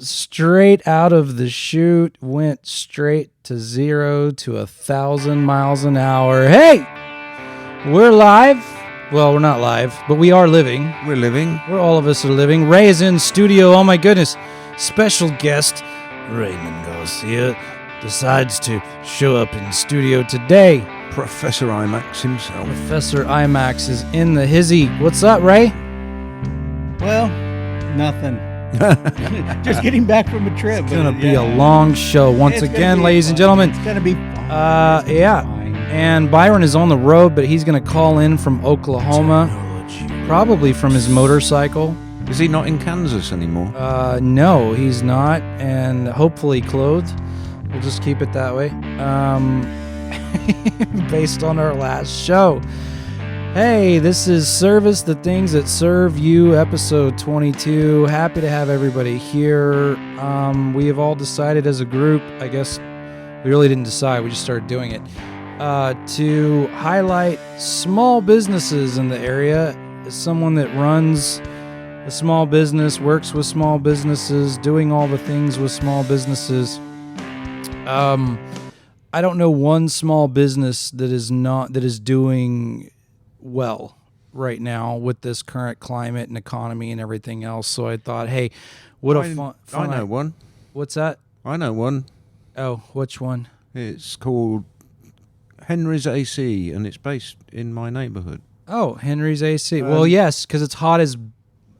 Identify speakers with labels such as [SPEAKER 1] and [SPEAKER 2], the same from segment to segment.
[SPEAKER 1] straight out of the chute, went straight to 0 to 1,000 miles an hour. Hey, we're live. Well, we're not live, but we are living.
[SPEAKER 2] We're living.
[SPEAKER 1] All of us are living. Ray is in studio. Oh my goodness. Special guest, Raymond Garcia, decides to show up in studio today.
[SPEAKER 2] Professor IMAX himself.
[SPEAKER 1] Professor IMAX is in the hizzy. What's up, Ray?
[SPEAKER 3] Well, nothing. Just getting back from a trip.
[SPEAKER 1] It's going to be a long show once again, ladies and gentlemen.
[SPEAKER 3] It's going to be fun.
[SPEAKER 1] Yeah. And Byron is on the road, but he's going to call in from Oklahoma, probably from his motorcycle.
[SPEAKER 2] Is he not in Kansas anymore?
[SPEAKER 1] No, he's not, and hopefully clothed. We'll just keep it that way. Based on our last show. Hey, this is Service the Things That Serve You, episode 22. Happy to have everybody here. We have all decided as a group, I guess we really didn't decide, we just started doing it, to highlight small businesses in the area. As someone that runs a small business, works with small businesses, doing all the things with small businesses. I don't know one small business that is doing well right now with this current climate and economy and everything else. So I thought, hey, what a fun
[SPEAKER 2] I know one.
[SPEAKER 1] What's that?
[SPEAKER 2] I know one.
[SPEAKER 1] Oh, which one?
[SPEAKER 2] It's called Henry's AC, and it's based in my neighborhood.
[SPEAKER 1] Oh, Henry's AC. Well, yes, because it's hot as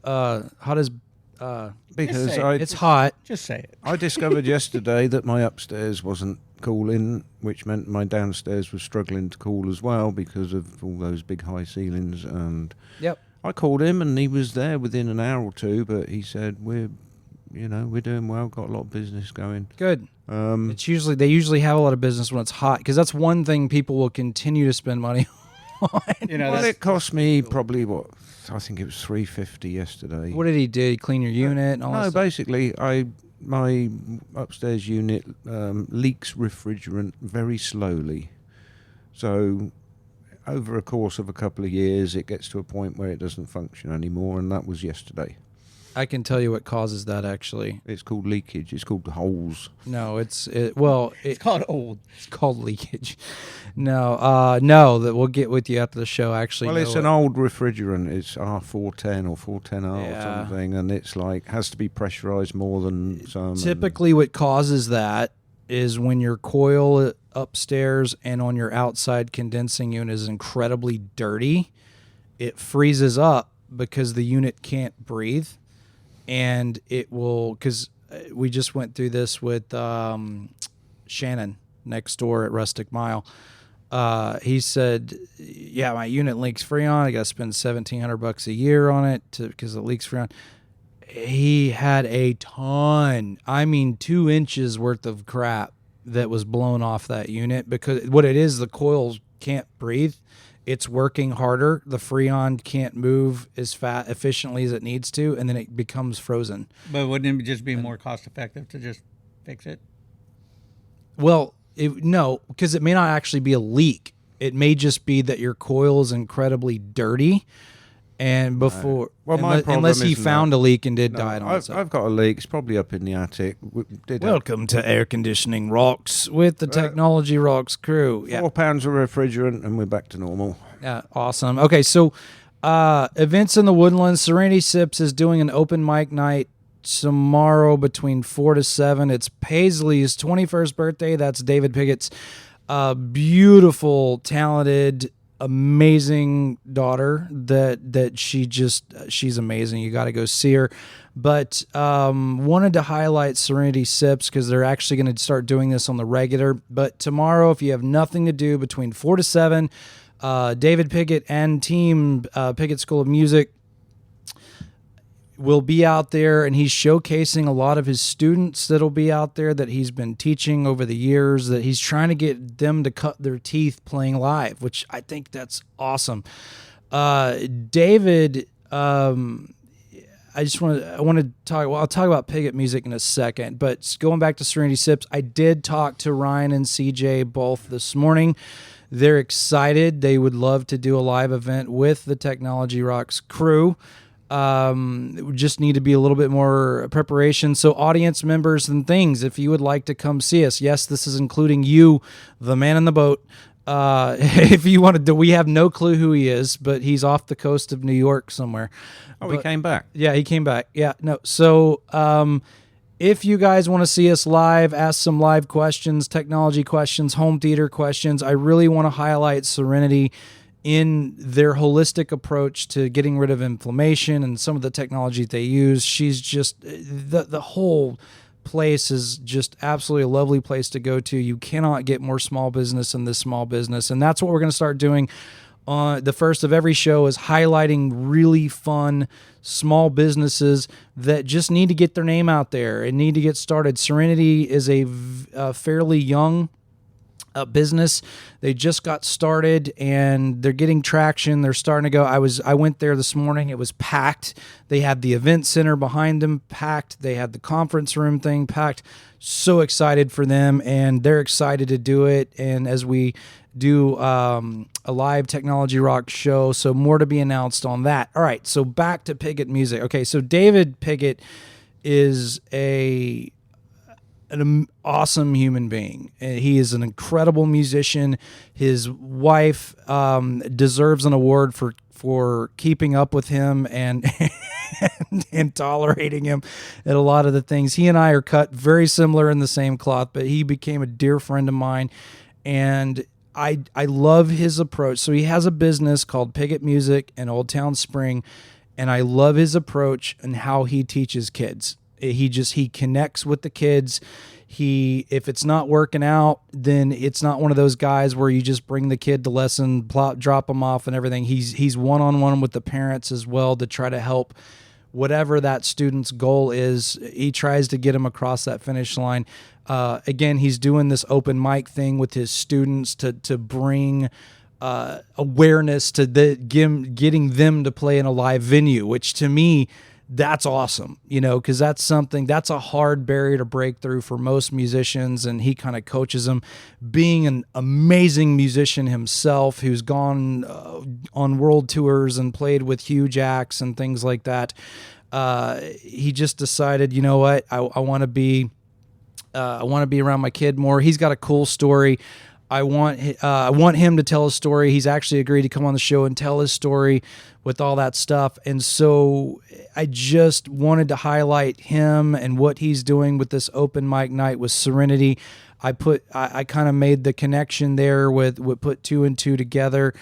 [SPEAKER 2] because
[SPEAKER 1] it's hot.
[SPEAKER 3] Just say it.
[SPEAKER 2] I discovered yesterday that my upstairs wasn't cooling, which meant my downstairs was struggling to cool as well because of all those big high ceilings. And
[SPEAKER 1] Yep.
[SPEAKER 2] I called him, and he was there within an hour or two. But he said we're doing well, got a lot of business going.
[SPEAKER 1] Good. They usually have a lot of business when it's hot, because that's one thing people will continue to spend money on.
[SPEAKER 2] Well, it cost me probably I think it was $350 yesterday.
[SPEAKER 1] What did he do? He clean your unit and all that
[SPEAKER 2] No,
[SPEAKER 1] stuff?
[SPEAKER 2] basically, my upstairs unit leaks refrigerant very slowly. So over a course of a couple of years, it gets to a point where it doesn't function anymore, and that was yesterday.
[SPEAKER 1] I can tell you what causes that, actually.
[SPEAKER 2] It's called leakage. It's called holes.
[SPEAKER 1] No, it's
[SPEAKER 3] called old.
[SPEAKER 1] It's called leakage. No, that we'll get with you after the show. Actually,
[SPEAKER 2] Well, it's an old refrigerant. It's R410 or 410R
[SPEAKER 1] Yeah.
[SPEAKER 2] or something, and it's has to be pressurized more than some.
[SPEAKER 1] Typically, what causes that is when your coil upstairs and on your outside condensing unit is incredibly dirty. It freezes up because the unit can't breathe. And it will, because we just went through this with Shannon next door at Rustic Mile. He said, yeah, my unit leaks Freon. I got to spend $1,700 a year on it because it leaks Freon. He had a ton, 2 inches worth of crap that was blown off that unit, because what it is, the coils can't breathe. It's working harder. The Freon can't move as efficiently as it needs to, and then it becomes frozen.
[SPEAKER 3] But wouldn't it just be more cost effective to just fix it?
[SPEAKER 1] Well, no, because it may not actually be a leak. It may just be that your coil is incredibly dirty, and before,
[SPEAKER 2] Well, my problem
[SPEAKER 1] unless he
[SPEAKER 2] isn't
[SPEAKER 1] found
[SPEAKER 2] that.
[SPEAKER 1] a leak and died on it.
[SPEAKER 2] I've got a leak. It's probably up in the attic.
[SPEAKER 1] Welcome to Air Conditioning Rocks with the Technology Rocks crew. Yeah.
[SPEAKER 2] 4 pounds of refrigerant, and we're back to normal.
[SPEAKER 1] Yeah, awesome. Okay, so events in the Woodlands. Serinity Sips is doing an open mic night tomorrow between 4 to 7. It's Paisley's 21st birthday. That's David Piggot's beautiful, talented, amazing daughter that she's amazing. You got to go see her. But wanted to highlight Serinity Sips because they're actually going to start doing this on the regular. But tomorrow, if you have nothing to do between 4 to 7, David Piggot and team Piggot School of Music will be out there, and he's showcasing a lot of his students that'll be out there that he's been teaching over the years, that he's trying to get them to cut their teeth playing live, which I think that's awesome. David, I want to talk. Well, I'll talk about Piggot music in a second, but going back to Serinity Sips, I did talk to Ryan and CJ both this morning. They're excited. They would love to do a live event with the Technology Rocks crew. We just need to be a little bit more preparation. So audience members and things, if you would like to come see us, yes, this is including you, the man in the boat. If you want to, we have no clue who he is, but he's off the coast of New York somewhere.
[SPEAKER 2] Oh, he came back.
[SPEAKER 1] Yeah, he came back. Yeah, no. So, if you guys want to see us live, ask some live questions, technology questions, home theater questions, I really want to highlight Serinity in their holistic approach to getting rid of inflammation and some of the technology they use. She's just, the whole place is just absolutely a lovely place to go to. You cannot get more small business in this small business. And that's what we're going to start doing. The first of every show is highlighting really fun small businesses that just need to get their name out there and need to get started. Serinity is a fairly young business. They just got started and they're getting traction. They're starting to go. I went there this morning. It was packed. They had the event center behind them packed. They had the conference room thing packed. So excited for them, and they're excited to do it. And as we do a live Technology Rock show, so more to be announced on that. All right, so back to Piggot Music. Okay, so David Piggot is an awesome human being. He is an incredible musician. His wife deserves an award for keeping up with him and and tolerating him at a lot of the things. He and I are cut very similar in the same cloth, but he became a dear friend of mine, and I love his approach. So he has a business called Piggot Music in Old Town Spring, and I love his approach and how he teaches kids. He connects with the kids. If it's not working out, then it's not one of those guys where you just bring the kid to lesson, drop them off and everything. He's one-on-one with the parents as well to try to help whatever that student's goal is. He tries to get them across that finish line. Again, he's doing this open mic thing with his students to bring awareness to getting them to play in a live venue, which to me, that's awesome, because that's a hard barrier to break through for most musicians, and he kind of coaches them. Being an amazing musician himself, who's gone on world tours and played with huge acts and things like that, he just decided, you know what, I want to be around my kid more. He's got a cool story. I want him to tell his story. He's actually agreed to come on the show and tell his story with all that stuff. And so I just wanted to highlight him and what he's doing with this open mic night with Serinity. I kind of made the connection there with put two and two together.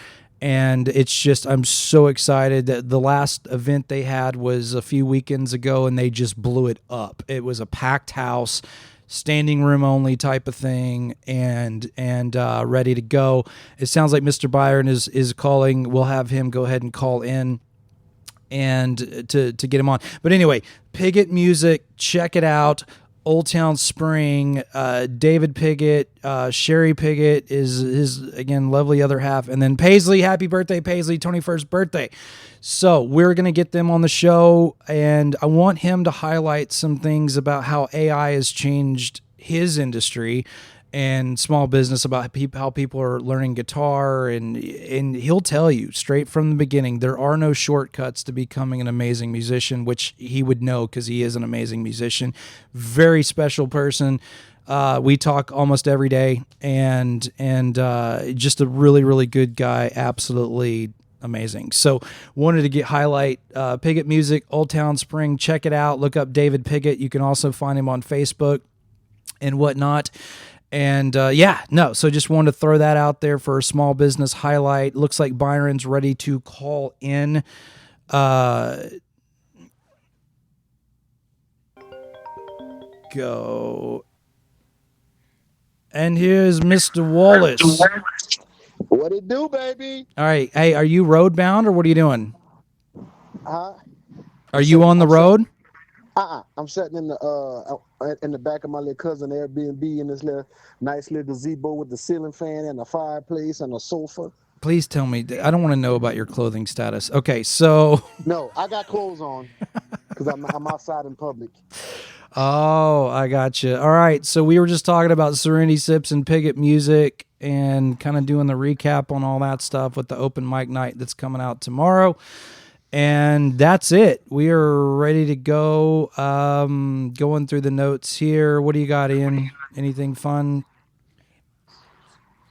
[SPEAKER 1] And it's just, I'm so excited that the last event they had was a few weekends ago, and they just blew it up. It was a packed house, standing room only type of thing, and ready to go. It sounds like Mr. Byron is calling. We'll have him go ahead and call in and to get him on. But anyway, Piggot Music, check it out. Old Town Spring, David Piggot, Sherry Piggot is his, again, lovely other half. And then Paisley, happy birthday, Paisley, 21st birthday. So we're going to get them on the show, and I want him to highlight some things about how AI has changed his industry and small business, about how people are learning guitar, and he'll tell you straight from the beginning, there are no shortcuts to becoming an amazing musician, which he would know because he is an amazing musician. Very special person. We talk almost every day, and just a really, really good guy. Absolutely amazing. So wanted to highlight Piggot Music, Old Town Spring. Check it out. Look up David Piggot. You can also find him on Facebook and whatnot. And so just wanted to throw that out there for a small business highlight. Looks like Byron's ready to call in. Go. And here's Mr. Wallace.
[SPEAKER 4] What it do, baby?
[SPEAKER 1] All right. Hey, are you road bound or what are you doing?
[SPEAKER 4] Huh?
[SPEAKER 1] Are you on the road?
[SPEAKER 4] I'm sitting in the back of my little cousin Airbnb in this nice little gazebo with the ceiling fan and a fireplace and a sofa.
[SPEAKER 1] Please tell me. I don't want to know about your clothing status. Okay, so.
[SPEAKER 4] No, I got clothes on because I'm outside in public.
[SPEAKER 1] Oh, I got you. All right, so we were just talking about Serinity Sips and Piggot Music and kind of doing the recap on all that stuff with the open mic night that's coming out tomorrow. And that's it. We are ready to go. Going through the notes here. What do you got, Ian? Anything fun?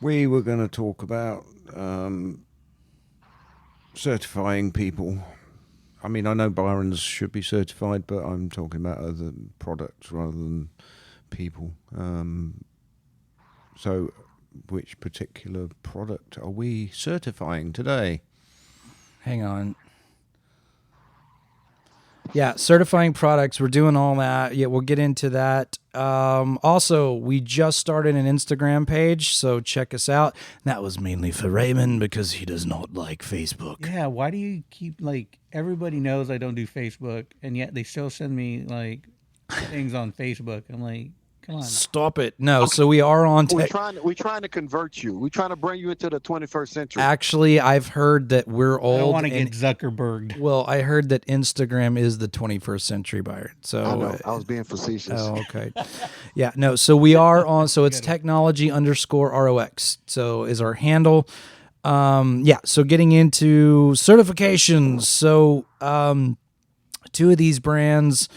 [SPEAKER 2] We were going to talk about certifying people. I mean, I know Byron's should be certified, but I'm talking about other products rather than people. So, which particular product are we certifying today?
[SPEAKER 1] Hang on. Yeah, certifying products. We're doing all that. Yeah, we'll get into that. Also, we just started an Instagram page, so check us out. That was mainly for Raymond because he does not like Facebook.
[SPEAKER 3] Yeah, why do you keep, like, everybody knows I don't do Facebook, and yet they still send me, like, things on Facebook. I'm like, come on.
[SPEAKER 1] Stop it. No, so we are on
[SPEAKER 4] We're trying to convert you. We're trying to bring you into the 21st century.
[SPEAKER 1] Actually, I've heard that we're old.
[SPEAKER 3] I don't want to get Zuckerberged.
[SPEAKER 1] Well, I heard that Instagram is the 21st century, Byron. So
[SPEAKER 4] I know. I was being facetious.
[SPEAKER 1] Oh, okay. Yeah, no. So we are on. So it's technology_ROX. So is our handle. Yeah. So getting into certifications. So two of these brands.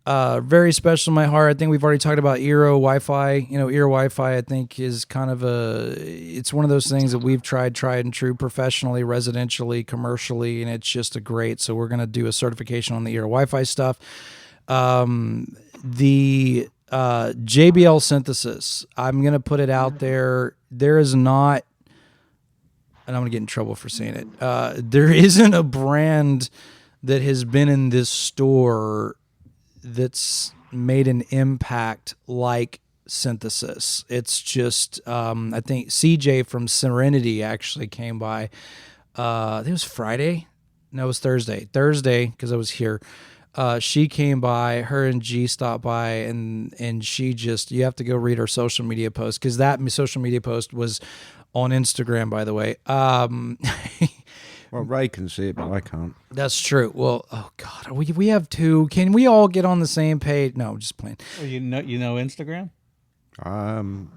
[SPEAKER 1] Very special in my heart. I think we've already talked about Eero Wi-Fi. You know, Eero Wi-Fi, I think, is kind of it's one of those things that we've tried and true professionally, residentially, commercially, and it's just a great. So we're going to do a certification on the Eero Wi-Fi stuff. The JBL synthesis, I'm going to put it out there. There is not, and I'm going to get in trouble for saying it. There isn't a brand that has been in this store that's made an impact like synthesis. It's just I think CJ from Serinity actually came by. I think it was Friday. No, it was Thursday because I was here. She came by, her and G stopped by, and she just, you have to go read her social media post, because that social media post was on Instagram, by the way.
[SPEAKER 2] Well, Ray can see it, but I can't.
[SPEAKER 1] That's true. Well, oh God, we have two. Can we all get on the same page? No, just playing.
[SPEAKER 3] Oh, you know Instagram?
[SPEAKER 2] No.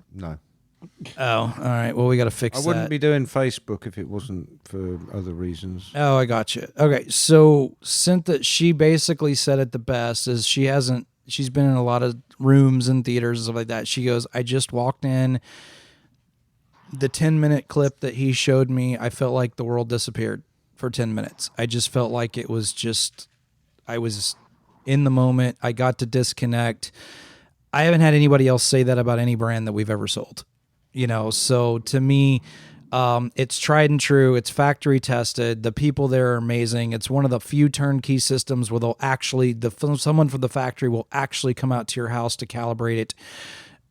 [SPEAKER 1] Oh, all right. Well, we got to fix that.
[SPEAKER 2] I wouldn't be doing Facebook if it wasn't for other reasons.
[SPEAKER 1] Oh, I got you. Okay, so she basically said it the best. Is she's been in a lot of rooms and theaters and stuff like that. She goes, I just walked in. The 10-minute clip that he showed me, I felt like the world disappeared for 10 minutes. I just felt like it was just, I was in the moment. I got to disconnect. I haven't had anybody else say that about any brand that we've ever sold. You know, so to me, it's tried and true. It's factory tested. The people there are amazing. It's one of the few turnkey systems where they'll actually, someone from the factory will actually come out to your house to calibrate it.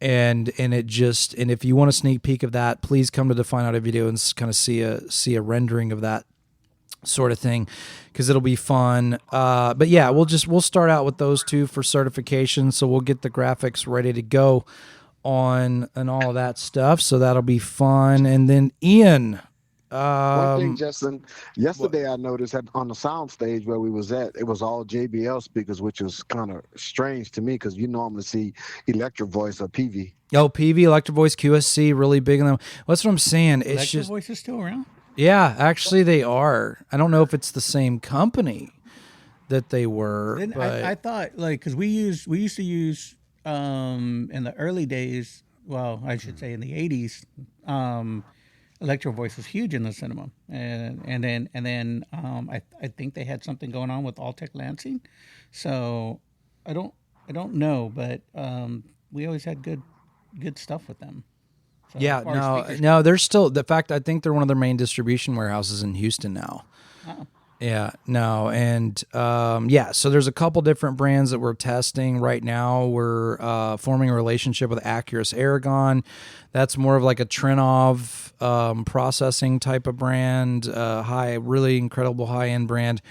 [SPEAKER 1] And if you want a sneak peek of that, please come to the Find Out a video and kind of see a rendering of that sort of thing, because it'll be fun. But yeah, we'll start out with those two for certification. So we'll get the graphics ready to go on and all of that stuff. So that'll be fun. And then Ian.
[SPEAKER 4] One thing, Justin, yesterday I noticed that on the sound stage where we was at, it was all JBL speakers, which was kind of strange to me because you normally see Electric Voice or PV.
[SPEAKER 1] Oh, PV, Electric Voice, QSC, really big in them. That's what I'm saying. It's
[SPEAKER 3] Electric
[SPEAKER 1] just
[SPEAKER 3] Voice is still around?
[SPEAKER 1] Yeah, actually they are. I don't know if it's the same company that they were. But
[SPEAKER 3] I thought, like, because we used to use in the early days, well, I should say in the 80s, Electro Voice was huge in the cinema, and then I think they had something going on with Alltech Lansing, so I don't know, but we always had good stuff with them. So
[SPEAKER 1] yeah, no, they're still, the fact, I think they're one of their main distribution warehouses in Houston now.
[SPEAKER 3] Oh.
[SPEAKER 1] Yeah, no, and yeah, so there's a couple different brands that we're testing right now. We're forming a relationship with Accurus Aragon. That's more of like a Trinov processing type of brand, really incredible high-end brand.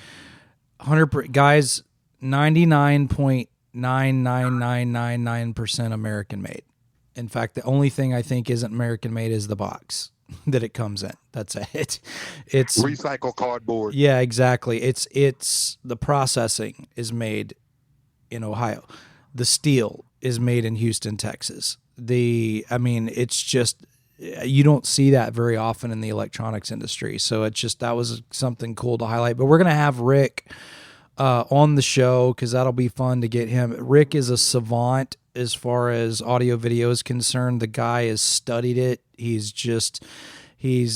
[SPEAKER 1] 100 guys, 99.99999% American made. In fact, the only thing I think isn't American made is the box that it comes in. That's it. It's
[SPEAKER 4] recycled cardboard.
[SPEAKER 1] Yeah, exactly. It's the processing is made in Ohio. The steel is made in Houston, Texas. It's just you don't see that very often in the electronics industry. So it's just, that was something cool to highlight. But we're going to have Rick on the show because that'll be fun to get him. Rick is a savant as far as audio video is concerned. The guy has studied it. He's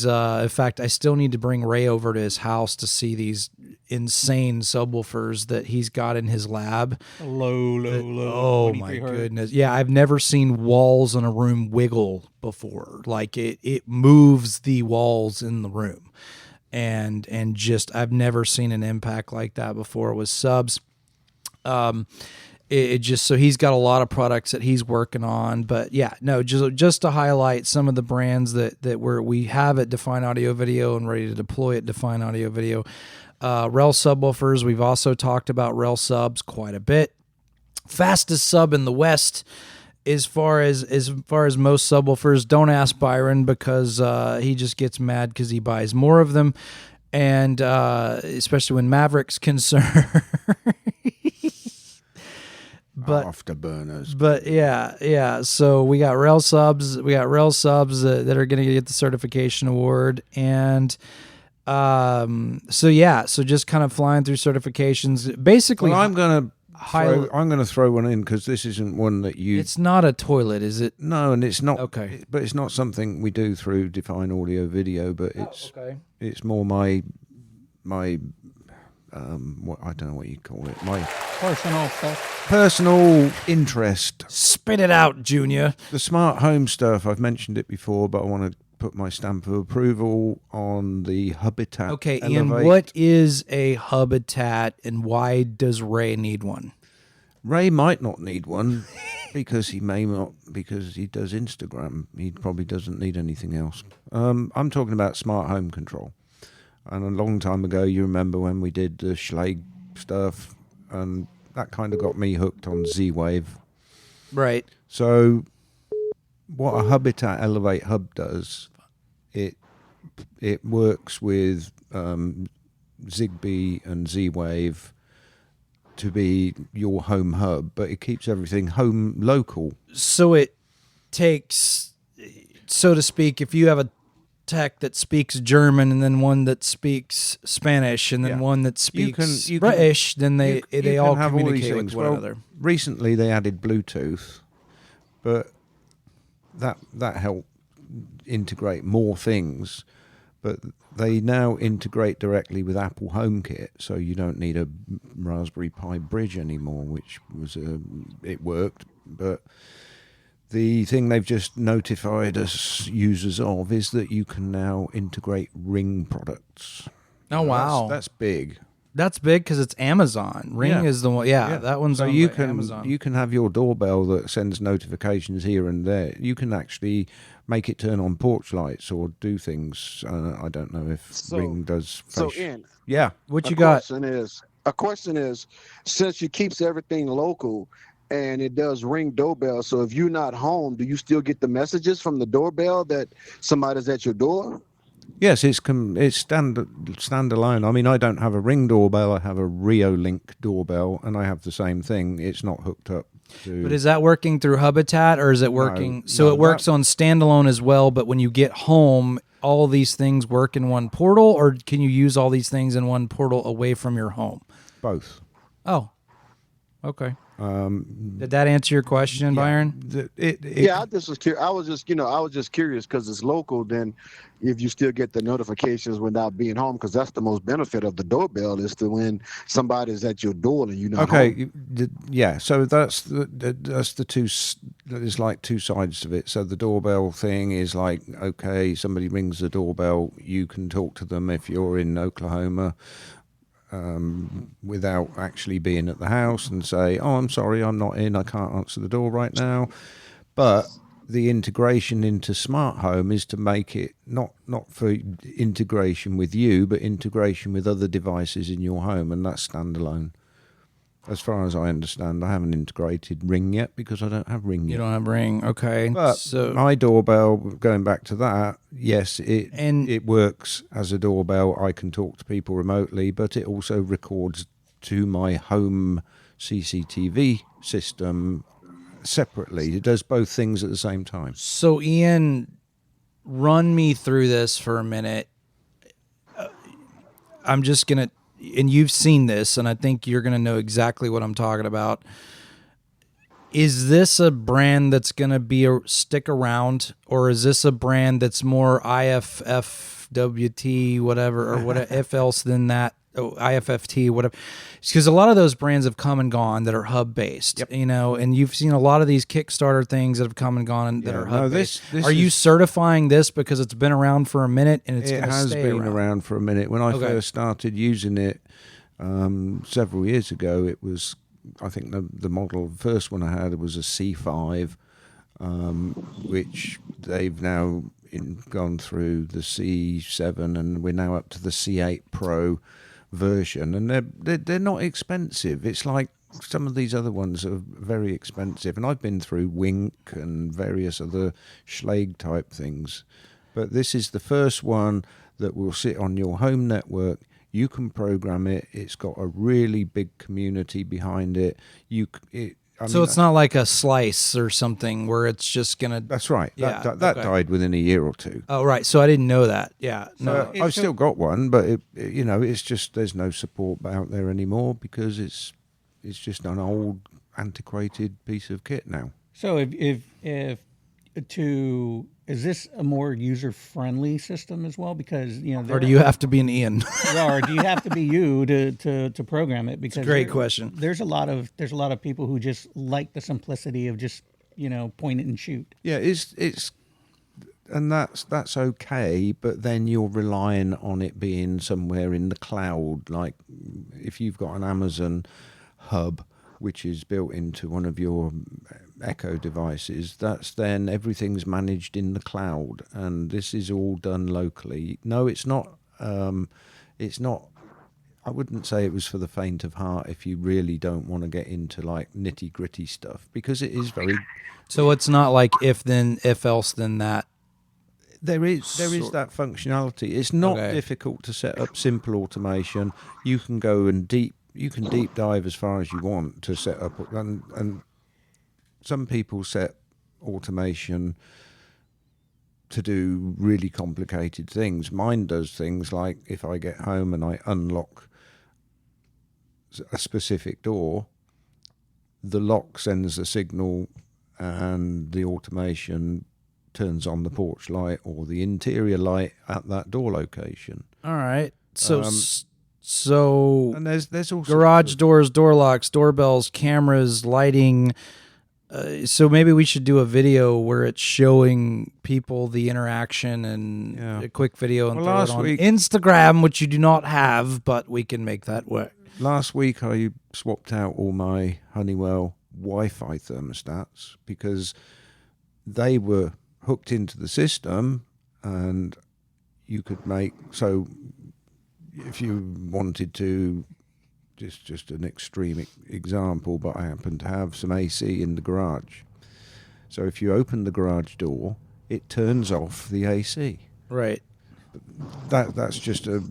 [SPEAKER 1] in fact, I still need to bring Ray over to his house to see these insane subwoofers that he's got in his lab.
[SPEAKER 3] Low.
[SPEAKER 1] Oh my goodness. Yeah, I've never seen walls in a room wiggle before. Like it moves the walls in the room. And just, I've never seen an impact like that before with subs. It just, so he's got a lot of products that he's working on. But yeah, no, just to highlight some of the brands that we have at Define Audio Video and ready to deploy at Define Audio Video. Rel subwoofers, we've also talked about Rel subs quite a bit. Fastest sub in the West as far as most subwoofers. Don't ask Byron because he just gets mad because he buys more of them. And especially when Maverick's concerned. But
[SPEAKER 2] afterburners.
[SPEAKER 1] But yeah. So we got Rel subs. We got Rel subs that are going to get the certification award, and so just kind of flying through certifications. Basically,
[SPEAKER 2] well, I'm going to throw one in because this isn't one that you.
[SPEAKER 1] It's not a toilet, is it?
[SPEAKER 2] No, and it's not.
[SPEAKER 1] Okay,
[SPEAKER 2] but it's not something we do through Define Audio Video. But it's more my what, I don't know what you call it. My
[SPEAKER 3] personal stuff.
[SPEAKER 2] Personal interest.
[SPEAKER 1] Spit it out, Junior.
[SPEAKER 2] The smart home stuff, I've mentioned it before, but I want to put my stamp of approval on the Habitat.
[SPEAKER 1] Okay,
[SPEAKER 2] Elevate.
[SPEAKER 1] Ian, what is a Habitat and why does Ray need one?
[SPEAKER 2] Ray might not need one because he may not, because he does Instagram. He probably doesn't need anything else. I'm talking about smart home control. And a long time ago, you remember when we did the Schlag stuff, and that kind of got me hooked on Z-Wave.
[SPEAKER 1] Right.
[SPEAKER 2] So what a Habitat Elevate hub does, it works with Zigbee and Z-Wave to be your home hub, but it keeps everything home local.
[SPEAKER 1] So it takes, so to speak, if you have a tech that speaks German and then one that speaks Spanish and then one that speaks British, then they all communicate with one another.
[SPEAKER 2] Recently they added Bluetooth, but that helped integrate more things. But they now integrate directly with Apple HomeKit, so you don't need a Raspberry Pi bridge anymore, which was it worked, but the thing they've just notified us users of is that you can now integrate Ring products.
[SPEAKER 1] Oh, wow.
[SPEAKER 2] That's big.
[SPEAKER 1] That's big because it's Amazon. Ring is the one. Yeah, that one's
[SPEAKER 2] so
[SPEAKER 1] on Amazon.
[SPEAKER 2] You can have your doorbell that sends notifications here and there. You can actually make it turn on porch lights or do things. I don't know if Ring does.
[SPEAKER 4] So, Ian,
[SPEAKER 1] what you got?
[SPEAKER 4] A question is, since it keeps everything local, and it does Ring doorbell. So if you're not home, do you still get the messages from the doorbell that somebody's at your door?
[SPEAKER 2] Yes, it's standalone. I mean, I don't have a Ring doorbell. I have a Reolink doorbell, and I have the same thing. It's not hooked up to...
[SPEAKER 1] But is that working through Habitat, or is it working... it works on standalone as well, but when you get home, all these things work in one portal, or can you use all these things in one portal away from your home?
[SPEAKER 2] Both.
[SPEAKER 1] Oh, okay. Did that answer your question, Byron?
[SPEAKER 4] I just was curious. I was just curious because it's local. Then, if you still get the notifications without being home, because that's the most benefit of the doorbell is to when somebody's at your door and you're not home.
[SPEAKER 2] So that's the two. There's like two sides of it. So the doorbell thing is like, okay, somebody rings the doorbell, you can talk to them if you're in Oklahoma. Without actually being at the house and say, oh, I'm sorry, I'm not in, I can't answer the door right now. But the integration into smart home is to make it not for integration with you, but integration with other devices in your home, and that's standalone. As far as I understand, I haven't integrated Ring yet because I don't have Ring yet.
[SPEAKER 1] You don't have Ring, okay.
[SPEAKER 2] But so my doorbell, going back to that, yes, it works as a doorbell. I can talk to people remotely, but it also records to my home CCTV system separately. It does both things at the same time.
[SPEAKER 1] So, Ian, run me through this for a minute. I'm just going to, and you've seen this, and I think you're going to know exactly what I'm talking about. Is this a brand that's going to be stick around, or is this a brand that's more IFFWT, whatever, or what if else than that? Oh, IFFT, whatever. Because a lot of those brands have come and gone that are hub based,
[SPEAKER 2] Yep.
[SPEAKER 1] you know, and you've seen a lot of these Kickstarter things that have come and gone that are hub based.
[SPEAKER 2] This
[SPEAKER 1] Are you
[SPEAKER 2] is-
[SPEAKER 1] certifying this because it's been around for a minute and it's
[SPEAKER 2] It
[SPEAKER 1] going to
[SPEAKER 2] has
[SPEAKER 1] stay
[SPEAKER 2] been
[SPEAKER 1] around?
[SPEAKER 2] around for a minute. When I
[SPEAKER 1] Okay.
[SPEAKER 2] first started using it several years ago, it was, I think the model, the first one I had was a C5, which they've now gone through the C7, and we're now up to the C8 Pro version, and they're not expensive. It's like some of these other ones are very expensive, and I've been through Wink and various other Schlage type things, but this is the first one that will sit on your home network. You can program it. It's got a really big community behind it.
[SPEAKER 1] So it's not like a slice or something where it's just going to...
[SPEAKER 2] That's right.
[SPEAKER 1] Yeah,
[SPEAKER 2] That
[SPEAKER 1] okay.
[SPEAKER 2] died within a year or two.
[SPEAKER 1] Oh, right. So I didn't know that. Yeah. No.
[SPEAKER 2] I've still got one, but it's just there's no support out there anymore because it's just an old, antiquated piece of kit now.
[SPEAKER 3] So is this a more user friendly system as well? Because
[SPEAKER 1] Or do you have to be an Ian?
[SPEAKER 3] or do you have to be you to program it? Because
[SPEAKER 1] Great question.
[SPEAKER 3] There's a lot of people who just like the simplicity of just point it and shoot.
[SPEAKER 2] Yeah, and that's okay, but then you're relying on it being somewhere in the cloud. Like if you've got an Amazon hub, which is built into one of your Echo devices, that's then everything's managed in the cloud, and this is all done locally. No, it's not. It's not. I wouldn't say it was for the faint of heart if you really don't want to get into like nitty gritty stuff, because it is very.
[SPEAKER 1] So it's not like if then, if else then that.
[SPEAKER 2] There is that functionality. It's not
[SPEAKER 1] Okay.
[SPEAKER 2] difficult to set up simple automation. You can go and deep dive as far as you want to set up, and some people set automation to do really complicated things. Mine does things like if I get home and I unlock a specific door, the lock sends a signal and the automation turns on the porch light or the interior light at that door location.
[SPEAKER 1] All right. So
[SPEAKER 2] And there's also
[SPEAKER 1] garage doors, door locks, doorbells, cameras, lighting. So maybe we should do a video where it's showing people the interaction and
[SPEAKER 2] Yeah.
[SPEAKER 1] a quick video and
[SPEAKER 2] Well,
[SPEAKER 1] throw it
[SPEAKER 2] last
[SPEAKER 1] on
[SPEAKER 2] week-
[SPEAKER 1] Instagram, which you do not have, but we can make that work.
[SPEAKER 2] Last week I swapped out all my Honeywell Wi-Fi thermostats because they were hooked into the system, and you could make, so if you wanted to, just an extreme example, but I happen to have some AC in the garage. So if you open the garage door, it turns off the AC.
[SPEAKER 1] Right.
[SPEAKER 2] That's just a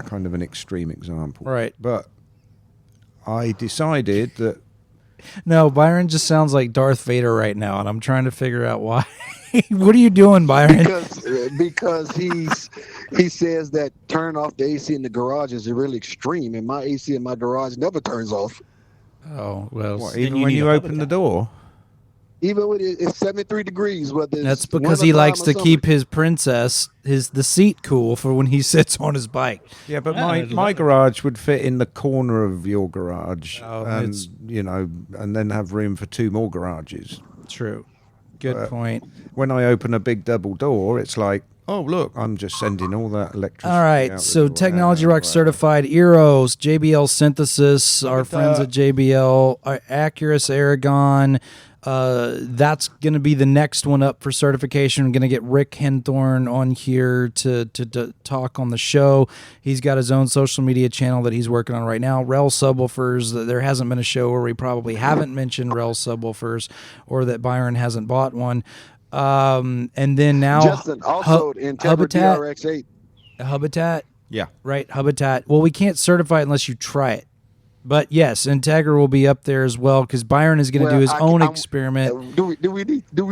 [SPEAKER 2] kind of an extreme example.
[SPEAKER 1] Right.
[SPEAKER 2] But I decided that
[SPEAKER 1] No, Byron just sounds like Darth Vader right now, and I'm trying to figure out why. What are you doing, Byron?
[SPEAKER 4] because he says that turn off the AC in the garage is really extreme, and my AC in my garage never turns off.
[SPEAKER 1] Oh, well.
[SPEAKER 2] what,
[SPEAKER 3] Then
[SPEAKER 2] even
[SPEAKER 3] you
[SPEAKER 2] when
[SPEAKER 3] need
[SPEAKER 2] you
[SPEAKER 3] a
[SPEAKER 2] open the
[SPEAKER 3] habitat.
[SPEAKER 2] door.
[SPEAKER 4] Even when it's 73 degrees, whether it's
[SPEAKER 1] That's because he
[SPEAKER 4] wintertime
[SPEAKER 1] likes
[SPEAKER 4] or
[SPEAKER 1] to
[SPEAKER 4] summer.
[SPEAKER 1] keep his princess, the seat cool for when he sits on his bike.
[SPEAKER 2] Yeah, but
[SPEAKER 3] Yeah,
[SPEAKER 2] my
[SPEAKER 3] there's a
[SPEAKER 2] my
[SPEAKER 3] lot.
[SPEAKER 2] garage would fit in the corner of your garage,
[SPEAKER 1] Oh,
[SPEAKER 2] and
[SPEAKER 1] it's-
[SPEAKER 2] and then have room for two more garages.
[SPEAKER 1] True. Good point.
[SPEAKER 2] When I open a big double door, it's like, oh look, I'm just sending all that electricity.
[SPEAKER 1] All right,
[SPEAKER 2] out the
[SPEAKER 1] so
[SPEAKER 2] door.
[SPEAKER 1] Technology
[SPEAKER 2] Ah,
[SPEAKER 1] Rock
[SPEAKER 2] right.
[SPEAKER 1] certified Eros, JBL Synthesis, our friends at JBL, Accurus Aragon. That's going to be the next one up for certification. I'm going to get Rick Henthorn on here to talk on the show. He's got his own social media channel that he's working on right now. Rel Subwoofers. There hasn't been a show where we probably haven't mentioned Rel Subwoofers or that Byron hasn't bought one. And then now
[SPEAKER 4] Justin, also Integra
[SPEAKER 1] Habitat.
[SPEAKER 4] DRX8.
[SPEAKER 1] Habitat.
[SPEAKER 2] Yeah.
[SPEAKER 1] Right, Habitat. Well, we can't certify it unless you try it. But yes, Integra will be up there as well because Byron is going to do his own experiment.
[SPEAKER 4] Do we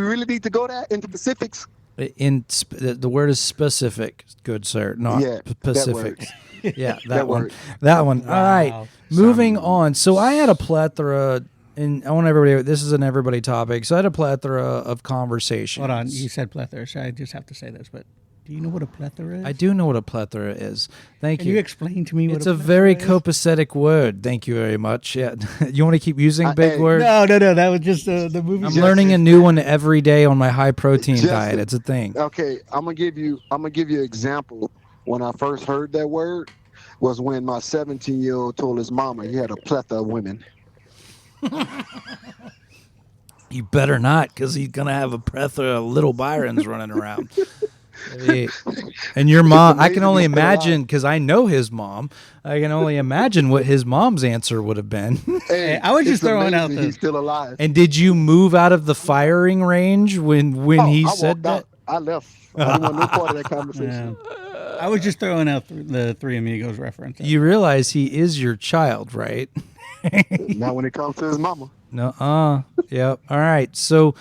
[SPEAKER 4] really need to go into specifics?
[SPEAKER 1] The word is specific, good sir, not
[SPEAKER 4] Yeah, that
[SPEAKER 1] specific.
[SPEAKER 4] word.
[SPEAKER 1] Yeah, that
[SPEAKER 4] That
[SPEAKER 1] one.
[SPEAKER 4] word.
[SPEAKER 1] That one.
[SPEAKER 3] Wow.
[SPEAKER 1] All right. Moving on. So I had a plethora, and I want everybody. This is an everybody topic. So I had a plethora of conversations.
[SPEAKER 3] Hold on, you said plethora, so I just have to say this, but do you know what a plethora is?
[SPEAKER 1] I do know what a plethora is. Thank
[SPEAKER 3] Can
[SPEAKER 1] you.
[SPEAKER 3] you explain to me what
[SPEAKER 1] It's
[SPEAKER 3] a
[SPEAKER 1] a
[SPEAKER 3] plethora
[SPEAKER 1] very
[SPEAKER 3] is?
[SPEAKER 1] copacetic word. Thank you very much. Yeah. You want to keep using big
[SPEAKER 4] Hey,
[SPEAKER 1] words?
[SPEAKER 3] No, that was just the movie.
[SPEAKER 1] I'm
[SPEAKER 4] Jesse.
[SPEAKER 1] learning a new one every day on my high protein
[SPEAKER 4] Jesse.
[SPEAKER 1] diet. It's a thing.
[SPEAKER 4] Okay, I'm gonna give you an example. When I first heard that word was when my 17-year-old told his mama he had a plethora of women.
[SPEAKER 1] You better not, because he's gonna have a plethora of little Byrons running around. And your mom, I can
[SPEAKER 4] amazing
[SPEAKER 1] only
[SPEAKER 4] he's still
[SPEAKER 1] imagine, because I know his mom. I can only imagine what his mom's answer would have been.
[SPEAKER 4] Hey,
[SPEAKER 3] I was just
[SPEAKER 4] it's
[SPEAKER 3] throwing out
[SPEAKER 4] amazing
[SPEAKER 3] the-
[SPEAKER 4] he's still alive.
[SPEAKER 1] And did you move out of the firing range when he
[SPEAKER 4] I
[SPEAKER 1] said
[SPEAKER 4] walked out.
[SPEAKER 1] that?
[SPEAKER 4] I left. I didn't want no part of that conversation.
[SPEAKER 3] I was just throwing out the Three Amigos reference.
[SPEAKER 1] You realize he is your child, right?
[SPEAKER 4] Not when it comes to his mama.
[SPEAKER 1] No. Yep. All right. So,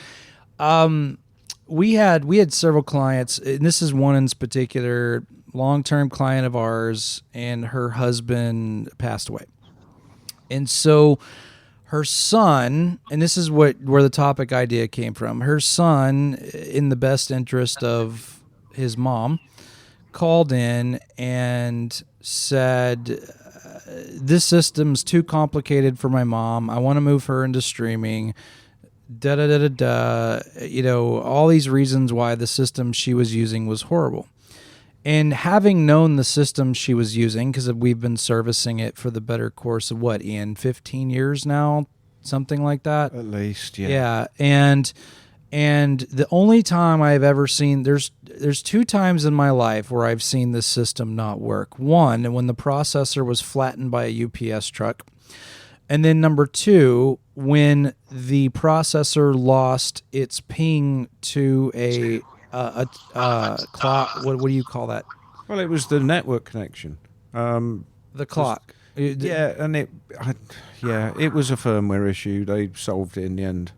[SPEAKER 1] we had several clients, and this is one in particular, long-term client of ours, and her husband passed away. And so her son, and this is where the topic idea came from. Her son, in the best interest of his mom, called in and said, this system's too complicated for my mom. I want to move her into streaming. All these reasons why the system she was using was horrible. And having known the system she was using, because we've been servicing it for the better course of what, Ian, 15 years now, something like that.
[SPEAKER 2] At least, yeah.
[SPEAKER 1] Yeah, and the only time I've ever seen, there's two times in my life where I've seen this system not work. One, when the processor was flattened by a UPS truck. And then number two, when the processor lost its ping to a clock. What do you call that?
[SPEAKER 2] Well, it was the network connection.
[SPEAKER 1] The clock.
[SPEAKER 2] Yeah, and it was a firmware issue. They solved it in the end.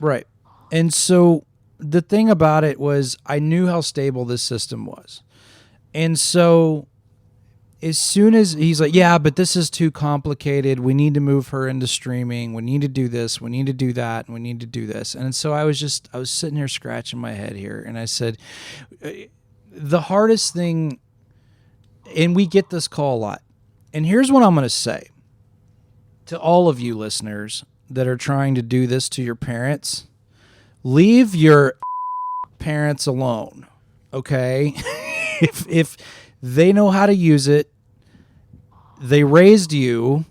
[SPEAKER 1] Right. And so the thing about it was I knew how stable this system was. And so as soon as he's like, yeah, but this is too complicated. We need to move her into streaming. We need to do this. We need to do that. And we need to do this. And so I was sitting here scratching my head here. And I said, the hardest thing, and we get this call a lot. And here's what I'm going to say to all of you listeners that are trying to do this to your parents. Leave your parents alone. Okay. If they know how to use it. They raised you.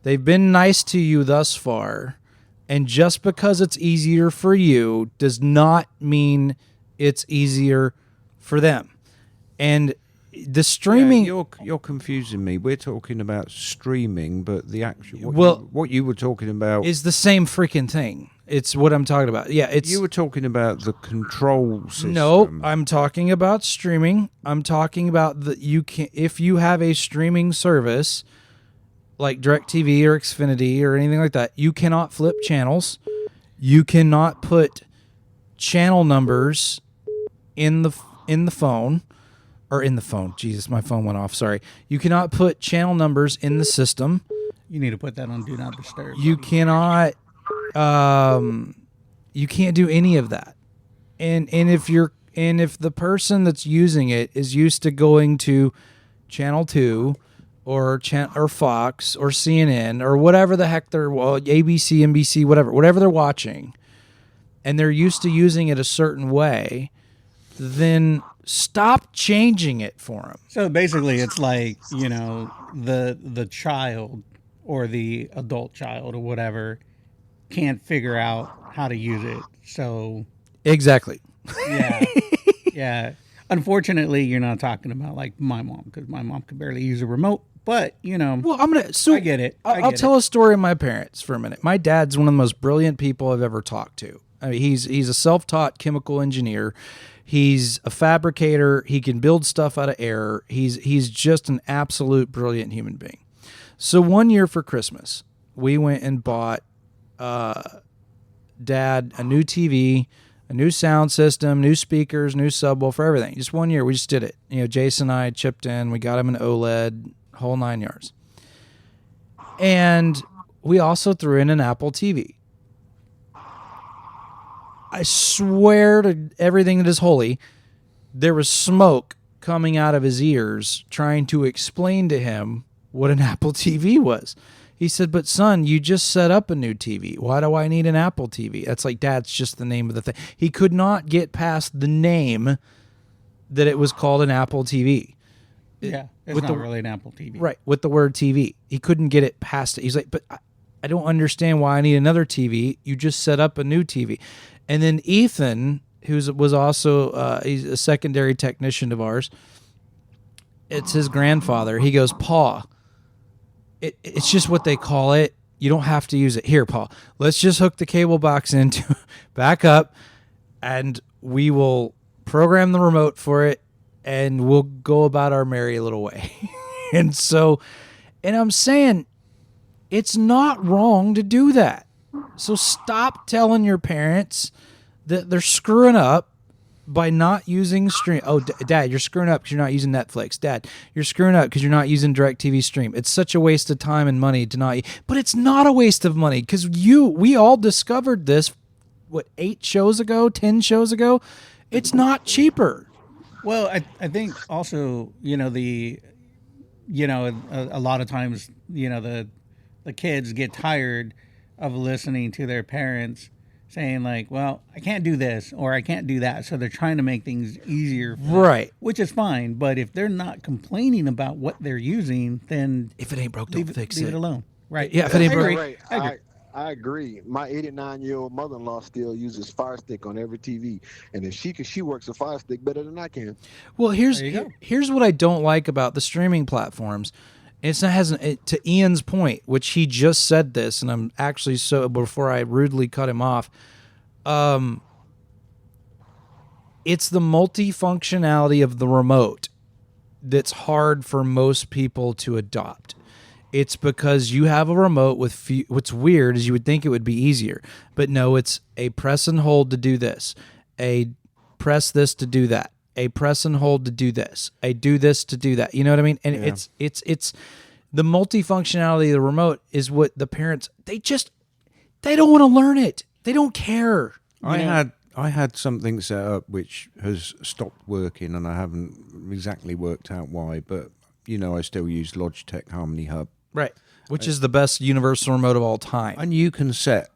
[SPEAKER 1] They've been nice to you thus far. And just because it's easier for you does not mean it's easier for them. And the streaming...
[SPEAKER 2] Yeah, you're confusing me. We're talking about streaming, but the actual... What you were talking about...
[SPEAKER 1] is the same freaking thing. It's what I'm talking about. Yeah, it's...
[SPEAKER 2] You were talking about the control system.
[SPEAKER 1] No, I'm talking about streaming. I'm talking about if you have a streaming service like DirecTV or Xfinity or anything like that, you cannot flip channels. You cannot put channel numbers in the phone. Or in the phone. Jesus, my phone went off. Sorry. You cannot put channel numbers in the system.
[SPEAKER 3] You need to put that on Do Not Disturb.
[SPEAKER 1] You cannot. You can't do any of that. And if the person that's using it is used to going to Channel 2 or Fox or CNN or whatever the heck ABC, NBC, whatever they're watching, and they're used to using it a certain way, then stop changing it for them.
[SPEAKER 3] So basically, it's like, the child or the adult child or whatever can't figure out how to use it. So
[SPEAKER 1] exactly.
[SPEAKER 3] Yeah. Yeah. Unfortunately, you're not talking about like my mom, because my mom could barely use a remote. But
[SPEAKER 1] well, I get it. I'll tell a story of my parents for a minute. My dad's one of the most brilliant people I've ever talked to. I mean, he's a self-taught chemical engineer. He's a fabricator. He can build stuff out of air. He's just an absolute brilliant human being. So one year for Christmas, we went and bought Dad a new TV, a new sound system, new speakers, new subwoofer, everything. Just 1 year, we just did it. Jason and I chipped in. We got him an OLED, whole 9 yards. And we also threw in an Apple TV. I swear to everything that is holy, there was smoke coming out of his ears trying to explain to him what an Apple TV was. He said, but son, you just set up a new TV. Why do I need an Apple TV? That's like, Dad, it's just the name of the thing. He could not get past the name that it was called an Apple TV.
[SPEAKER 3] Yeah, it's not really an Apple TV.
[SPEAKER 1] Right, with the word TV. He couldn't get it past it. He's like, but I don't understand why I need another TV. You just set up a new TV. And then Ethan, who was also he's a secondary technician of ours, it's his grandfather. He goes, Pa, it's just what they call it. You don't have to use it. Here, Pa, let's just hook the cable box into back up, and we will program the remote for it, and we'll go about our merry little way. And I'm saying it's not wrong to do that. So stop telling your parents that they're screwing up by not using stream. Oh, Dad, you're screwing up because you're not using Netflix. Dad, you're screwing up because you're not using DirecTV Stream. It's such a waste of time and money to not. But it's not a waste of money because we all discovered this, 8 shows ago, 10 shows ago. It's not cheaper.
[SPEAKER 3] Well, I think also, a lot of times, the kids get tired of listening to their parents saying like, well, I can't do this or I can't do that. So they're trying to make things easier.
[SPEAKER 1] Right.
[SPEAKER 3] Which is fine. But if they're not complaining about what they're using, then
[SPEAKER 1] if it ain't broke, don't fix it.
[SPEAKER 3] Leave it alone. Right.
[SPEAKER 1] Yeah, if it ain't broke.
[SPEAKER 4] Right. I agree. My 89-year-old mother-in-law still uses Fire Stick on every TV, and if she works a Fire Stick better than I can.
[SPEAKER 1] Well, here's what I don't like about the streaming platforms. To Ian's point, which he just said this, and I'm actually before I rudely cut him off. It's the multifunctionality of the remote that's hard for most people to adopt. It's because you have a remote with what's weird is you would think it would be easier, but no, it's a press and hold to do this, a press this to do that, a press and hold to do this, a do this to do that. You know what I mean? And it's the multifunctionality of the remote is what the parents they don't want to learn it. They don't care.
[SPEAKER 2] I had something set up which has stopped working, and I haven't exactly worked out why, but I still use Logitech Harmony Hub.
[SPEAKER 1] Right. Which is the best universal remote of all time.
[SPEAKER 2] And you can set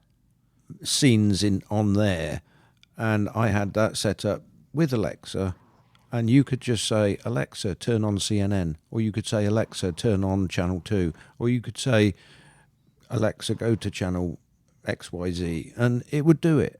[SPEAKER 2] scenes on there, and I had that set up with Alexa, and you could just say, Alexa, turn on CNN, or you could say, Alexa, turn on Channel 2, or you could say, Alexa, go to Channel XYZ, and it would do it.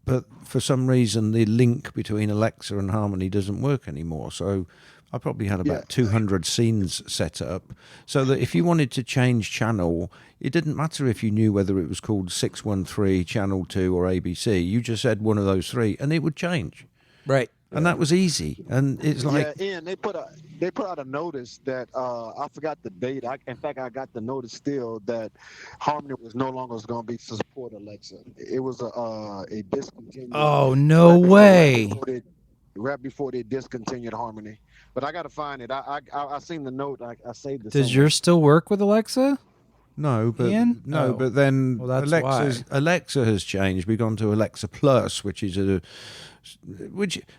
[SPEAKER 2] But for some reason, the link between Alexa and Harmony doesn't work anymore, so I probably had about 200 scenes set up, so that if you wanted to change channel, it didn't matter if you knew whether it was called 613, Channel 2, or ABC. You just said one of those three, and it would change.
[SPEAKER 1] Right.
[SPEAKER 2] And that was easy. And it's like...
[SPEAKER 4] Yeah, and they put out a notice that, I forgot the date. In fact, I got the notice still that Harmony was no longer going to be to support Alexa. It was a discontinued...
[SPEAKER 1] Oh, no way.
[SPEAKER 4] Right before they discontinued Harmony. But I got to find it. I seen the note. I saved it.
[SPEAKER 1] Does yours still work with Alexa?
[SPEAKER 2] No, but
[SPEAKER 1] Ian?
[SPEAKER 2] no, but then Alexa has changed. We've gone to Alexa Plus, which is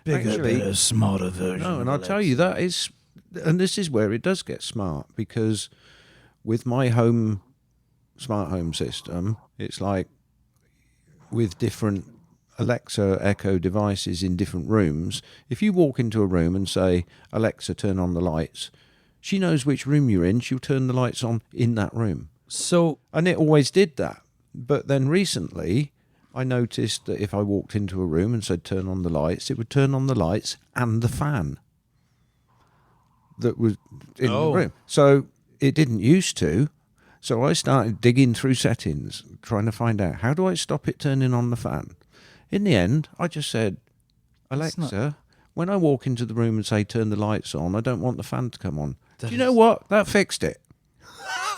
[SPEAKER 1] bigger, smarter version.
[SPEAKER 2] No, and I'll tell you that is, and this is where it does get smart, because with my smart home system, it's like with different Alexa Echo devices in different rooms. If you walk into a room and say, Alexa, turn on the lights, she knows which room you're in. She'll turn the lights on in that room. And it always did that. But then recently, I noticed that if I walked into a room and said, turn on the lights, it would turn on the lights and the fan that was in the room. So it didn't used to. So I started digging through settings, trying to find out, how do I stop it turning on the fan? In the end, I just said, Alexa, when I walk into the room and say, turn the lights on, I don't want the fan to come on. Do you know what? That fixed it.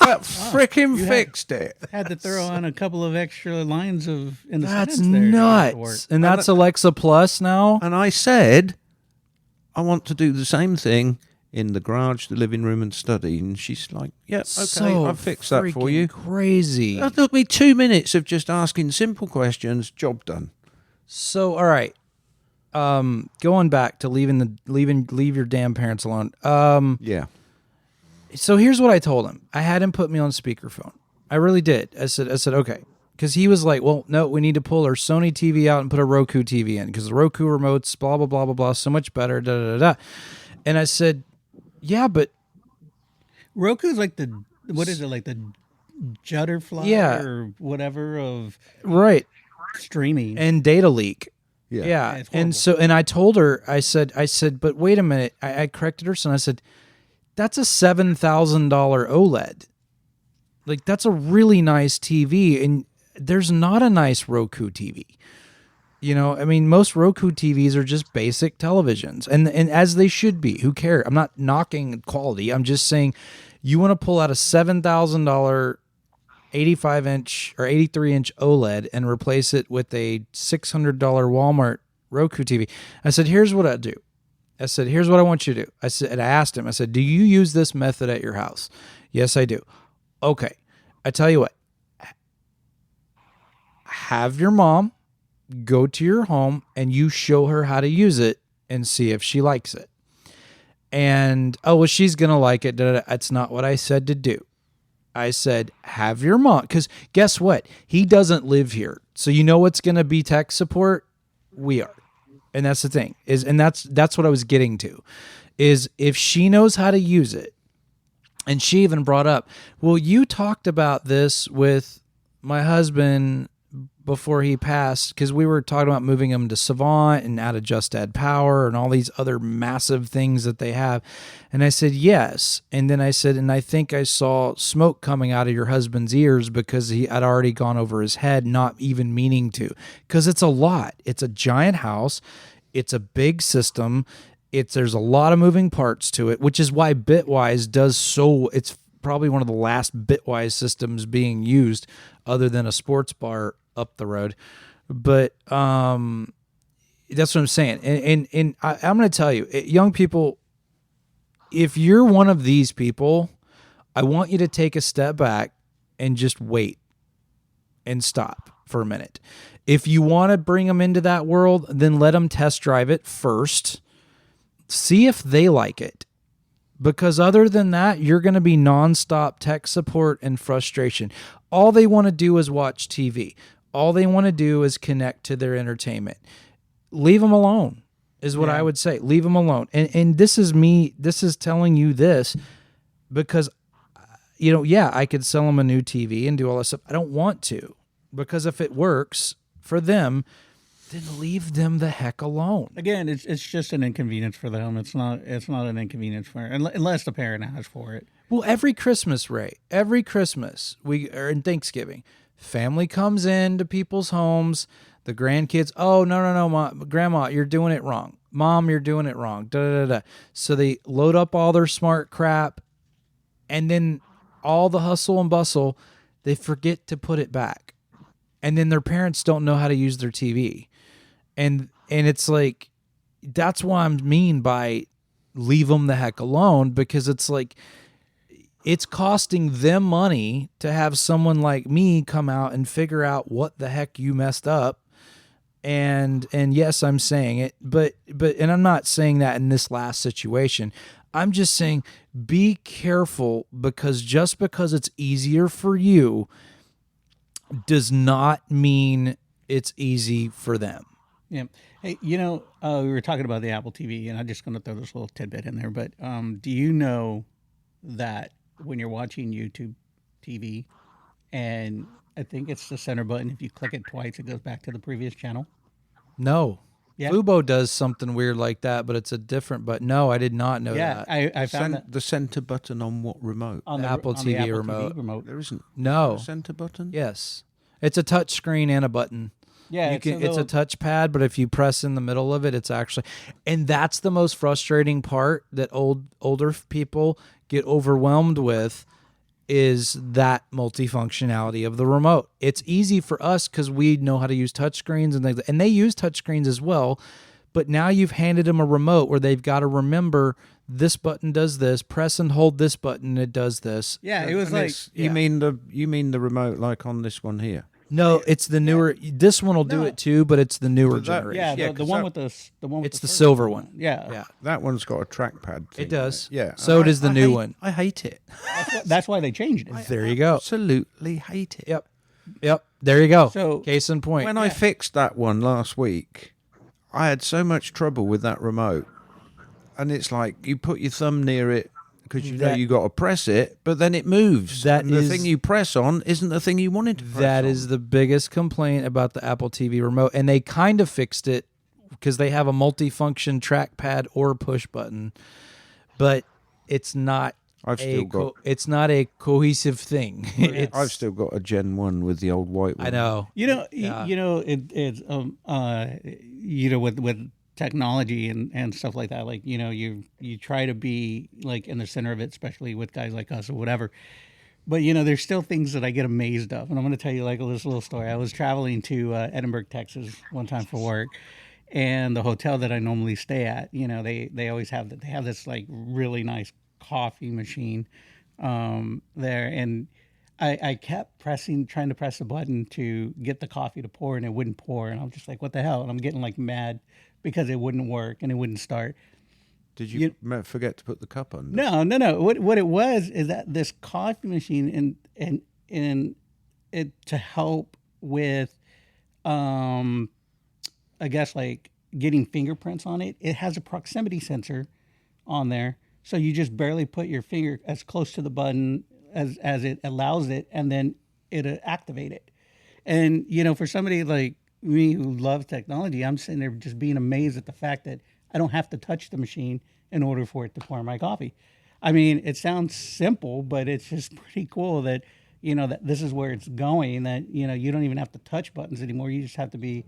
[SPEAKER 2] That freaking fixed it.
[SPEAKER 3] Had to throw on a couple of extra lines in the
[SPEAKER 1] That's
[SPEAKER 3] sentence there to make it work.
[SPEAKER 1] nuts. And that's Alexa Plus now?
[SPEAKER 2] And I said, I want to do the same thing in the garage, the living room, and study. And she's like, yeah, okay,
[SPEAKER 1] So
[SPEAKER 2] I'll fix that for you.
[SPEAKER 1] Crazy.
[SPEAKER 2] That took me 2 minutes of just asking simple questions. Job done.
[SPEAKER 1] So, all right. Going back to leave your damn parents alone.
[SPEAKER 2] Yeah.
[SPEAKER 1] So here's what I told him. I had him put me on speakerphone. I really did. I said, okay. Because he was like, well, no, we need to pull our Sony TV out and put a Roku TV in because the Roku remote's blah, blah, blah, blah, blah, so much better, da, da, da, da. And I said, yeah, but...
[SPEAKER 3] Roku's like what is it, like the Judderfly or whatever of
[SPEAKER 1] right
[SPEAKER 3] streaming.
[SPEAKER 1] And data leak.
[SPEAKER 2] Yeah.
[SPEAKER 3] It's
[SPEAKER 1] And
[SPEAKER 3] horrible.
[SPEAKER 1] I told her, I said, but wait a minute. I corrected her son. I said, that's a $7,000 OLED. Like, that's a really nice TV. And there's not a nice Roku TV. You know, I mean, most Roku TVs are just basic televisions, and as they should be. Who cares? I'm not knocking quality. I'm just saying, you want to pull out a $7,000 85-inch or 83-inch OLED and replace it with a $600 Walmart Roku TV. I said, here's what I do. I said, here's what I want you to do. I asked him, I said, do you use this method at your house? Yes, I do. Okay. I tell you what, have your mom go to your home and you show her how to use it and see if she likes it. And, oh, well, she's going to like it. That's not what I said to do. I said, have your mom, because guess what? He doesn't live here. So you know what's going to be tech support? We are. And that's the thing and that's what I was getting to is if she knows how to use it. And she even brought up, well, you talked about this with my husband before he passed, because we were talking about moving him to Savant and out of Just Add Power and all these other massive things that they have. And I said, yes. And then I said, and I think I saw smoke coming out of your husband's ears because he had already gone over his head, not even meaning to, because it's a lot. It's a giant house. It's a big system. There's a lot of moving parts to it, which is why Bitwise it's probably one of the last Bitwise systems being used other than a sports bar up the road. But that's what I'm saying. And I'm going to tell you, young people, if you're one of these people, I want you to take a step back and just wait and stop for a minute. If you want to bring them into that world, then let them test drive it first. See if they like it. Because other than that, you're going to be nonstop tech support and frustration. All they want to do is watch TV. All they want to do is connect to their entertainment. Leave them alone is what I would say. Leave them alone. And this is telling you this because, I could sell them a new TV and do all this stuff. I don't want to, because if it works for them, then leave them the heck alone.
[SPEAKER 3] Again, it's just an inconvenience for them. It's not an inconvenience for unless the parent asks for it.
[SPEAKER 1] Well, every Christmas, Ray, every Christmas, or in Thanksgiving, family comes into people's homes, the grandkids, oh, no, Mom, Grandma, you're doing it wrong. Mom, you're doing it wrong. Da, da, da, da. So they load up all their smart crap, and then all the hustle and bustle, they forget to put it back. And then their parents don't know how to use their TV. And it's like, that's what I mean by leave them the heck alone, because it's like, it's costing them money to have someone like me come out and figure out what the heck you messed up. And yes, I'm saying it, but I'm not saying that in this last situation. I'm just saying be careful, because just because it's easier for you does not mean it's easy for them.
[SPEAKER 3] Yeah. Hey, we were talking about the Apple TV, and I'm just going to throw this little tidbit in there. But do you know that when you're watching YouTube TV, and I think it's the center button, if you click it twice, it goes back to the previous channel?
[SPEAKER 1] No.
[SPEAKER 3] Yeah.
[SPEAKER 1] Fubo does something weird like that, but it's a different button. No, I did not know that.
[SPEAKER 3] I found that.
[SPEAKER 2] The center button on what remote?
[SPEAKER 3] On the
[SPEAKER 1] Apple
[SPEAKER 3] on the
[SPEAKER 1] TV
[SPEAKER 3] Apple
[SPEAKER 1] remote.
[SPEAKER 3] TV remote.
[SPEAKER 2] There isn't
[SPEAKER 1] No.
[SPEAKER 2] a center button?
[SPEAKER 1] Yes. It's a touch screen and a button.
[SPEAKER 3] Yeah,
[SPEAKER 1] It's a touchpad, but if you press in the middle of it, it's actually, and that's the most frustrating part that older people get overwhelmed with, is that multifunctionality of the remote. It's easy for us because we know how to use touchscreens and things, and they use touchscreens as well. But now you've handed them a remote where they've got to remember this button does this, press and hold this button, it does this.
[SPEAKER 3] Yeah, it was
[SPEAKER 2] And
[SPEAKER 3] like
[SPEAKER 2] it's- you mean the remote like on this one here?
[SPEAKER 1] No, it's the newer. This one will do it too, but it's the newer
[SPEAKER 2] But that-
[SPEAKER 1] generation.
[SPEAKER 3] yeah,
[SPEAKER 2] Yeah,
[SPEAKER 3] the
[SPEAKER 2] 'cause
[SPEAKER 3] one
[SPEAKER 2] that-
[SPEAKER 3] with the one with
[SPEAKER 1] It's the
[SPEAKER 3] first
[SPEAKER 1] silver one.
[SPEAKER 3] Yeah,
[SPEAKER 1] Yeah,
[SPEAKER 2] That one's got a trackpad thing
[SPEAKER 1] it does.
[SPEAKER 2] on it. Yeah.
[SPEAKER 1] So does the
[SPEAKER 2] I
[SPEAKER 1] new
[SPEAKER 2] hate-
[SPEAKER 1] one.
[SPEAKER 2] I hate it.
[SPEAKER 3] that's why they changed it.
[SPEAKER 1] There you go.
[SPEAKER 2] Absolutely hate it.
[SPEAKER 1] Yep. There you go.
[SPEAKER 3] So-
[SPEAKER 1] Case in point.
[SPEAKER 2] When I fixed that one last week, I had so much trouble with that remote. And it's like you put your thumb near it because you know
[SPEAKER 1] That-
[SPEAKER 2] you got to press it, but then it moves.
[SPEAKER 1] That
[SPEAKER 2] and the
[SPEAKER 1] is-
[SPEAKER 2] thing you press on isn't the thing you wanted to press
[SPEAKER 1] That
[SPEAKER 2] on.
[SPEAKER 1] is the biggest complaint about the Apple TV remote, and they kind of fixed it because they have a multifunction trackpad or push button, but it's not.
[SPEAKER 2] I've still got-
[SPEAKER 1] It's not a cohesive thing. It's,
[SPEAKER 2] I've still got a Gen 1 with the old white one.
[SPEAKER 1] I know.
[SPEAKER 3] You know,
[SPEAKER 1] Yeah.
[SPEAKER 3] it's with technology and stuff like that. Like you try to be like in the center of it, especially with guys like us or whatever. But there's still things that I get amazed of, and I'm going to tell you like this little story. I was traveling to Edinburgh, Texas, one time for work, and the hotel that I normally stay at, they always have that. They have this like really nice coffee machine there, and I kept trying to press the button to get the coffee to pour, and it wouldn't pour, and I'm just like, what the hell? And I'm getting like mad because it wouldn't work and it wouldn't start.
[SPEAKER 2] Did you forget to put the cup under?
[SPEAKER 3] No. What it was is that this coffee machine and it to help with, I guess like getting fingerprints on it. It has a proximity sensor on there, so you just barely put your finger as close to the button as it allows it, and then it'll activate it. And for somebody like me who loves technology, I'm sitting there just being amazed at the fact that I don't have to touch the machine in order for it to pour my coffee. I mean, it sounds simple, but it's just pretty cool that that this is where it's going. That you don't even have to touch buttons anymore. You just have to be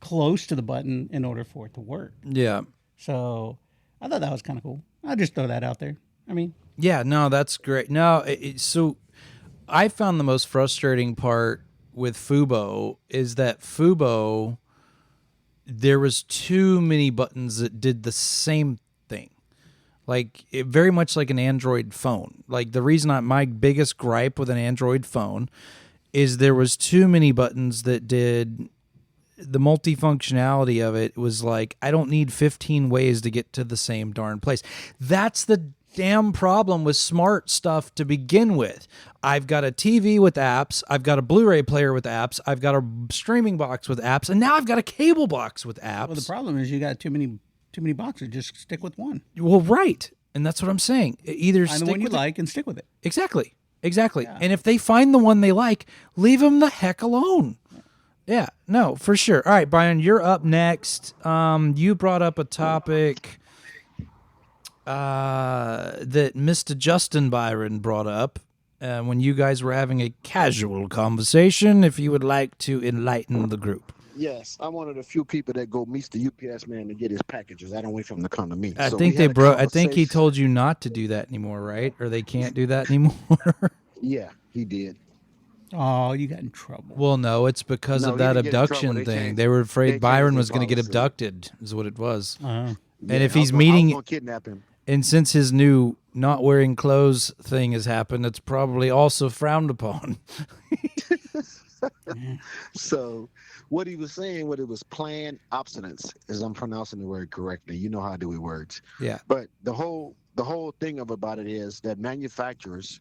[SPEAKER 3] close to the button in order for it to work.
[SPEAKER 1] Yeah.
[SPEAKER 3] So I thought that was kind of cool. I'll just throw that out there. I mean,
[SPEAKER 1] Yeah. No, that's great. No, so I found the most frustrating part with Fubo is that Fubo, there was too many buttons that did the same thing. Like very much like an Android phone. Like the reason my biggest gripe with an Android phone is there was too many buttons that did the multifunctionality of it. Was like, I don't need 15 ways to get to the same darn place. That's the damn problem with smart stuff to begin with. I've got a TV with apps, I've got a Blu-ray player with apps, I've got a streaming box with apps, and now I've got a cable box with apps.
[SPEAKER 3] well, the problem is you got too many boxes. Just stick with one.
[SPEAKER 1] Well, right. And that's what I'm saying. Either
[SPEAKER 3] Find
[SPEAKER 1] stick
[SPEAKER 3] the one you
[SPEAKER 1] with it-
[SPEAKER 3] like and stick with it.
[SPEAKER 1] Exactly. And if they find the one they like, leave them the heck alone. Yeah, no, for sure. All right, Byron, you're up next. You brought up a topic that Mr. Justin Byron brought up when you guys were having a casual conversation. If you would like to enlighten the group.
[SPEAKER 4] Yes, I'm one of the few people that go meet the UPS man to get his packages. I don't wait for him to come to me.
[SPEAKER 1] I
[SPEAKER 4] So
[SPEAKER 1] think
[SPEAKER 4] we
[SPEAKER 1] they
[SPEAKER 4] had a
[SPEAKER 1] broke. I think he
[SPEAKER 4] conversation.
[SPEAKER 1] told you not to do that anymore, right? Or they can't do that anymore.
[SPEAKER 4] Yeah, he did.
[SPEAKER 3] Oh, you got in trouble.
[SPEAKER 1] Well, no, it's because
[SPEAKER 4] No,
[SPEAKER 1] of
[SPEAKER 4] he
[SPEAKER 1] that
[SPEAKER 4] didn't get in trouble.
[SPEAKER 1] abduction
[SPEAKER 4] They
[SPEAKER 1] thing.
[SPEAKER 4] changed-
[SPEAKER 1] They were afraid
[SPEAKER 4] they
[SPEAKER 1] Byron
[SPEAKER 4] changed
[SPEAKER 1] was
[SPEAKER 4] the
[SPEAKER 1] going to get
[SPEAKER 4] policy.
[SPEAKER 1] abducted, is what it was.
[SPEAKER 3] Uh-huh.
[SPEAKER 1] And if
[SPEAKER 4] I
[SPEAKER 1] he's
[SPEAKER 4] was
[SPEAKER 1] meeting,
[SPEAKER 4] gonna kidnap him.
[SPEAKER 1] and since his new not wearing clothes thing has happened, it's probably also frowned upon.
[SPEAKER 4] So what he was saying, what it was planned obstinance, as I'm pronouncing the word correctly. You know how I do with words.
[SPEAKER 1] Yeah.
[SPEAKER 4] But the whole thing about it is that manufacturers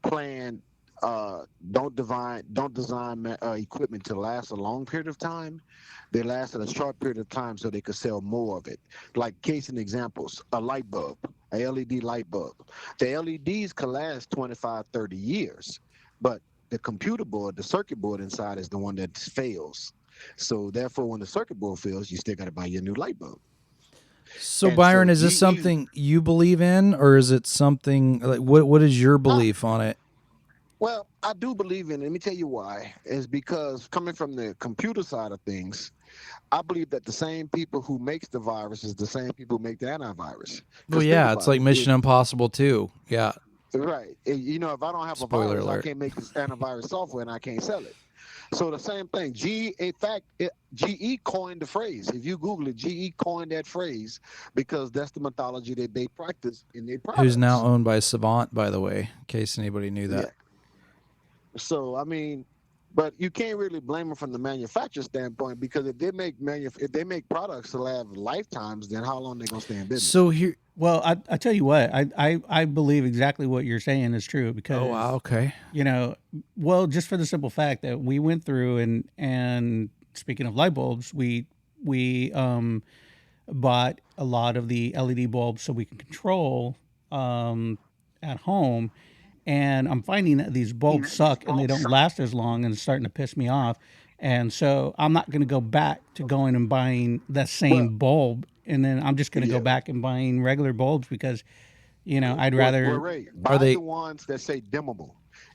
[SPEAKER 4] plan don't design equipment to last a long period of time. They last at a short period of time so they could sell more of it. Like case in examples, a light bulb, a LED light bulb. The LEDs can last 25, 30 years, but the computer board, the circuit board inside is the one that fails. So therefore, when the circuit board fails, you still got to buy your new light bulb.
[SPEAKER 1] So
[SPEAKER 4] And
[SPEAKER 1] Byron,
[SPEAKER 4] so
[SPEAKER 1] is this
[SPEAKER 4] you-
[SPEAKER 1] something you believe in, or is it something like what is your belief on it?
[SPEAKER 4] Well, I do believe in it. Let me tell you why. Is because coming from the computer side of things, I believe that the same people who makes the virus is the same people who make the antivirus. 'Cause
[SPEAKER 1] Well,
[SPEAKER 4] think
[SPEAKER 1] yeah,
[SPEAKER 4] about
[SPEAKER 1] it's like
[SPEAKER 4] it.
[SPEAKER 1] Mission Impossible 2. Yeah.
[SPEAKER 4] Right. You know, if I don't have a
[SPEAKER 1] Spoiler
[SPEAKER 4] virus, I
[SPEAKER 1] alert.
[SPEAKER 4] can't make this antivirus software and I can't sell it. So the same thing. GE coined the phrase. If you Google it, GE coined that phrase because that's the methodology that they practice in their products.
[SPEAKER 1] Who's now owned by Savant, by the way, in case anybody knew that.
[SPEAKER 4] Yeah. So I mean, but you can't really blame them from the manufacturer standpoint because if they make products to last lifetimes, then how long they gonna stay in business?
[SPEAKER 1] So here,
[SPEAKER 3] Well, I tell you what, I believe exactly what you're saying is true because
[SPEAKER 1] oh wow, okay.
[SPEAKER 3] you know, well, just for the simple fact that we went through and speaking of light bulbs, we bought a lot of the LED bulbs so we can control at home, and I'm finding that these bulbs suck and they don't last as long, and it's starting to piss me off. And so I'm not going to go back to going and buying the same bulb, and then I'm just going to go back and buying regular bulbs because, you know, I'd rather.
[SPEAKER 4] Ray, buy
[SPEAKER 1] they-
[SPEAKER 4] the ones that say dimmable.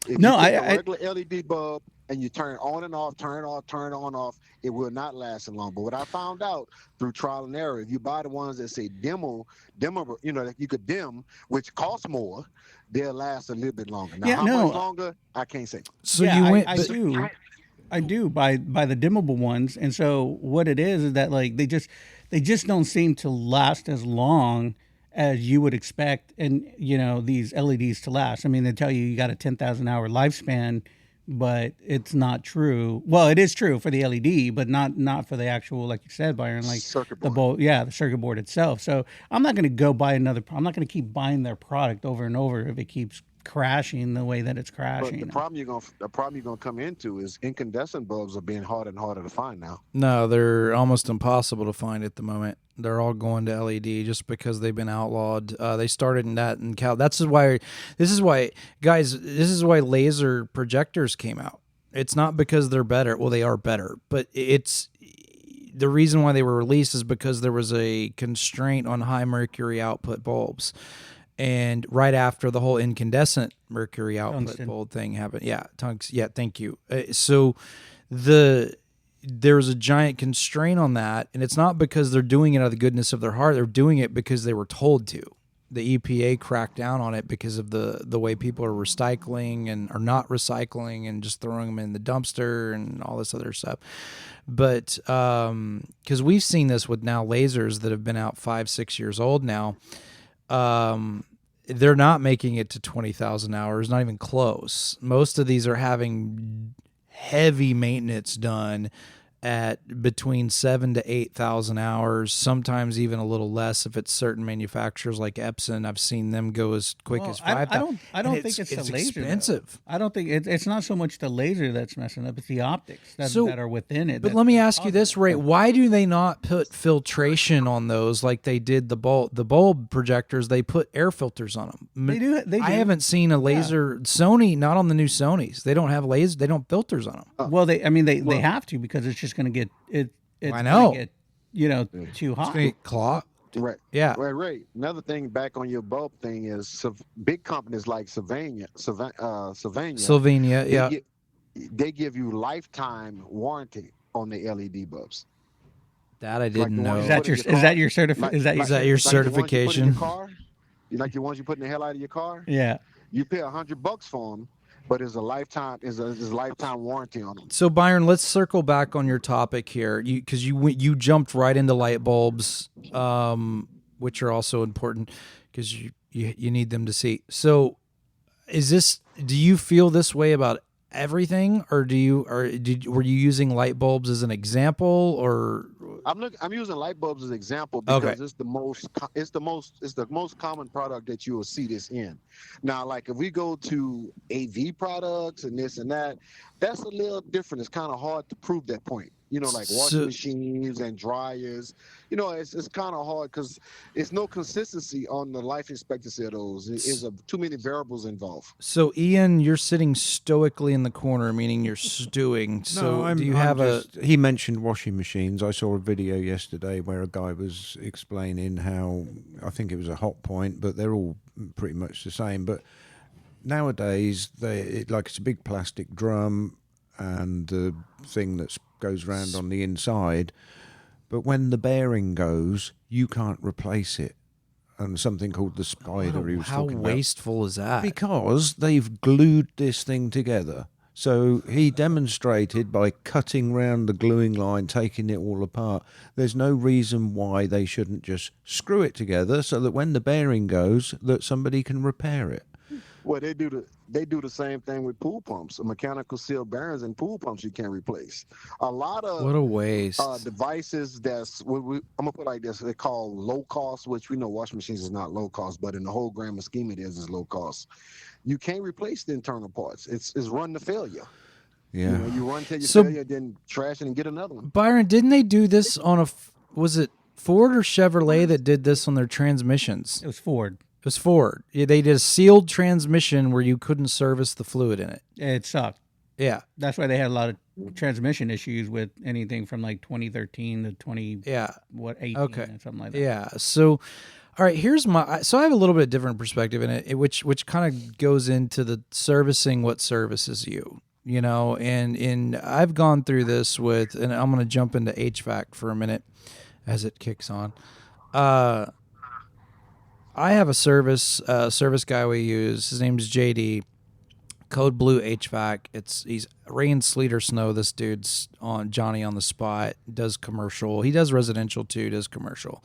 [SPEAKER 4] If
[SPEAKER 3] No,
[SPEAKER 4] you take
[SPEAKER 3] I-
[SPEAKER 4] a regular LED bulb and you turn it on and off, turn it on off, it will not last as long. But what I found out through trial and error, if you buy the ones that say dimmable, you know, that you could dim, which costs more, they'll last a little bit longer. Now,
[SPEAKER 3] Yeah,
[SPEAKER 4] how
[SPEAKER 3] no.
[SPEAKER 4] much longer? I can't say.
[SPEAKER 1] So
[SPEAKER 3] Yeah,
[SPEAKER 1] you went.
[SPEAKER 3] I
[SPEAKER 1] but-
[SPEAKER 3] do. I do buy the dimmable ones, and so what it is that like they just don't seem to last as long as you would expect, and you know these LEDs to last. I mean, they tell you got a 10,000 hour lifespan, but it's not true. Well, it is true for the LED, but not for the actual, like you said, Byron, like
[SPEAKER 4] Circuit
[SPEAKER 3] the
[SPEAKER 4] board.
[SPEAKER 3] the circuit board itself. So I'm not going to go buy another. I'm not going to keep buying their product over and over if it keeps crashing the way that it's
[SPEAKER 4] But
[SPEAKER 3] crashing.
[SPEAKER 4] the problem you're gonna come into is incandescent bulbs are being harder and harder to find now.
[SPEAKER 1] No, they're almost impossible to find at the moment. They're all going to LED just because they've been outlawed. They started in that in Cal. This is why, guys. This is why laser projectors came out. It's not because they're better. Well, they are better, but it's the reason why they were released is because there was a constraint on high mercury output bulbs. And right after the whole incandescent mercury output
[SPEAKER 3] Tungsten.
[SPEAKER 1] bulb thing happened, yeah, thank you. So there's a giant constraint on that, and it's not because they're doing it out of the goodness of their heart. They're doing it because they were told to. The EPA cracked down on it because of the way people are recycling and are not recycling and just throwing them in the dumpster and all this other stuff. But because we've seen this with now lasers that have been out 5-6 years old now. They're not making it to 20,000 hours, not even close. Most of these are having heavy maintenance done at between 7,000 to 8,000 hours, sometimes even a little less if it's certain manufacturers like Epson. I've seen them go as quick as 5,000.
[SPEAKER 3] I don't think it's the laser. though.
[SPEAKER 1] Expensive.
[SPEAKER 3] I don't think it's not so much the laser that's messing up; it's the optics that are within it.
[SPEAKER 1] But
[SPEAKER 3] that-
[SPEAKER 1] let me ask you this, Ray: why do they not put filtration on those like they did the bulb projectors? They put air filters on them.
[SPEAKER 3] They do. They do.
[SPEAKER 1] I haven't seen a laser Sony, not on the new Sonys. They don't have lasers. They don't filters on them.
[SPEAKER 3] Well, they have to because it's just going to get it. It's
[SPEAKER 1] I know.
[SPEAKER 3] gonna get, too hot.
[SPEAKER 1] Clock.
[SPEAKER 4] Right.
[SPEAKER 1] Yeah.
[SPEAKER 4] Right. Another thing back on your bulb thing is big companies like Sylvania,
[SPEAKER 1] Slovenia. Yeah.
[SPEAKER 4] they give you lifetime warranty on the LED bulbs.
[SPEAKER 1] That I
[SPEAKER 4] Like
[SPEAKER 1] didn't
[SPEAKER 4] the
[SPEAKER 1] know.
[SPEAKER 4] ones
[SPEAKER 3] Is
[SPEAKER 4] you
[SPEAKER 3] that
[SPEAKER 4] put
[SPEAKER 3] your
[SPEAKER 4] in your
[SPEAKER 3] is that
[SPEAKER 4] car?
[SPEAKER 3] your certificate?
[SPEAKER 4] Like-
[SPEAKER 3] Is that your
[SPEAKER 1] Is that your
[SPEAKER 4] Like the ones you put in
[SPEAKER 1] certification?
[SPEAKER 4] your car? You like the ones you put in the hell out of your car?
[SPEAKER 3] yeah?
[SPEAKER 4] You pay $100 for them, but it's a lifetime lifetime warranty on them.
[SPEAKER 1] So Byron, let's circle back on your topic here, because you jumped right into light bulbs, which are also important because you need them to see. So, do you feel this way about everything, or were you using light bulbs as an example, or?
[SPEAKER 4] I'm using light bulbs as an example because
[SPEAKER 1] Okay.
[SPEAKER 4] it's the most common product that you will see this in. Now, like if we go to AV products and this and that, that's a little different. It's kind of hard to prove that point. You know, like washing machines and dryers. You know, it's kind of hard because there's no consistency on the life expectancy of those. There's too many variables involved.
[SPEAKER 1] So Ian, you're sitting stoically in the corner, meaning you're stewing. So do you have
[SPEAKER 2] He mentioned washing machines. I saw a video yesterday where a guy was explaining how, I think it was a hot point, but they're all pretty much the same. But nowadays, it's a big plastic drum and the thing that goes round on the inside. But when the bearing goes, you can't replace it. and something called the spider he was
[SPEAKER 1] How
[SPEAKER 2] talking
[SPEAKER 1] wasteful is that?
[SPEAKER 2] about. Because they've glued this thing together. So he demonstrated by cutting round the gluing line, taking it all apart. There's no reason why they shouldn't just screw it together so that when the bearing goes, that somebody can repair it.
[SPEAKER 4] Well, they do the same thing with pool pumps. Mechanical seal bearings and pool pumps you can't replace. A lot of
[SPEAKER 1] What a waste.
[SPEAKER 4] devices I'm gonna put it like this: they call low cost, which we know washing machines is not low cost, but in the whole grand scheme it is low cost. You can't replace the internal parts. It's run to failure.
[SPEAKER 2] Yeah.
[SPEAKER 4] You know, you run till you
[SPEAKER 1] So-
[SPEAKER 4] failure, then trash it and get another one.
[SPEAKER 1] Byron, didn't they do this on was it Ford or Chevrolet that did this on their transmissions?
[SPEAKER 3] It was Ford.
[SPEAKER 1] It was Ford. Yeah, they did a sealed transmission where you couldn't service the fluid in it.
[SPEAKER 3] It sucked.
[SPEAKER 1] Yeah.
[SPEAKER 3] That's why they had a lot of transmission issues with anything from like 2013 to 18
[SPEAKER 1] Yeah. Okay.
[SPEAKER 3] and something like that.
[SPEAKER 1] Yeah. So, all right, so I have a little bit different perspective in it, which kind of goes into the servicing what services you, and I've gone through this and I'm going to jump into HVAC for a minute as it kicks on. I have a service guy we use. His name's JD. Code Blue HVAC. He's rain, sleet, or snow. This dude's Johnny on the spot. Does commercial. He does residential too. Does commercial.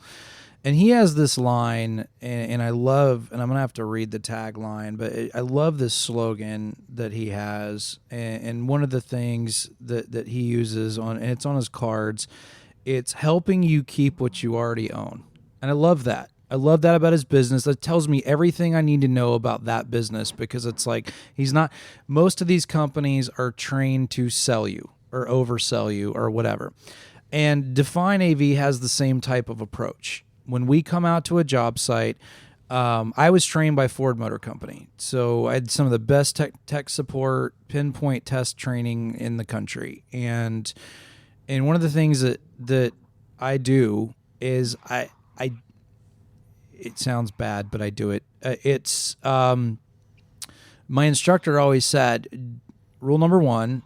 [SPEAKER 1] And he has this line, and I love, and I'm going to have to read the tagline, but I love this slogan that he has. And one of the things that he uses and it's on his cards, it's helping you keep what you already own. And I love that. I love that about his business. That tells me everything I need to know about that business, because it's like most of these companies are trained to sell you or oversell you or whatever. And Define AV has the same type of approach. When we come out to a job site, I was trained by Ford Motor Company. So I had some of the best tech support, pinpoint test training in the country. And one of the things that I do is it sounds bad, but I do it. My instructor always said, rule number 1,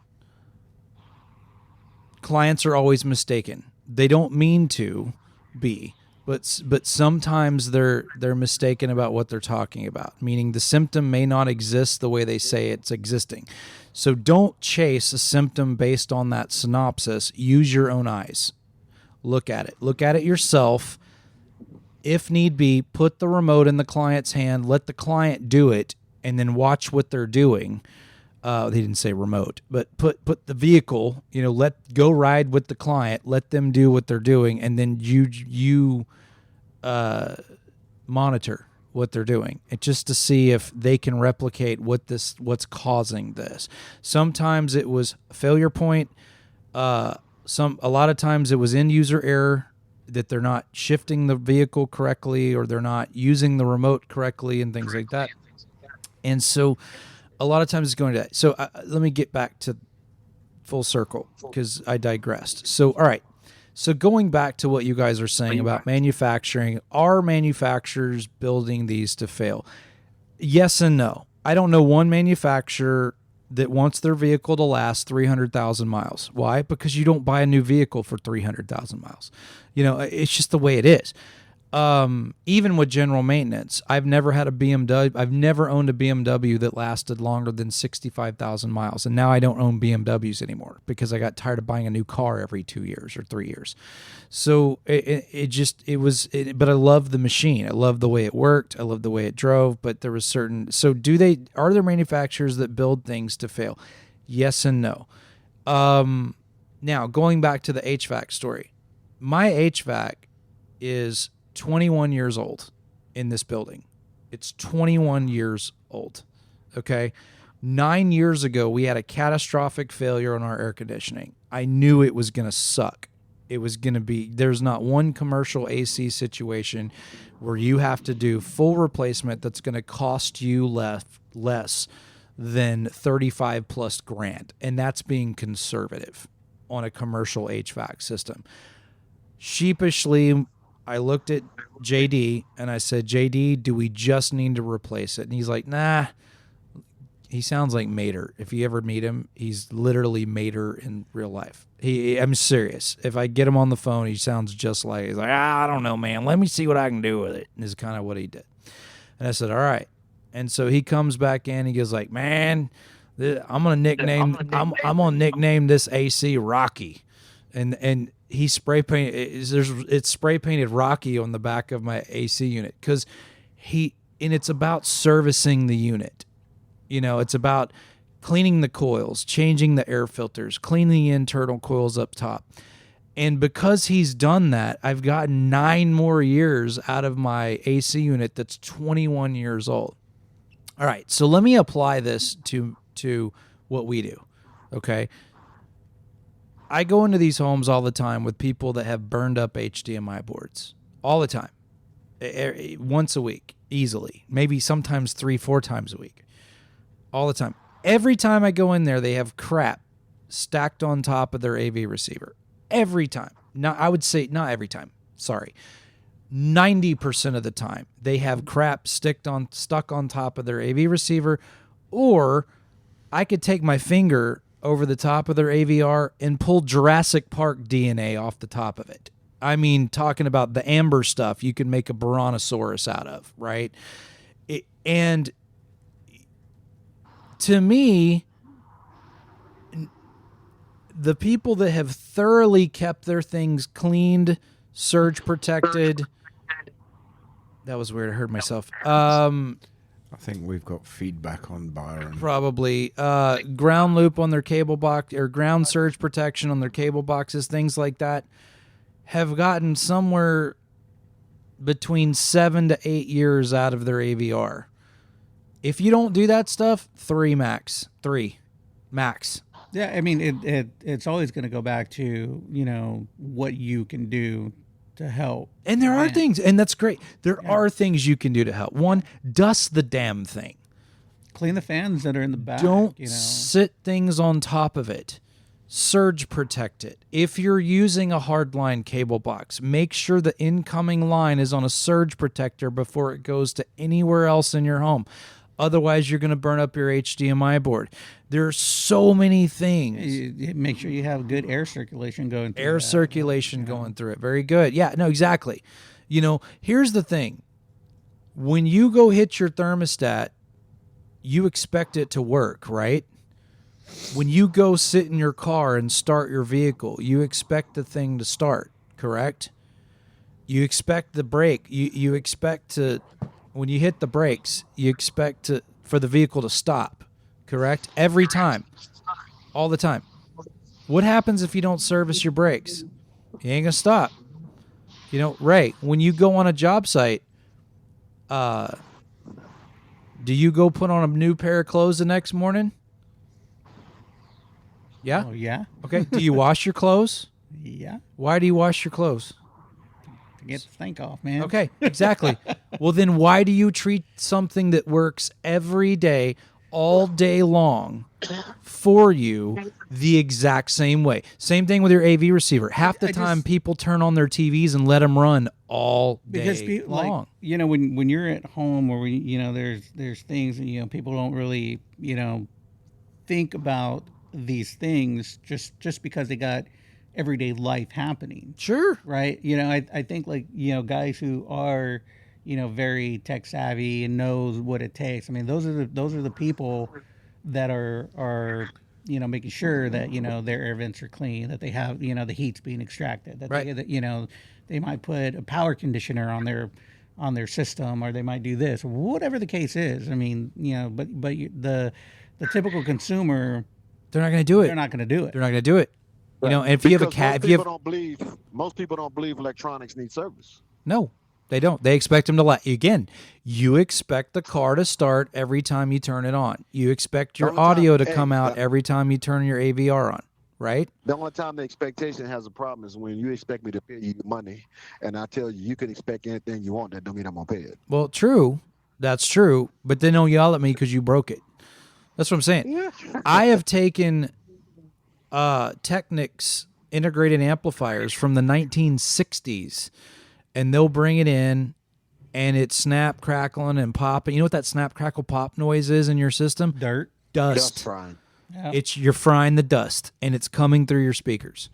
[SPEAKER 1] clients are always mistaken. They don't mean to be, but sometimes they're mistaken about what they're talking about, meaning the symptom may not exist the way they say it's existing. So don't chase a symptom based on that synopsis. Use your own eyes. Look at it. Look at it yourself. If need be, put the remote in the client's hand, let the client do it, and then watch what they're doing. They didn't say remote, but put the vehicle, go ride with the client, let them do what they're doing, and then you monitor what they're doing, and just to see if they can replicate what's causing this. Sometimes it was a failure point. A lot of times it was end user error, that they're not shifting the vehicle correctly or they're not using the remote correctly and things like that. And so a lot of times it's going to that. So let me get back to full circle because I digressed. So, all right. So going back to what you guys are saying about manufacturing, are manufacturers building these to fail? Yes and no. I don't know one manufacturer that wants their vehicle to last 300,000 miles. Why? Because you don't buy a new vehicle for 300,000 miles. It's just the way it is. Even with general maintenance, I've never had a BMW. I've never owned a BMW that lasted longer than 65,000 miles. And now I don't own BMWs anymore because I got tired of buying a new are every 2 years or 3 years. So but I love the machine. I love the way it worked. I love the way it drove, but there was so are there manufacturers that build things to fail? Yes and no. Now going back to the HVAC story, my HVAC is 21 years old in this building. It's 21 years old. Okay. 9 years ago, we had a catastrophic failure on our air conditioning. I knew it was going to suck. It was going to be, there's not one commercial AC situation where you have to do full replacement that's going to cost you less than 35 plus grand. And that's being conservative on a commercial HVAC system. Sheepishly, I looked at JD and I said, JD, do we just need to replace it? And he's like, nah, He sounds like Mater. If you ever meet him, he's literally Mater in real life. I'm serious. If I get him on the phone, he sounds just like, he's like, I don't know, man. Let me see what I can do with it. And is kind of what he did. And I said, all right. And so he comes back in. He goes like, man, I'm gonna nickname this AC Rocky, and he spray painted. It's spray painted Rocky on the back of my AC unit because it's about servicing the unit. You know, it's about cleaning the coils, changing the air filters, cleaning the internal coils up top. And because he's done that, I've gotten 9 more years out of my AC unit that's 21 years old. All right, so let me apply this to what we do, okay? I go into these homes all the time with people that have burned up HDMI boards, all the time, once a week, easily, maybe sometimes 3-4 times a week. All the time. Every time I go in there, they have crap stacked on top of their AV receiver. Every time. I would say not every time. Sorry. 90% of the time, they have crap stuck on top of their AV receiver, or I could take my finger over the top of their AVR and pull Jurassic Park DNA off the top of it. I mean, talking about the amber stuff you can make a Brontosaurus out of, right? And to me, the people that have thoroughly kept their things cleaned, surge protected. That was weird. I heard myself.
[SPEAKER 2] I think we've got feedback on Byron.
[SPEAKER 1] Probably. Ground loop on their cable box, or ground surge protection on their cable boxes, things like that, have gotten somewhere between 7 to 8 years out of their AVR. If you don't do that stuff, 3 max.
[SPEAKER 3] Yeah, I mean, it's always going to go back to, you know, what you can do to help.
[SPEAKER 1] And there are things, and that's great. There are things you can do to help. One, dust the damn thing.
[SPEAKER 3] Clean the fans that are in the back.
[SPEAKER 1] Don't
[SPEAKER 3] you know.
[SPEAKER 1] sit things on top of it. Surge protect it. If you're using a hardline cable box, make sure the incoming line is on a surge protector before it goes to anywhere else in your home. Otherwise, you're going to burn up your HDMI board. There are so many things.
[SPEAKER 3] You make sure you have good air circulation going through
[SPEAKER 1] Air circulation going through it. Very good. Yeah, no, exactly. You know, here's the thing. When you go hit your thermostat, you expect it to work, right? When you go sit in your car and start your vehicle, you expect the thing to start, correct? You expect the brake. You expect to... When you hit the brakes, you expect for the vehicle to stop, correct? Every time, all the time. What happens if you don't service your brakes? You ain't gonna stop. You know, Ray, when you go on a job site, do you go put on a new pair of clothes the next morning? Yeah?
[SPEAKER 3] Oh, yeah?
[SPEAKER 1] Okay. Do you wash your clothes?
[SPEAKER 3] Yeah.
[SPEAKER 1] Why do you wash your clothes?
[SPEAKER 3] Get the stink off, man.
[SPEAKER 1] Okay, exactly. Well, then why do you treat something that works every day, all day long, for you the exact same way? Same thing with your AV receiver. Half the time, people turn on their TVs and let them run all day long.
[SPEAKER 3] Like, you know, when you're at home, or you know, there's things that, you know, people don't really, you know, think about these things just because they got everyday life happening.
[SPEAKER 1] Sure.
[SPEAKER 3] Right. You know, I think, like, you know, guys who are, you know, very tech savvy and knows what it takes. I mean, those are the people that are, you know, making sure that, you know, their air vents are clean, that they have, you know, the heat's being extracted, that
[SPEAKER 1] right.
[SPEAKER 3] you know, they might put a power conditioner on their system, or they might do this, whatever the case is. I mean, you know, but the typical consumer,
[SPEAKER 1] they're not going to do it.
[SPEAKER 3] They're not going to do it.
[SPEAKER 1] They're not going to do it. You know, and if you have a cat,
[SPEAKER 4] most people don't believe electronics need service.
[SPEAKER 1] No, they don't. They expect them to you expect the car to start every time you turn it on. You expect your audio to come out every time you turn your AVR on, right?
[SPEAKER 4] The only time the expectation has a problem is when you expect me to pay you money, and I tell you can expect anything you want. That don't mean I'm gonna pay it.
[SPEAKER 1] Well, true, that's true, but then don't yell at me because you broke it. That's what I'm saying.
[SPEAKER 4] Yeah.
[SPEAKER 1] I have taken Technics integrated amplifiers from the 1960s, and they'll bring it in, and it's snap, crackling, and popping. You know what that snap, crackle, pop noise is in your system?
[SPEAKER 3] Dirt.
[SPEAKER 4] Dust frying.
[SPEAKER 3] Yeah.
[SPEAKER 1] You're frying the dust, and it's coming through your speakers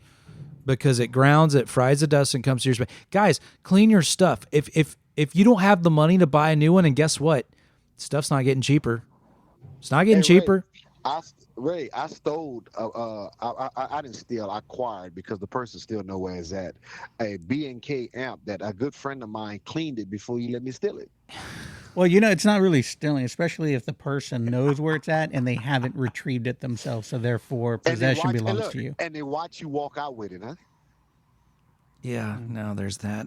[SPEAKER 1] because it grounds, it fries the dust, and comes to your speakers. Guys, clean your stuff. If you don't have the money to buy a new one, and guess what, stuff's not getting cheaper. It's not getting cheaper.
[SPEAKER 4] I stole. I didn't steal. I acquired because the person still know where it's at. A B&K amp that a good friend of mine cleaned it before he let me steal it.
[SPEAKER 3] Well, it's not really stealing, especially if the person knows where it's at and they haven't retrieved it themselves. So therefore, possession belongs to you.
[SPEAKER 4] And they watch you walk out with it, huh?
[SPEAKER 1] Yeah, no, there's that.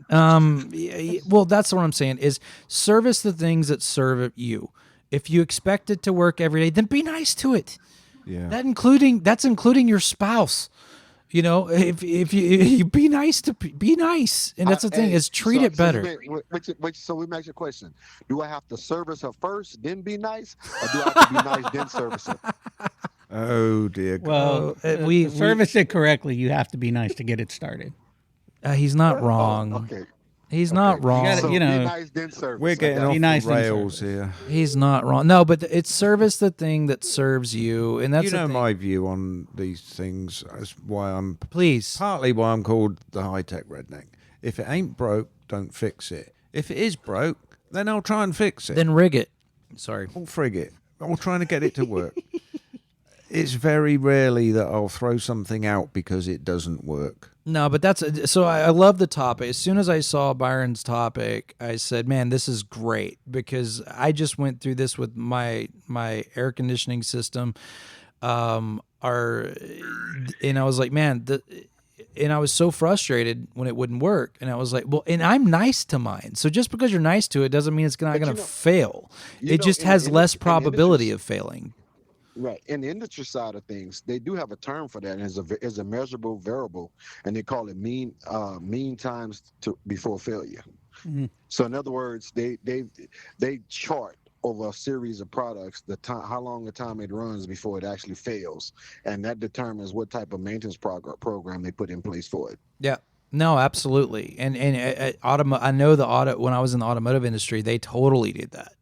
[SPEAKER 1] Well, that's what I'm saying is service the things that serve you. If you expect it to work every day, then be nice to it.
[SPEAKER 2] Yeah.
[SPEAKER 1] That's including your spouse. If you be nice be nice, and that's the thing is treat it better.
[SPEAKER 4] So we make a question: do I have to service her first, then be nice, or do I have to be nice then service her?
[SPEAKER 2] Oh dear God.
[SPEAKER 3] Well,
[SPEAKER 1] we
[SPEAKER 3] service it correctly. You have to be nice to get it started.
[SPEAKER 1] He's not wrong.
[SPEAKER 4] Okay.
[SPEAKER 1] He's not wrong.
[SPEAKER 3] gotta-
[SPEAKER 4] So
[SPEAKER 3] be
[SPEAKER 4] be nice then service.
[SPEAKER 2] We're getting off
[SPEAKER 3] nice
[SPEAKER 2] the
[SPEAKER 3] then
[SPEAKER 2] rails
[SPEAKER 3] service.
[SPEAKER 2] here.
[SPEAKER 1] He's not wrong. No, but it's service the thing that serves you, and that's
[SPEAKER 2] You know
[SPEAKER 1] the thing.
[SPEAKER 2] my view on these things. That's why I'm
[SPEAKER 1] Please.
[SPEAKER 2] partly why I'm called the high-tech redneck. If it ain't broke, don't fix it. If it is broke, then I'll try and fix it.
[SPEAKER 1] Then rig it. Sorry.
[SPEAKER 2] I'll frig it. I'm trying to get it to work. It's very rarely that I'll throw something out because it doesn't work.
[SPEAKER 1] No, but I love the topic. As soon as I saw Byron's topic, I said, man, this is great because I just went through this with my air conditioning system. And I was like, man, and I was so frustrated when it wouldn't work. And I was like, well, and I'm nice to mine. So just because you're nice to it doesn't mean it's not going to fail. It just has less probability of failing.
[SPEAKER 4] Right. In the industry side of things, they do have a term for that, and it's a measurable variable, and they call it mean times before failure.
[SPEAKER 3] Mhm.
[SPEAKER 4] So in other words, they chart over a series of products the time, how long the time it runs before it actually fails, and that determines what type of maintenance program they put in place for it.
[SPEAKER 1] Yeah. No, absolutely. And I know when I was in the automotive industry, they totally did that.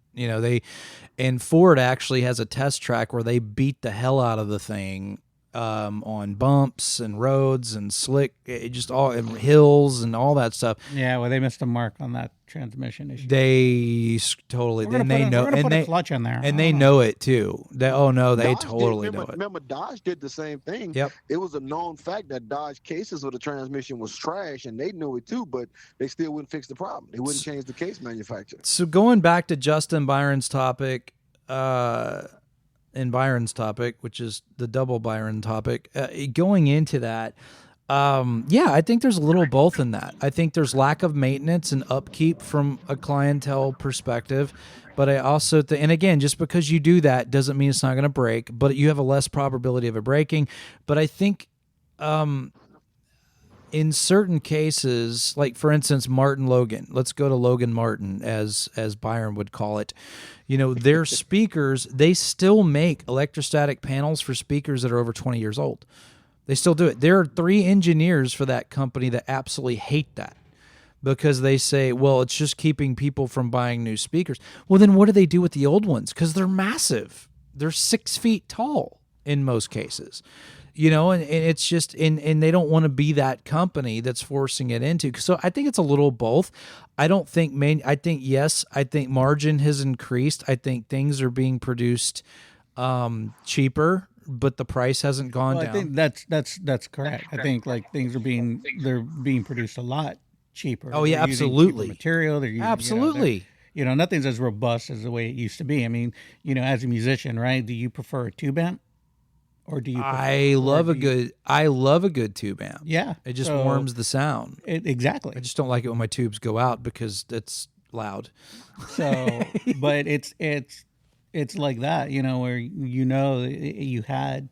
[SPEAKER 1] And Ford actually has a test track where they beat the hell out of the thing on bumps and roads and slick, and hills and all that stuff.
[SPEAKER 3] Yeah, well, they missed a mark on that transmission issue.
[SPEAKER 1] They totally,
[SPEAKER 3] We're
[SPEAKER 1] and
[SPEAKER 3] gonna
[SPEAKER 1] they know,
[SPEAKER 3] put
[SPEAKER 1] and
[SPEAKER 3] a
[SPEAKER 1] they
[SPEAKER 3] clutch in there,
[SPEAKER 1] and they know it too. They
[SPEAKER 4] Dodge
[SPEAKER 1] totally know it.
[SPEAKER 4] Remember, Dodge did the same thing.
[SPEAKER 1] Yep.
[SPEAKER 4] It was a known fact that Dodge cases with the transmission was trash, and they knew it too, but they still wouldn't fix the problem. They wouldn't change the case manufacturer.
[SPEAKER 1] So going back to Justin Byron's topic, which is the double Byron topic, going into that, I think there's a little both in that. I think there's lack of maintenance and upkeep from a clientele perspective, but I also think, and again, just because you do that doesn't mean it's not going to break, but you have a less probability of it breaking. But I think, in certain cases, like for instance, Martin Logan, let's go to Logan Martin as Byron would call it. Their speakers, they still make electrostatic panels for speakers that are over 20 years old. They still do it. There are 3 engineers for that company that absolutely hate that because they say, well, it's just keeping people from buying new speakers. Well, then what do they do with the old ones? Because they're massive. They're 6 feet tall in most cases. And it's just, and they don't want to be that company that's forcing it into. So I think it's a little both. I think margin has increased. I think things are being produced cheaper, but the price hasn't gone down.
[SPEAKER 3] I think that's correct. I think like they're being produced a lot cheaper.
[SPEAKER 1] Oh yeah,
[SPEAKER 3] They're using
[SPEAKER 1] absolutely.
[SPEAKER 3] cheaper material. They're using,
[SPEAKER 1] absolutely.
[SPEAKER 3] Nothing's as robust as the way it used to be. I mean, as a musician, right? Do you prefer a tube amp? Or do you?
[SPEAKER 1] I love a good tube amp.
[SPEAKER 3] Yeah,
[SPEAKER 1] it just warms the sound.
[SPEAKER 3] Exactly.
[SPEAKER 1] I just don't like it when my tubes go out because it's loud.
[SPEAKER 3] So, but it's like that, where you had,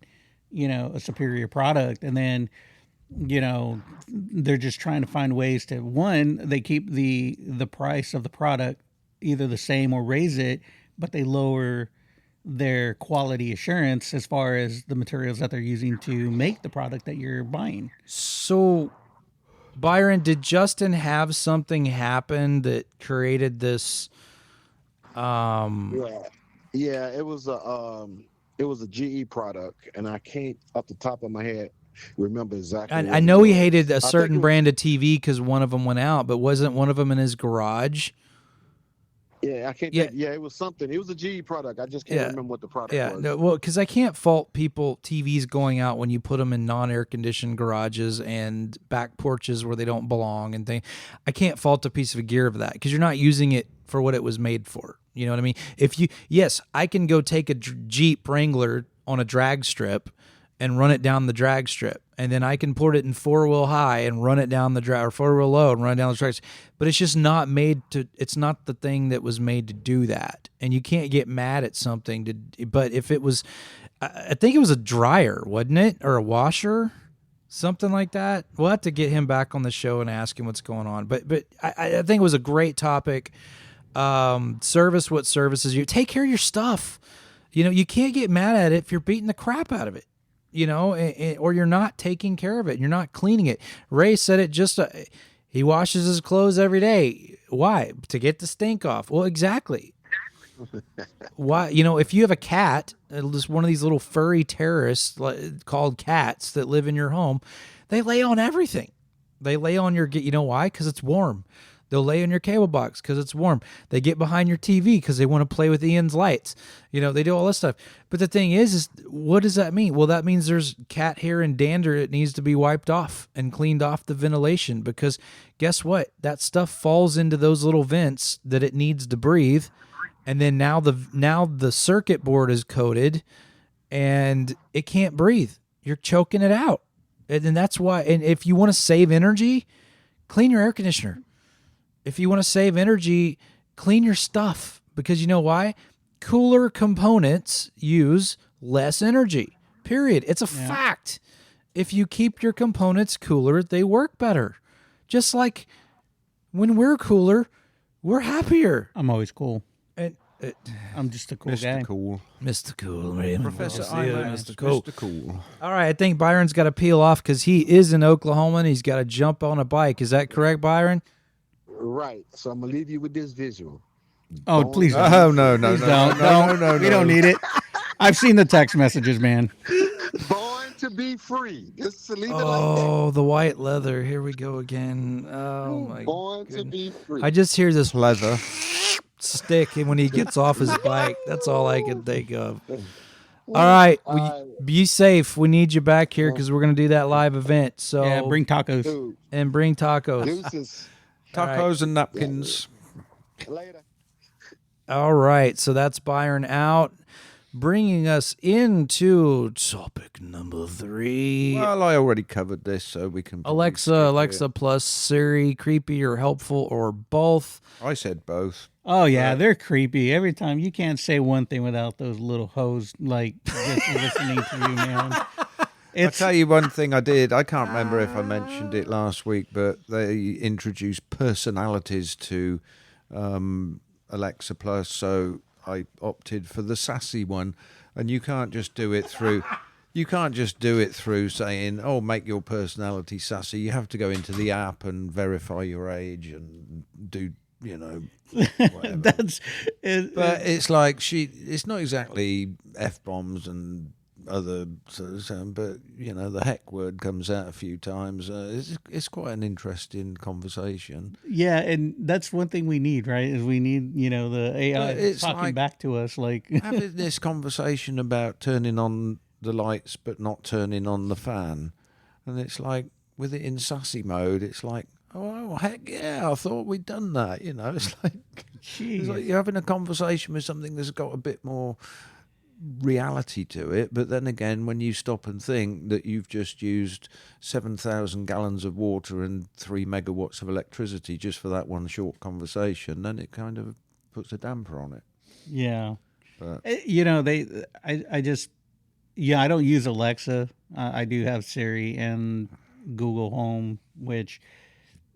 [SPEAKER 3] a superior product, and then, they're just trying to find ways to they keep the price of the product either the same or raise it, but they lower their quality assurance as far as the materials that they're using to make the product that you're buying.
[SPEAKER 1] So, Byron, did Justin have something happen that created this?
[SPEAKER 4] Yeah, it was It was a GE product, and I can't, off the top of my head, remember exactly.
[SPEAKER 1] I
[SPEAKER 4] what it
[SPEAKER 1] know he
[SPEAKER 4] was.
[SPEAKER 1] hated a
[SPEAKER 4] I think
[SPEAKER 1] certain
[SPEAKER 4] it was-
[SPEAKER 1] brand of TV because one of them went out, but wasn't one of them in his garage?
[SPEAKER 4] Yeah, I can't
[SPEAKER 1] Yeah.
[SPEAKER 4] think. Yeah, it was something. It was a GE product. I just can't
[SPEAKER 1] Yeah.
[SPEAKER 4] remember what the product
[SPEAKER 1] Yeah,
[SPEAKER 4] was.
[SPEAKER 1] no, well, because I can't fault people TVs going out when you put them in non-air conditioned garages and back porches where they don't belong and things. I can't fault a piece of gear of that because you're not using it for what it was made for. You know what I mean? Yes, I can go take a Jeep Wrangler on a drag strip and run it down the drag strip, and then I can put it in 4-wheel high and run it down the drag, or 4-wheel low and run it down the tracks. But it's just not made to. It's not the thing that was made to do that, and you can't get mad at something to. But if it was, I think it was a dryer, wasn't it, or a washer, something like that. We'll have to get him back on the show and ask him what's going on. But I think it was a great topic. Service what services you take care of your stuff. You know, you can't get mad at it if you're beating the crap out of it. You know, or you're not taking care of it. You're not cleaning it. Ray said it he washes his clothes every day. Why? To get the stink off. Well, exactly. Why? You know, if you have a cat, just one of these little furry terrorists called cats that live in your home, they lay on everything. They lay on your, you know why? Because it's warm. They'll lay on your cable box because it's warm. They get behind your TV because they want to play with Ian's lights. You know, they do all this stuff. But the thing is what does that mean? Well, that means there's cat hair and dander that needs to be wiped off and cleaned off the ventilation because guess what? That stuff falls into those little vents that it needs to breathe. And then now the circuit board is coated and it can't breathe. You're choking it out. And then that's why, and if you want to save energy, clean your air conditioner. If you want to save energy, clean your stuff because you know why? Cooler components use less energy, period. It's a fact. If you keep your components cooler, they work better. Just like when we're cooler, we're happier.
[SPEAKER 3] I'm always cool.
[SPEAKER 1] And
[SPEAKER 3] I'm just a cool
[SPEAKER 2] Mr.
[SPEAKER 3] guy.
[SPEAKER 2] Cool.
[SPEAKER 1] Mr. Cool, man.
[SPEAKER 2] Professor
[SPEAKER 1] Garcia,
[SPEAKER 2] Iman,
[SPEAKER 1] Mr. Cool.
[SPEAKER 2] Mr. Cool.
[SPEAKER 1] All right, I think Byron's got to peel off because he is in Oklahoma and he's got to jump on a bike. Is that correct, Byron?
[SPEAKER 4] Right. So I'm gonna leave you with this visual.
[SPEAKER 3] Oh,
[SPEAKER 4] Don't-
[SPEAKER 3] please don't.
[SPEAKER 2] Oh, no, no,
[SPEAKER 3] Please
[SPEAKER 2] no,
[SPEAKER 3] don't.
[SPEAKER 2] no, no, no,
[SPEAKER 3] We don't need it. I've seen the text messages, man.
[SPEAKER 4] Born to be free. Just to leave it like
[SPEAKER 1] Oh, the white leather. Here we go again. Oh, my
[SPEAKER 4] that. Born to
[SPEAKER 1] goodness.
[SPEAKER 4] be free.
[SPEAKER 1] I just hear this
[SPEAKER 2] Leather.
[SPEAKER 1] stick and when he gets off his bike. That's all I can think of. All right, be safe. We need you back here because we're going to do that live event. So
[SPEAKER 3] Yeah, bring tacos.
[SPEAKER 4] Dude,
[SPEAKER 1] and bring tacos.
[SPEAKER 4] deuces.
[SPEAKER 2] Tacos and napkins.
[SPEAKER 4] Later.
[SPEAKER 1] All right, so that's Byron out, bringing us into topic number 3.
[SPEAKER 2] Well, I already covered this, so we can. probably skip it.
[SPEAKER 1] Alexa plus Siri, creepy or helpful or both.
[SPEAKER 2] I said both.
[SPEAKER 3] Oh yeah, they're creepy. Every time you can't say one thing without those little hoes like just listening to you, man.
[SPEAKER 2] I'll tell you one thing I did. I can't remember if I mentioned it last week, but they introduced personalities to Alexa Plus, so I opted for the sassy one. And you can't just do it through. You can't just do it through saying, "Oh, make your personality sassy." You have to go into the app and verify your age and do, you know, whatever.
[SPEAKER 3] That's it,
[SPEAKER 2] But it's like it's not exactly F-bombs and other sort of sound, but, you know, the heck word comes out a few times. It's quite an interesting conversation.
[SPEAKER 3] yeah, and that's one thing we need, right? Is we need, you know, the AI
[SPEAKER 2] It's
[SPEAKER 3] talking
[SPEAKER 2] like-
[SPEAKER 3] back to us like
[SPEAKER 2] Having this conversation about turning on the lights but not turning on the fan. And it's like, with it in sassy mode, it's like, oh, heck yeah, I thought we'd done that. You know, it's like you're having a conversation with something that's got a bit more reality to it. But then again, when you stop and think that you've just used 7,000 gallons of water and 3 megawatts of electricity just for that one short conversation, then it kind of puts a damper on it.
[SPEAKER 3] yeah.
[SPEAKER 2] But
[SPEAKER 3] You know, I just I don't use Alexa. I do have Siri and Google Home, which,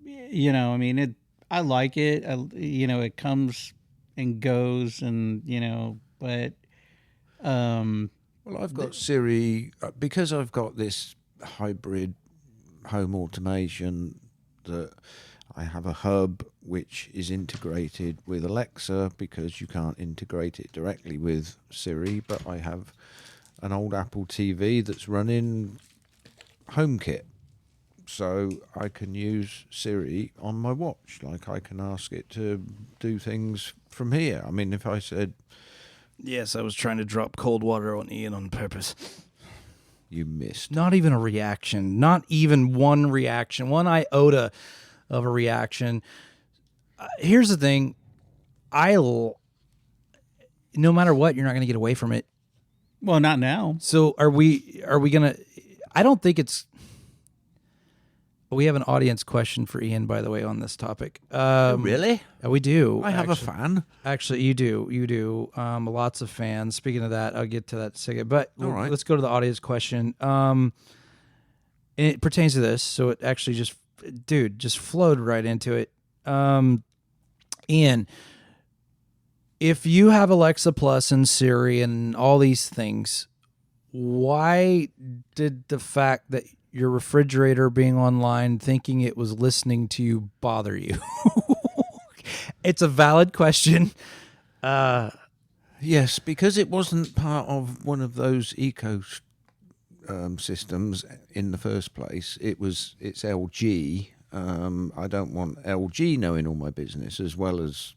[SPEAKER 3] you know, I mean, I like it. You know, it comes and goes, and you know, but
[SPEAKER 2] well, I've got Siri because I've got this hybrid home automation that I have a hub which is integrated with Alexa because you can't integrate it directly with Siri, but I have an old Apple TV that's running HomeKit. So I can use Siri on my watch. Like I can ask it to do things from here. I mean, if I said,
[SPEAKER 1] Yes, I was trying to drop cold water on Ian on purpose.
[SPEAKER 2] you missed.
[SPEAKER 1] Not even a reaction. Not even one reaction. One iota of a reaction. Here's the thing. No matter what, you're not going to get away from it.
[SPEAKER 3] Well, not now.
[SPEAKER 1] So are we going to... I don't think it's... We have an audience question for Ian, by the way, on this topic.
[SPEAKER 2] Really?
[SPEAKER 1] We do.
[SPEAKER 2] I have a fan.
[SPEAKER 1] Actually, you do. You do. Lots of fans. Speaking of that, I'll get to that in a second. But
[SPEAKER 2] All right.
[SPEAKER 1] let's go to the audience question. And it pertains to this, so it actually just flowed right into it. Ian, if you have Alexa Plus and Siri and all these things, why did the fact that your refrigerator being online, thinking it was listening to you, bother you? It's a valid question.
[SPEAKER 2] Yes, because it wasn't part of one of those systems in the first place. It's LG. I don't want LG knowing all my business, as well as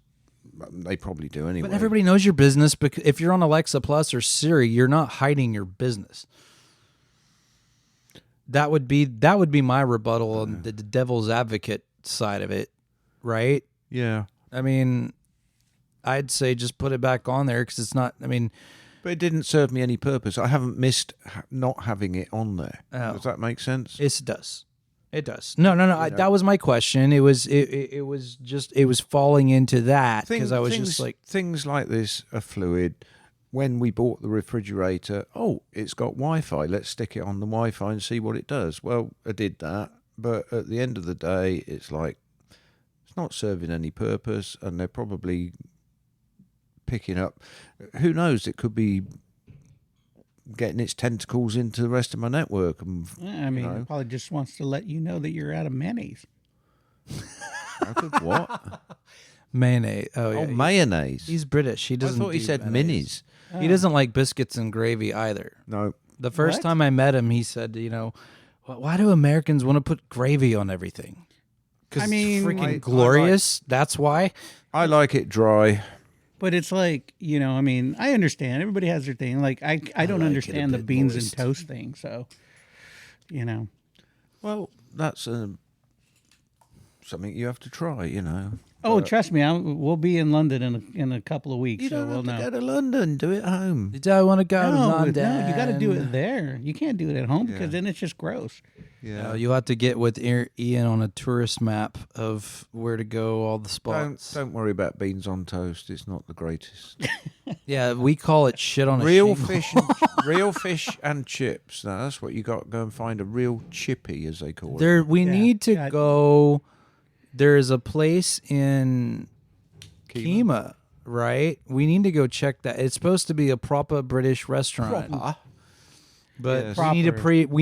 [SPEAKER 2] they probably do anyway.
[SPEAKER 1] But everybody knows your business, because if you're on Alexa Plus or Siri, you're not hiding your business. That would be my rebuttal on the devil's advocate side of it, right?
[SPEAKER 2] Yeah.
[SPEAKER 1] I mean, I'd say just put it back on there, because it's not. I mean,
[SPEAKER 2] But it didn't serve me any purpose. I haven't missed not having it on there.
[SPEAKER 1] Oh.
[SPEAKER 2] Does that make sense?
[SPEAKER 1] it does. It does. No. That was my question. It was falling into that, because I was just like,
[SPEAKER 2] things like this are fluid. When we bought the refrigerator, it's got Wi-Fi. Let's stick it on the Wi-Fi and see what it does. Well, I did that, but at the end of the day, it's like it's not serving any purpose, and they're probably picking up. Who knows? It could be getting its tentacles into the rest of my network. And,
[SPEAKER 3] Yeah, I mean, it probably just wants to let you know that you're out of mayonnaise.
[SPEAKER 2] out of what?
[SPEAKER 1] mayonnaise. Oh, yeah.
[SPEAKER 2] Oh, mayonnaise.
[SPEAKER 1] He's British. He
[SPEAKER 2] I
[SPEAKER 1] doesn't.
[SPEAKER 2] thought he
[SPEAKER 1] do
[SPEAKER 2] said
[SPEAKER 1] mayonnaise.
[SPEAKER 2] minis.
[SPEAKER 1] He doesn't like biscuits and gravy either.
[SPEAKER 2] No.
[SPEAKER 1] The first
[SPEAKER 3] What?
[SPEAKER 1] time I met him, he said, why do Americans want to put gravy on everything? Because
[SPEAKER 3] I mean,
[SPEAKER 1] it's freaking
[SPEAKER 2] I
[SPEAKER 1] glorious. That's why.
[SPEAKER 2] I like it dry.
[SPEAKER 3] But it's like, I mean, I understand. Everybody has their thing. Like, I don't
[SPEAKER 1] like it a
[SPEAKER 3] understand the
[SPEAKER 1] bit
[SPEAKER 3] beans
[SPEAKER 1] moist.
[SPEAKER 3] and toast thing. So,
[SPEAKER 2] Well, that's something you have to try,
[SPEAKER 3] Oh, trust me, we'll be in London in a couple of weeks.
[SPEAKER 2] You
[SPEAKER 3] so
[SPEAKER 2] don't
[SPEAKER 3] we'll
[SPEAKER 2] have to
[SPEAKER 3] know.
[SPEAKER 2] go to London. Do it at home.
[SPEAKER 1] Do I want to go to
[SPEAKER 3] No,
[SPEAKER 1] London?
[SPEAKER 3] you got to do it there. You can't do it at home because then it's just gross.
[SPEAKER 2] Yeah.
[SPEAKER 1] You'll have to get with Ian on a tourist map of where to go, all the spots.
[SPEAKER 2] Don't worry about beans on toast. It's not the greatest.
[SPEAKER 1] Yeah, we call it shit on a
[SPEAKER 2] real
[SPEAKER 1] shingle.
[SPEAKER 2] real fish and chips. Now, that's what you got to go and find, a real chippy, as they call it.
[SPEAKER 1] We need to
[SPEAKER 3] Yeah.
[SPEAKER 1] go. There is a place in Kemah, right? We need to go check that. It's supposed to be a proper British restaurant, but
[SPEAKER 2] Yes.
[SPEAKER 1] we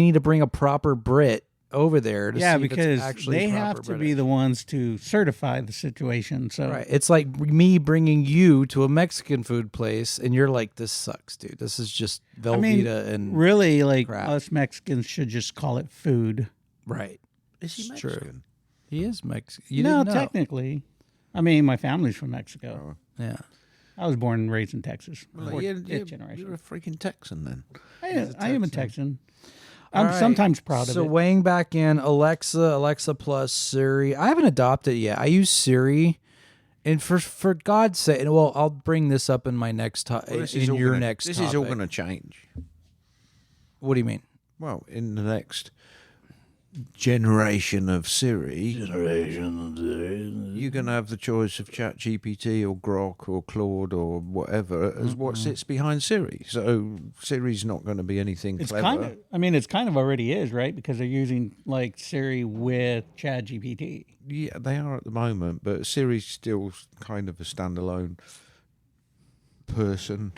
[SPEAKER 1] need to bring a proper Brit over there to see if
[SPEAKER 3] because
[SPEAKER 1] it's actually
[SPEAKER 3] they
[SPEAKER 1] proper
[SPEAKER 3] have to be
[SPEAKER 1] British.
[SPEAKER 3] the ones to certify the situation. So,
[SPEAKER 1] Right. It's like me bringing you to a Mexican food place, and you're like, "This sucks, dude. This is just Velveeta
[SPEAKER 3] I mean,
[SPEAKER 1] and
[SPEAKER 3] really, like
[SPEAKER 1] crap."
[SPEAKER 3] us Mexicans should just call it food.
[SPEAKER 1] right."
[SPEAKER 2] Is he
[SPEAKER 1] It's true.
[SPEAKER 2] Mexican?
[SPEAKER 1] He is Mexican.
[SPEAKER 3] No,
[SPEAKER 1] didn't know.
[SPEAKER 3] technically. I mean, my family's from Mexico.
[SPEAKER 1] Yeah.
[SPEAKER 3] I was born and raised in Texas.
[SPEAKER 2] Well,
[SPEAKER 3] Fourth,
[SPEAKER 2] you're
[SPEAKER 3] fifth generation.
[SPEAKER 2] a freaking Texan then.
[SPEAKER 3] I am a Texan.
[SPEAKER 1] All
[SPEAKER 3] I'm
[SPEAKER 1] right.
[SPEAKER 3] sometimes proud
[SPEAKER 1] So
[SPEAKER 3] of it.
[SPEAKER 1] weighing back in, Alexa Plus, Siri. I haven't adopted it yet. I use Siri, and for God's sake, well, I'll bring this up in my next
[SPEAKER 2] This
[SPEAKER 1] in
[SPEAKER 2] all
[SPEAKER 1] your
[SPEAKER 2] gonna-
[SPEAKER 1] next.
[SPEAKER 2] This is all
[SPEAKER 1] topic.
[SPEAKER 2] going to change.
[SPEAKER 1] What do you mean?
[SPEAKER 2] Well, in the next generation of Siri, you're going to have the choice of ChatGPT or Grok or Claude or whatever as what sits behind Siri. So Siri's not going to be anything
[SPEAKER 3] It's
[SPEAKER 2] clever.
[SPEAKER 3] it's kind of already is, right? Because they're using like Siri with ChatGPT.
[SPEAKER 2] Yeah, they are at the moment, but Siri's still kind of a standalone person.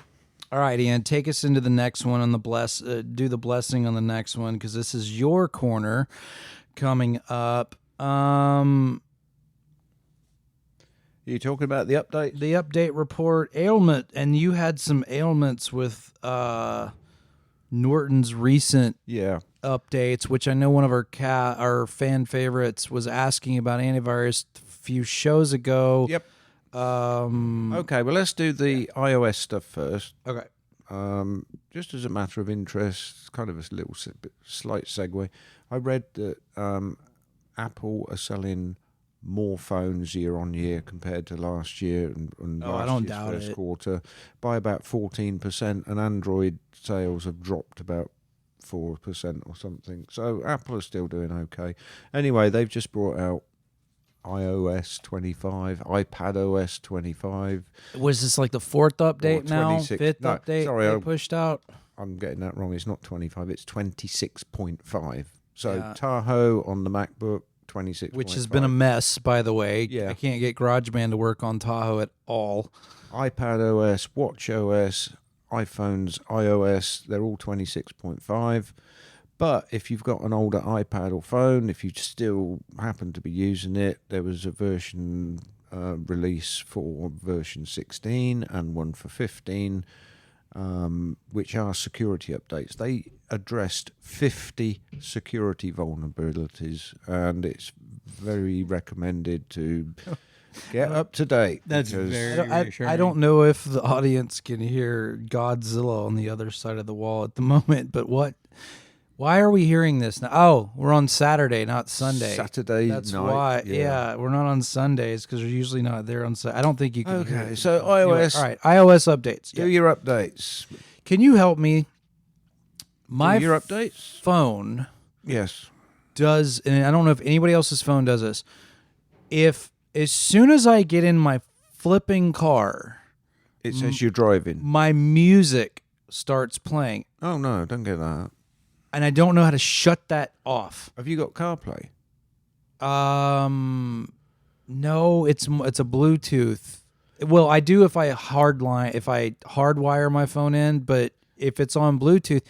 [SPEAKER 1] All right, Ian, take us into the next one on the do the blessing on the next one, because this is your corner coming up.
[SPEAKER 2] Are you talking about the update?
[SPEAKER 1] The update report ailment, and you had some ailments with Norton's recent
[SPEAKER 2] Yeah.
[SPEAKER 1] updates, which I know one of our fan favorites was asking about antivirus a few shows ago.
[SPEAKER 2] Yep.
[SPEAKER 1] Um,
[SPEAKER 2] Okay, well, let's do the iOS stuff first.
[SPEAKER 1] okay.
[SPEAKER 2] Just as a matter of interest, kind of a little slight segue. I read that Apple are selling more phones year on year compared to last year and
[SPEAKER 1] Oh, I
[SPEAKER 2] last
[SPEAKER 1] don't
[SPEAKER 2] year's
[SPEAKER 1] doubt
[SPEAKER 2] first
[SPEAKER 1] it.
[SPEAKER 2] quarter by about 14%, and Android sales have dropped about 4% or something. So Apple are still doing okay. Anyway, they've just brought out iOS 25, iPadOS 25.
[SPEAKER 1] Was this like the fourth update now?
[SPEAKER 2] 26.
[SPEAKER 1] Fifth
[SPEAKER 2] No,
[SPEAKER 1] update
[SPEAKER 2] sorry,
[SPEAKER 1] they pushed out?
[SPEAKER 2] I'm getting that wrong. It's not 25. It's 26.5. So
[SPEAKER 1] Yeah.
[SPEAKER 2] Tahoe on the MacBook, 26.5.
[SPEAKER 1] Which has been a mess, by the way.
[SPEAKER 2] Yeah.
[SPEAKER 1] I can't get GarageBand to work on Tahoe at all.
[SPEAKER 2] iPadOS, WatchOS, iPhone's iOS, they're all 26.5. But if you've got an older iPad or phone, if you still happen to be using it, there was a version release for version 16 and one for 15, which are security updates. They addressed 50 security vulnerabilities, and it's very recommended to get up to date.
[SPEAKER 3] That's
[SPEAKER 2] because-
[SPEAKER 3] very
[SPEAKER 1] I
[SPEAKER 3] reassuring.
[SPEAKER 1] don't know if the audience can hear Godzilla on the other side of the wall at the moment, but why are we hearing this now? Oh, we're on Saturday, not Sunday.
[SPEAKER 2] Saturday
[SPEAKER 1] That's
[SPEAKER 2] night.
[SPEAKER 1] why. Yeah, we're not on Sundays because we're usually not there on Saturday. I don't think you can. hear
[SPEAKER 2] Okay,
[SPEAKER 1] it.
[SPEAKER 2] so
[SPEAKER 1] Anyway,
[SPEAKER 2] iOS,
[SPEAKER 1] all right, iOS updates.
[SPEAKER 2] do
[SPEAKER 1] Yeah.
[SPEAKER 2] your updates.
[SPEAKER 1] Can you help me? My
[SPEAKER 2] Do your updates?
[SPEAKER 1] phone
[SPEAKER 2] Yes.
[SPEAKER 1] does, and I don't know if anybody else's phone does this. If as soon as I get in my flipping car,
[SPEAKER 2] It says you're driving.
[SPEAKER 1] my music starts playing,
[SPEAKER 2] Oh, no, don't get that.
[SPEAKER 1] and I don't know how to shut that off.
[SPEAKER 2] Have you got CarPlay?
[SPEAKER 1] No, it's a Bluetooth. Well, I do if I hardwire my phone in, but if it's on Bluetooth,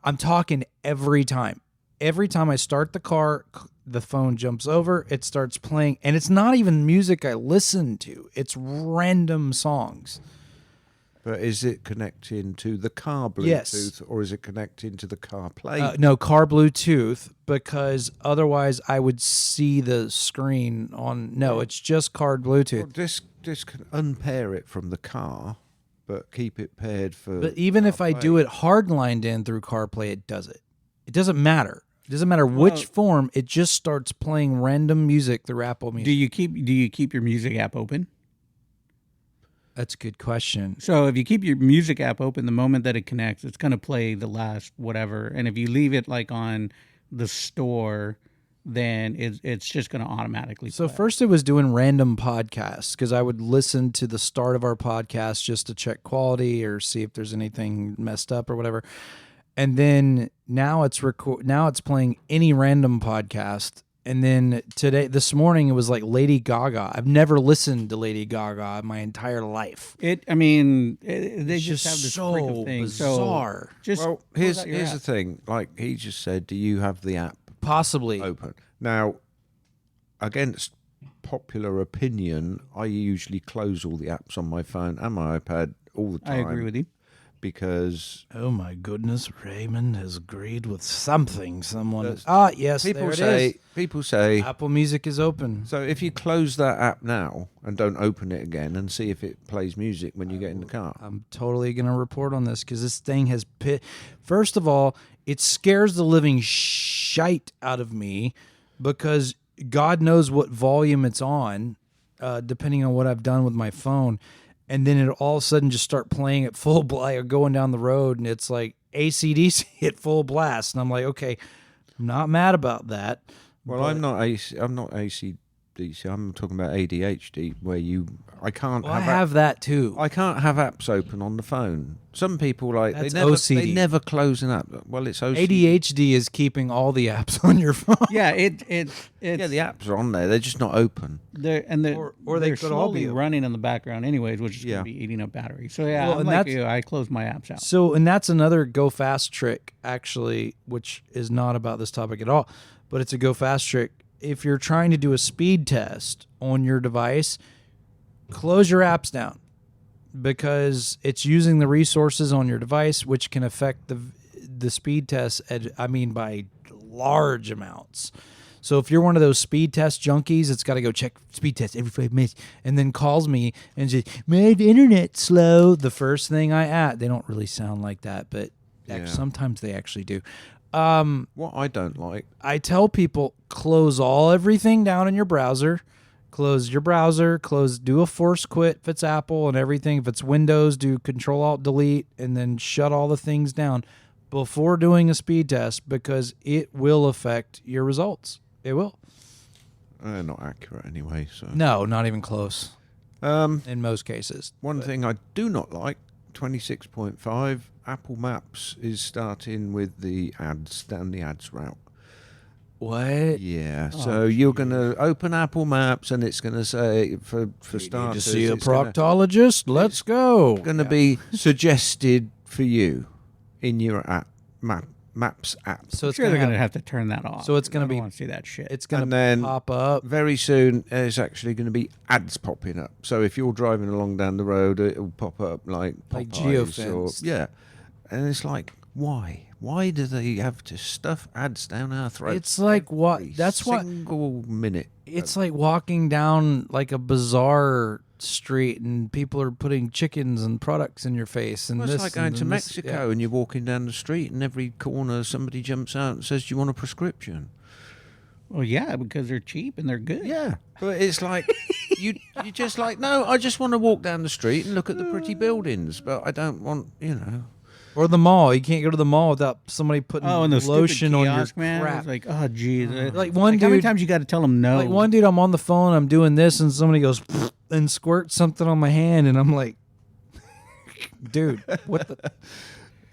[SPEAKER 1] I'm talking every time. Every time I start the car, the phone jumps over, it starts playing, and it's not even music I listen to. It's random songs.
[SPEAKER 2] But is it connecting to the car Bluetooth,
[SPEAKER 1] Yes.
[SPEAKER 2] or is it connecting to the CarPlay?
[SPEAKER 1] No, car Bluetooth, because otherwise I would see the screen on. No, it's just car Bluetooth.
[SPEAKER 2] Well, this can unpair it from the car, but keep it paired for.
[SPEAKER 1] But even if I do
[SPEAKER 2] CarPlay.
[SPEAKER 1] it hardlined in through CarPlay, it does it. It doesn't matter. It doesn't matter which form. It just starts playing random music through Apple Music.
[SPEAKER 3] Do you keep your music app open?
[SPEAKER 1] That's a good question.
[SPEAKER 3] So if you keep your music app open, the moment that it connects, it's going to play the last whatever. And if you leave it like on the store, then it's just going to automatically
[SPEAKER 1] So
[SPEAKER 3] play.
[SPEAKER 1] first it was doing random podcasts because I would listen to the start of our podcast just to check quality or see if there's anything messed up or whatever. And then now it's playing any random podcast. And then this morning it was like Lady Gaga. I've never listened to Lady Gaga in my entire life.
[SPEAKER 3] They
[SPEAKER 1] It's
[SPEAKER 3] just have this
[SPEAKER 1] so
[SPEAKER 3] freaking thing.
[SPEAKER 1] bizarre.
[SPEAKER 3] So just
[SPEAKER 2] Well,
[SPEAKER 3] close out your
[SPEAKER 2] here's the
[SPEAKER 3] app.
[SPEAKER 2] thing. Like he just said, do you have the app
[SPEAKER 1] Possibly.
[SPEAKER 2] open? Now, against popular opinion, I usually close all the apps on my phone and my iPad all the
[SPEAKER 3] I
[SPEAKER 2] time.
[SPEAKER 3] agree with you.
[SPEAKER 2] Because
[SPEAKER 1] Oh my goodness, Raymond has agreed with something. Someone
[SPEAKER 2] That's-
[SPEAKER 1] yes,
[SPEAKER 2] people
[SPEAKER 1] there it
[SPEAKER 2] say,
[SPEAKER 1] is.
[SPEAKER 2] people say.
[SPEAKER 1] Apple Music is open.
[SPEAKER 2] So if you close that app now and don't open it again and see if it plays music when you get in the car.
[SPEAKER 1] I'm totally going to report on this because this thing has First of all, it scares the living shite out of me because God knows what volume it's on, depending on what I've done with my phone. And then it all of a sudden just start playing at full blast, going down the road, and it's like AC/DC at full blast. And I'm like, okay, I'm not mad about that.
[SPEAKER 2] Well, I'm not ACDC. I'm talking about ADHD, where I can't
[SPEAKER 1] Well, I have that too.
[SPEAKER 2] I can't have apps open on the phone. Some people
[SPEAKER 1] That's
[SPEAKER 2] they
[SPEAKER 1] OCD.
[SPEAKER 2] never close an app. Well, it's OCD.
[SPEAKER 1] ADHD is keeping all the apps on your phone.
[SPEAKER 3] Yeah, it's
[SPEAKER 2] Yeah, the apps are on there. They're just not open.
[SPEAKER 3] they're
[SPEAKER 1] Or they
[SPEAKER 3] they're
[SPEAKER 1] could all be
[SPEAKER 3] slowly
[SPEAKER 1] open.
[SPEAKER 3] running in the background anyways, which is
[SPEAKER 2] Yeah.
[SPEAKER 3] going to be eating up battery. So yeah,
[SPEAKER 1] Well,
[SPEAKER 3] I'm
[SPEAKER 1] and
[SPEAKER 3] like
[SPEAKER 1] that's-
[SPEAKER 3] you. I close my apps out.
[SPEAKER 1] So, and that's another go fast trick, actually, which is not about this topic at all, but it's a go fast trick. If you're trying to do a speed test on your device, close your apps down because it's using the resources on your device, which can affect the speed tests, by large amounts. So if you're one of those speed test junkies, it's got to go check speed test every 5 minutes, and then calls me and says, "My internet's slow." The first thing I add, they don't really sound like that, but sometimes they actually do.
[SPEAKER 2] What I don't like,
[SPEAKER 1] I tell people, close everything down in your browser. Close your browser, do a force quit if it's Apple and everything. If it's Windows, do Control-Alt-Delete, and then shut all the things down before doing a speed test, because it will affect your results. It will.
[SPEAKER 2] Not accurate anyway. So
[SPEAKER 1] No, not even close. In most cases.
[SPEAKER 2] One thing I do not like, 26.5, Apple Maps is starting with the ads, down the ads route.
[SPEAKER 1] What?
[SPEAKER 2] Yeah, so you're going to open Apple Maps and it's going to say, for starters,
[SPEAKER 1] to see a proctologist? Let's go.
[SPEAKER 2] Going to be suggested for you in your Maps app.
[SPEAKER 1] So it's
[SPEAKER 3] sure they're going to have to turn that off.
[SPEAKER 1] So it's going to be.
[SPEAKER 3] I want to see that shit.
[SPEAKER 1] It's going
[SPEAKER 2] And
[SPEAKER 1] to
[SPEAKER 2] then
[SPEAKER 1] pop up.
[SPEAKER 2] Very soon, there's actually going to be ads popping up. So if you're driving along down the road, it'll pop up like Popeyes
[SPEAKER 1] geofenced.
[SPEAKER 2] yeah. And it's like, why? Why do they have to stuff ads down our throats?
[SPEAKER 1] It's like what?
[SPEAKER 2] every
[SPEAKER 1] That's what.
[SPEAKER 2] single minute.
[SPEAKER 1] It's like walking down like a bizarre street and people are putting chickens and products in your face. And
[SPEAKER 2] Well,
[SPEAKER 1] this
[SPEAKER 2] it's like going
[SPEAKER 1] and
[SPEAKER 2] to
[SPEAKER 1] this-
[SPEAKER 2] Mexico and you're walking down the street and every corner somebody jumps out and says, "Do you want a prescription?"
[SPEAKER 3] Well, yeah, because they're cheap and they're good.
[SPEAKER 2] Yeah, but it's like you're just like, no, I just want to walk down the street and look at the pretty buildings, but I don't want,
[SPEAKER 1] Or the mall. You can't go to the mall without somebody putting
[SPEAKER 3] and the
[SPEAKER 1] lotion on your
[SPEAKER 3] kiosk, man.
[SPEAKER 1] crap.
[SPEAKER 3] It's like, oh, geez.
[SPEAKER 1] Like one
[SPEAKER 3] how many
[SPEAKER 1] dude-
[SPEAKER 3] times you got to tell them no?
[SPEAKER 1] Like one dude, I'm on the phone, I'm doing this, and somebody goes and squirts something on my hand, and I'm like, dude, what the?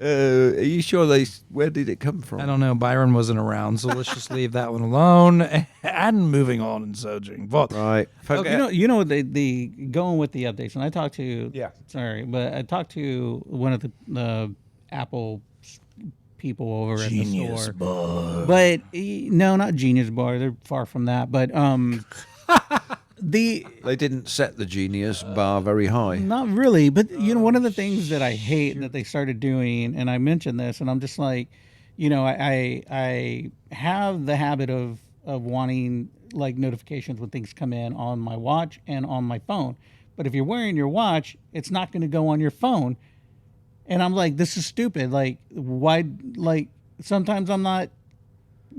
[SPEAKER 2] Are you sure where did it come from?
[SPEAKER 1] I don't know. Byron wasn't around, so let's just leave that one alone. And moving on and surging. But
[SPEAKER 2] Right.
[SPEAKER 3] You know the going with the updates. And I talked to I talked to one of the Apple people over at the store.
[SPEAKER 1] Bar.
[SPEAKER 3] But no, not Genius Bar. They're far from that. But
[SPEAKER 2] They didn't set the Genius bar very high.
[SPEAKER 3] not really. But one of the things that I hate that they started doing, and I mentioned this, and I'm just like, I have the habit of wanting like notifications when things come in on my watch and on my phone. But if you're wearing your watch, it's not going to go on your phone. And I'm like, this is stupid. Like, why? Like, sometimes I'm not,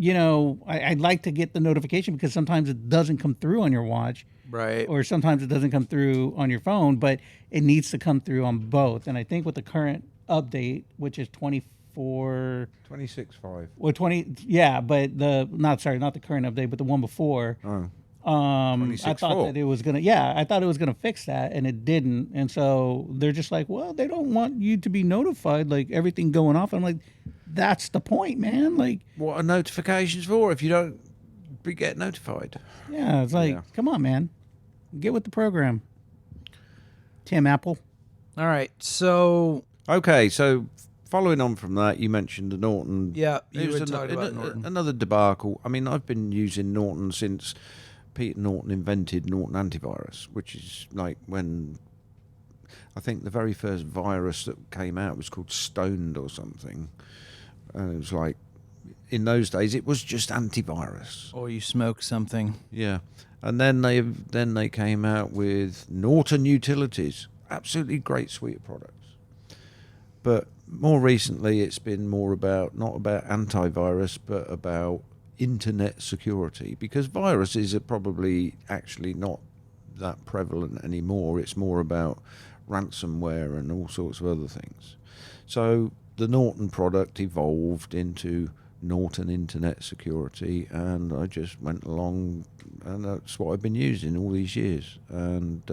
[SPEAKER 3] I'd like to get the notification because sometimes it doesn't come through on your watch.
[SPEAKER 1] Right.
[SPEAKER 3] Or sometimes it doesn't come through on your phone, but it needs to come through on both. And I think with the current update, which is 24...
[SPEAKER 2] 26.5.
[SPEAKER 3] Well, 20... Yeah, but not the current update, but the one before...
[SPEAKER 2] Oh.
[SPEAKER 3] I thought that it was gonna. Yeah, I thought it was gonna fix that, and it didn't. And so they're just like, well, they don't want you to be notified, like everything going off. I'm like, that's the point, man. Like,
[SPEAKER 2] What are notifications for if you don't get notified?
[SPEAKER 3] yeah, it's like, come on, man, get with the program. Tim Apple.
[SPEAKER 1] All right. So
[SPEAKER 2] Okay, so following on from that, you mentioned the Norton.
[SPEAKER 1] yeah,
[SPEAKER 2] It
[SPEAKER 1] you
[SPEAKER 2] was
[SPEAKER 1] were talking about Norton.
[SPEAKER 2] another debacle. I mean, I've been using Norton since Peter Norton invented Norton antivirus, which is like when I think the very first virus that came out was called Stoned or something. And it was like, in those days, it was just antivirus.
[SPEAKER 1] Or you smoke something.
[SPEAKER 2] Yeah. And then they came out with Norton Utilities. Absolutely great suite of products. But more recently, it's been more about, not about antivirus, but about internet security, because viruses are probably actually not that prevalent anymore. It's more about ransomware and all sorts of other things. So the Norton product evolved into Norton Internet Security, and I just went along, and that's what I've been using all these years. And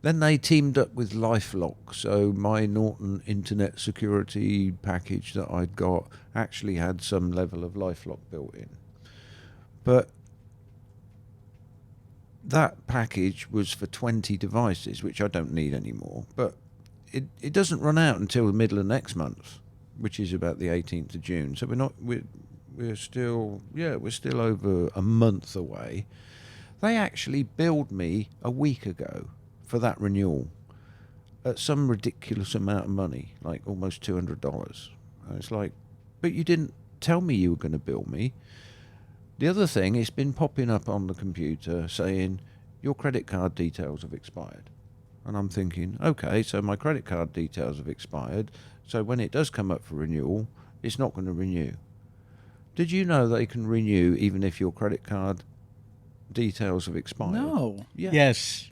[SPEAKER 2] then they teamed up with LifeLock, so my Norton Internet Security package that I'd got actually had some level of LifeLock built in. But that package was for 20 devices, which I don't need anymore. But it doesn't run out until the middle of next month, which is about the 18th of June. So we're still over a month away. They actually billed me a week ago for that renewal at some ridiculous amount of money, like almost $200. And it's like, but you didn't tell me you were going to bill me. The other thing, it's been popping up on the computer saying your credit card details have expired. And I'm thinking, okay, so my credit card details have expired. So when it does come up for renewal, it's not going to renew. Did you know they can renew even if your credit card details have expired?
[SPEAKER 1] No.
[SPEAKER 2] Yeah.
[SPEAKER 3] Yes.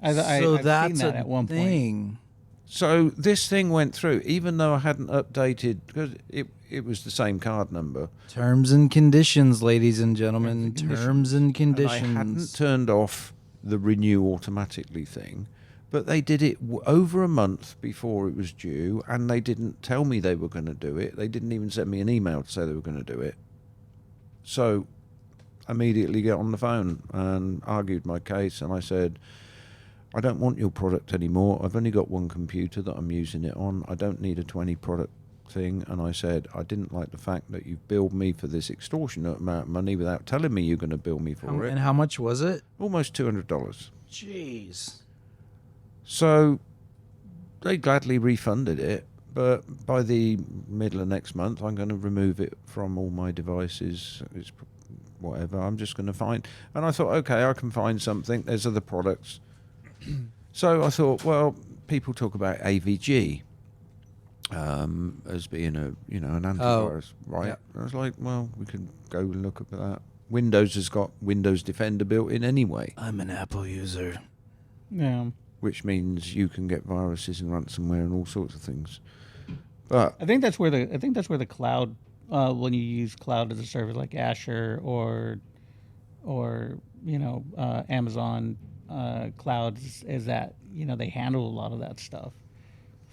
[SPEAKER 3] I've
[SPEAKER 1] that's
[SPEAKER 3] seen that at one point.
[SPEAKER 1] thing.
[SPEAKER 2] So this thing went through, even though I hadn't updated, because it was the same card number.
[SPEAKER 1] Terms and conditions, ladies and gentlemen. Terms and
[SPEAKER 2] And
[SPEAKER 1] conditions.
[SPEAKER 2] I hadn't turned off the renew automatically thing, but they did it over a month before it was due, and they didn't tell me they were going to do it. They didn't even send me an email to say they were going to do it. So immediately get on the phone and argued my case, and I said, I don't want your product anymore. I've only got one computer that I'm using it on. I don't need a 20 product thing. And I said, I didn't like the fact that you've billed me for this extortionate amount of money without telling me you're going to bill me for it.
[SPEAKER 1] And how much was it?
[SPEAKER 2] Almost $200.
[SPEAKER 1] Jeez.
[SPEAKER 2] So they gladly refunded it. But by the middle of next month, I'm going to remove it from all my devices. It's whatever. I'm just going to find. And I thought, okay, I can find something. There's other products. So I thought, well, people talk about AVG as being an antivirus, right?
[SPEAKER 1] yeah.
[SPEAKER 2] I was like, well, we can go and look at that. Windows has got Windows Defender built in anyway,
[SPEAKER 1] I'm an Apple user.
[SPEAKER 3] Yeah.
[SPEAKER 2] which means you can get viruses and ransomware and all sorts of things. But
[SPEAKER 3] I think that's where the cloud, when you use cloud as a service like Azure or Amazon cloud is that they handle a lot of that stuff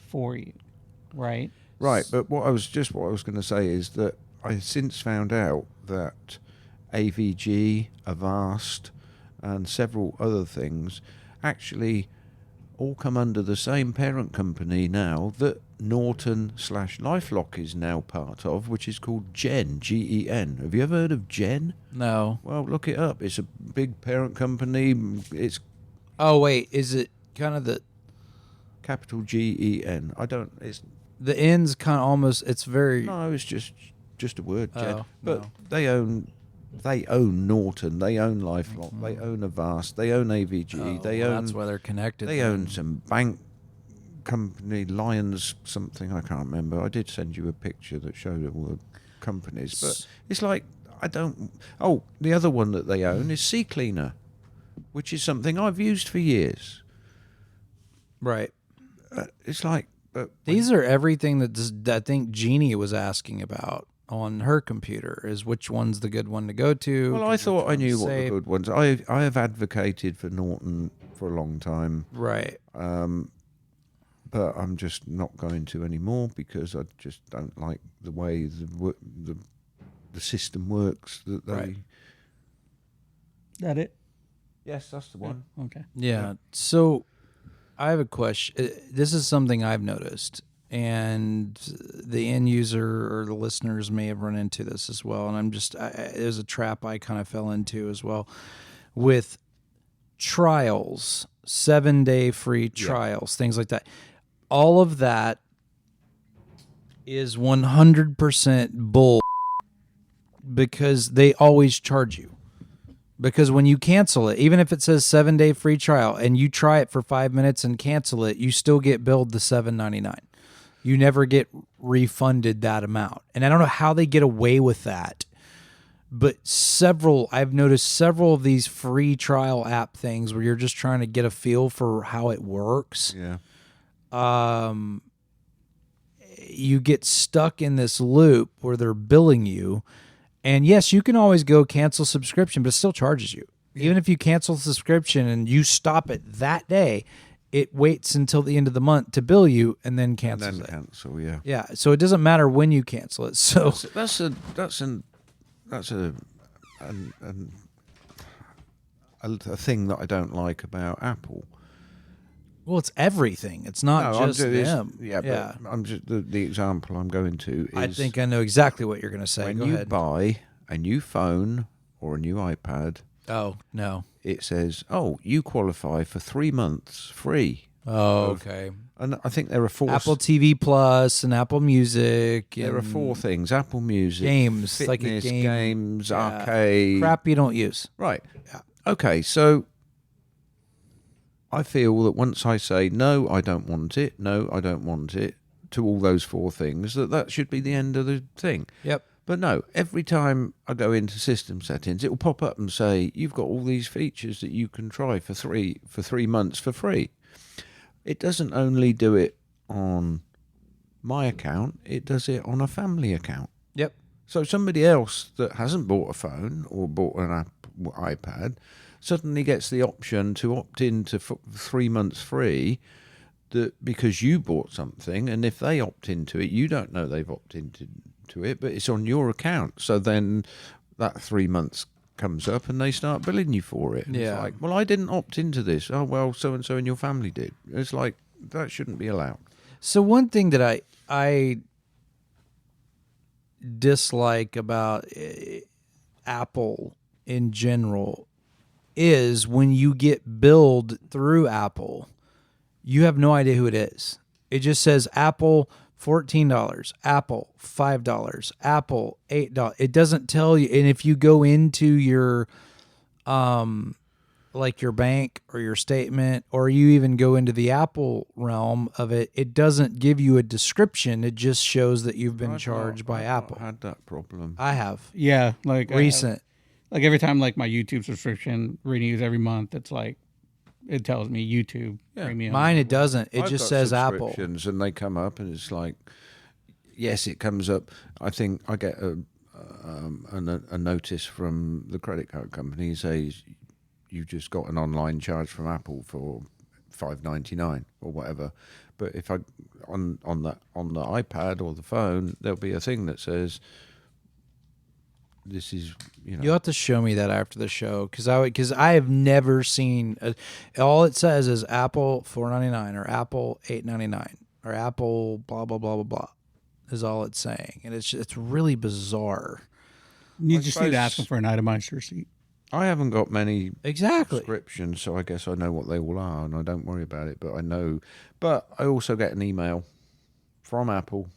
[SPEAKER 3] for you, right?
[SPEAKER 2] right, but what I was going to say is that I since found out that AVG, Avast, and several other things actually all come under the same parent company now that Norton / LifeLock is now part of, which is called Gen, Gen. Have you ever heard of Gen?
[SPEAKER 1] No.
[SPEAKER 2] Well, look it up. It's a big parent company. It's
[SPEAKER 1] Oh, wait. Is it kind of the
[SPEAKER 2] capital Gen. I don't. It's
[SPEAKER 1] end's kind of almost, it's very...
[SPEAKER 2] no. It's just a word. Gen.
[SPEAKER 1] Oh,
[SPEAKER 2] But
[SPEAKER 1] no.
[SPEAKER 2] they own Norton. They own LifeLock. They own Avast. They own AVG. they own.
[SPEAKER 1] That's why they're connected.
[SPEAKER 2] They
[SPEAKER 1] then.
[SPEAKER 2] own some bank company, Lions something, I can't remember. I did send you a picture that showed all the companies, but it's like, I don't... Oh, the other one that they own is Sea Cleaner, which is something I've used for years.
[SPEAKER 1] Right.
[SPEAKER 2] It's like... But
[SPEAKER 1] These are everything that I think Jeannie was asking about on her computer, is which one's the good one to go to.
[SPEAKER 2] well, I thought I knew what the
[SPEAKER 1] safe.
[SPEAKER 2] good ones... I have advocated for Norton for a long time.
[SPEAKER 1] Right.
[SPEAKER 2] But I'm just not going to anymore because I just don't like the way the system works. That they...
[SPEAKER 1] Right.
[SPEAKER 3] That it?
[SPEAKER 2] Yes, that's the one.
[SPEAKER 3] Okay.
[SPEAKER 1] Yeah. So I have a question. This is something I've noticed, and the end user or the listeners may have run into this as well. And there's a trap I kind of fell into as well with trials, 7-day free trials, things like that. All of that is 100% bull, because they always charge you. Because when you cancel it, even if it says 7-day free trial and you try it for 5 minutes and cancel it, you still get billed the $7.99. You never get refunded that amount. And I don't know how they get away with that. But I've noticed several of these free trial app things where you're just trying to get a feel for how it works.
[SPEAKER 2] Yeah.
[SPEAKER 1] You get stuck in this loop where they're billing you. And yes, you can always go cancel subscription, but it still charges you. Yeah. Even if you cancel subscription and you stop it that day, it waits until the end of the month to bill you and then cancels it.
[SPEAKER 2] Cancel, yeah.
[SPEAKER 1] Yeah, so it doesn't matter when you cancel it. So
[SPEAKER 2] That's a thing that I don't like about Apple.
[SPEAKER 1] well, it's everything. It's not just them.
[SPEAKER 2] But I'm just the example I'm going to is
[SPEAKER 1] I think I know exactly what you're going to say.
[SPEAKER 2] when
[SPEAKER 1] Go
[SPEAKER 2] you
[SPEAKER 1] ahead.
[SPEAKER 2] buy a new phone or a new iPad,
[SPEAKER 1] Oh, no.
[SPEAKER 2] it says, "Oh, you qualify for 3 months free
[SPEAKER 1] Oh, okay.
[SPEAKER 2] And I think there are four.
[SPEAKER 1] Apple TV Plus and Apple Music.
[SPEAKER 2] There are four things: Apple Music,
[SPEAKER 1] games,
[SPEAKER 2] fitness,
[SPEAKER 1] like a game,
[SPEAKER 2] games, arcade.
[SPEAKER 1] Crap you don't use.
[SPEAKER 2] Right. Okay, so I feel that once I say no, I don't want it. No, I don't want it. To all those four things, that should be the end of the thing.
[SPEAKER 1] Yep.
[SPEAKER 2] But no, every time I go into system settings, it will pop up and say you've got all these features that you can try for 3 months for free. It doesn't only do it on my account, it does it on a family account.
[SPEAKER 1] Yep.
[SPEAKER 2] So somebody else that hasn't bought a phone or bought an iPad suddenly gets the option to opt into 3 months free because you bought something, and if they opt into it, you don't know they've opted into it, but it's on your account. So then that 3 months comes up and they start billing you for it. And
[SPEAKER 1] Yeah.
[SPEAKER 2] It's like, well, I didn't opt into this. Oh, well, so-and-so in your family did. It's like, that shouldn't be allowed.
[SPEAKER 1] So one thing that I dislike about Apple in general is when you get billed through Apple, you have no idea who it is. It just says Apple $14, Apple $5, Apple $8. It doesn't tell you. And if you go into your like your bank or your statement, or you even go into the Apple realm of it, it doesn't give you a description. It just shows that you've been charged by Apple.
[SPEAKER 2] I've had that problem.
[SPEAKER 1] I have.
[SPEAKER 3] Yeah, like
[SPEAKER 1] Recent.
[SPEAKER 3] like every time like my YouTube subscription renews every month, it's like it tells me YouTube premium.
[SPEAKER 1] Mine, it doesn't. It
[SPEAKER 2] I've
[SPEAKER 1] just
[SPEAKER 2] got
[SPEAKER 1] says Apple.
[SPEAKER 2] subscriptions and they come up and it's like, yes, it comes up. I think I get a notice from the credit card company says you just got an online charge from Apple for $5.99 or whatever. But if I on the iPad or the phone, there'll be a thing that says this is, you know.
[SPEAKER 1] You'll have to show me that after the show, because I have never seen all it says is Apple $4.99 or Apple $8.99 or Apple blah blah blah blah blah is all it's saying, and it's really bizarre.
[SPEAKER 3] You just need to ask them for an itemized receipt.
[SPEAKER 2] I haven't got many
[SPEAKER 1] Exactly.
[SPEAKER 2] subscriptions, so I guess I know what they all are, and I don't worry about it. But I know. But I also get an email from Apple.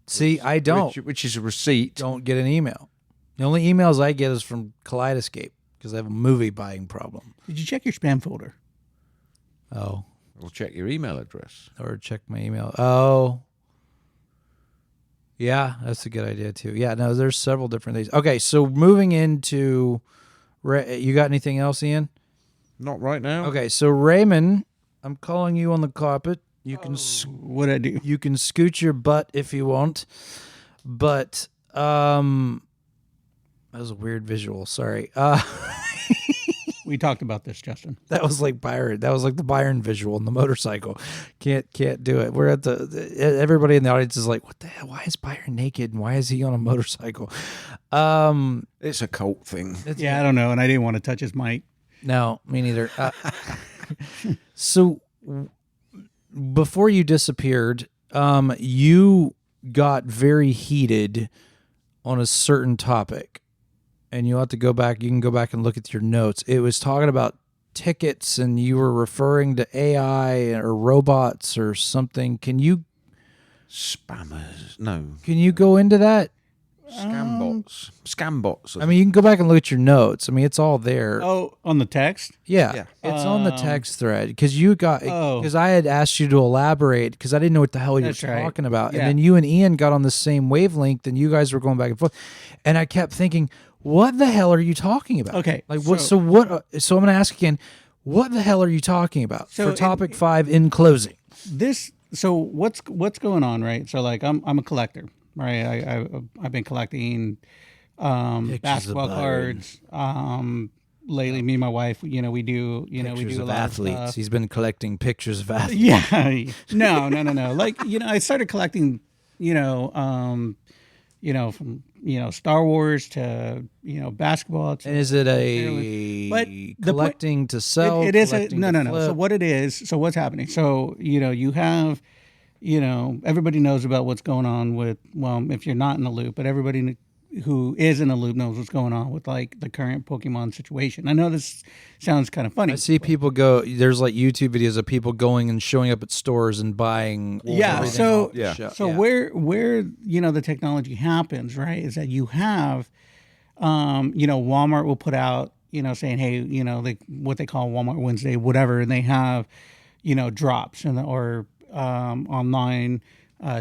[SPEAKER 1] See, I don't.
[SPEAKER 2] Which is a receipt.
[SPEAKER 1] Don't get an email. The only emails I get is from Kaleidoscape because I have a movie buying problem.
[SPEAKER 3] Did you check your spam folder?
[SPEAKER 1] Oh.
[SPEAKER 2] Or check your email address.
[SPEAKER 1] Or check my email. Oh. Yeah, that's a good idea too. Yeah, no, there's several different things. Okay, so moving into, you got anything else, Ian?
[SPEAKER 2] Not right now.
[SPEAKER 1] Okay, so Raymond, I'm calling you on the carpet. You can
[SPEAKER 3] What'd I do?
[SPEAKER 1] you can scoot your butt if you want, but that was a weird visual. Sorry.
[SPEAKER 3] We talked about this, Justin.
[SPEAKER 1] That was like Byron. That was like the Byron visual in the motorcycle. Can't do it. We're at everybody in the audience is like, what the hell? Why is Byron naked? And why is he on a motorcycle?
[SPEAKER 2] It's a cult thing.
[SPEAKER 3] Yeah, I don't know, and I didn't want to touch his mic.
[SPEAKER 1] No, me neither. So before you disappeared, you got very heated on a certain topic. And you'll have to go back. You can go back and look at your notes. It was talking about tickets, and you were referring to AI or robots or something. Can you
[SPEAKER 2] Spammers. No.
[SPEAKER 1] Can you go into that?
[SPEAKER 2] Scambots. Scambots.
[SPEAKER 1] I mean, you can go back and look at your notes. I mean, it's all there.
[SPEAKER 3] Oh, on the text?
[SPEAKER 1] Yeah. It's on the text thread because because I had asked you to elaborate because I didn't know what the hell you were talking about.
[SPEAKER 3] Yeah.
[SPEAKER 1] And then you and Ian got on the same wavelength and you guys were going back and forth. And I kept thinking, what the hell are you talking about?
[SPEAKER 3] Okay,
[SPEAKER 1] Like what? So I'm going to ask again, what the hell are you talking about for topic 5 in closing?
[SPEAKER 3] So what's going on, right? So like I'm a collector, right? I've been collecting basketball cards. Lately, me and my wife, we do
[SPEAKER 1] Pictures
[SPEAKER 3] a
[SPEAKER 1] of
[SPEAKER 3] lot
[SPEAKER 1] athletes.
[SPEAKER 3] of stuff.
[SPEAKER 1] He's been collecting pictures of athletes.
[SPEAKER 3] Yeah, no. Like I started collecting, from Star Wars to basketball.
[SPEAKER 1] And is it a
[SPEAKER 3] But
[SPEAKER 1] collecting to sell?
[SPEAKER 3] It is
[SPEAKER 1] collecting
[SPEAKER 3] no.
[SPEAKER 1] to
[SPEAKER 3] So
[SPEAKER 1] flip?
[SPEAKER 3] what it is? So what's happening? So you have, everybody knows about what's going on with. Well, if you're not in the loop, but everybody who is in the loop knows what's going on with like the current Pokemon situation. I know this sounds kind of funny.
[SPEAKER 1] I see people go. There's like YouTube videos of people going and showing up at stores and buying.
[SPEAKER 3] Yeah.
[SPEAKER 1] everything
[SPEAKER 3] So
[SPEAKER 1] off the shelf.
[SPEAKER 3] so
[SPEAKER 1] Yeah.
[SPEAKER 3] where the technology happens, right, is that you have, Walmart will put out, saying, hey, like what they call Walmart Wednesday, whatever, and they have, drops or online.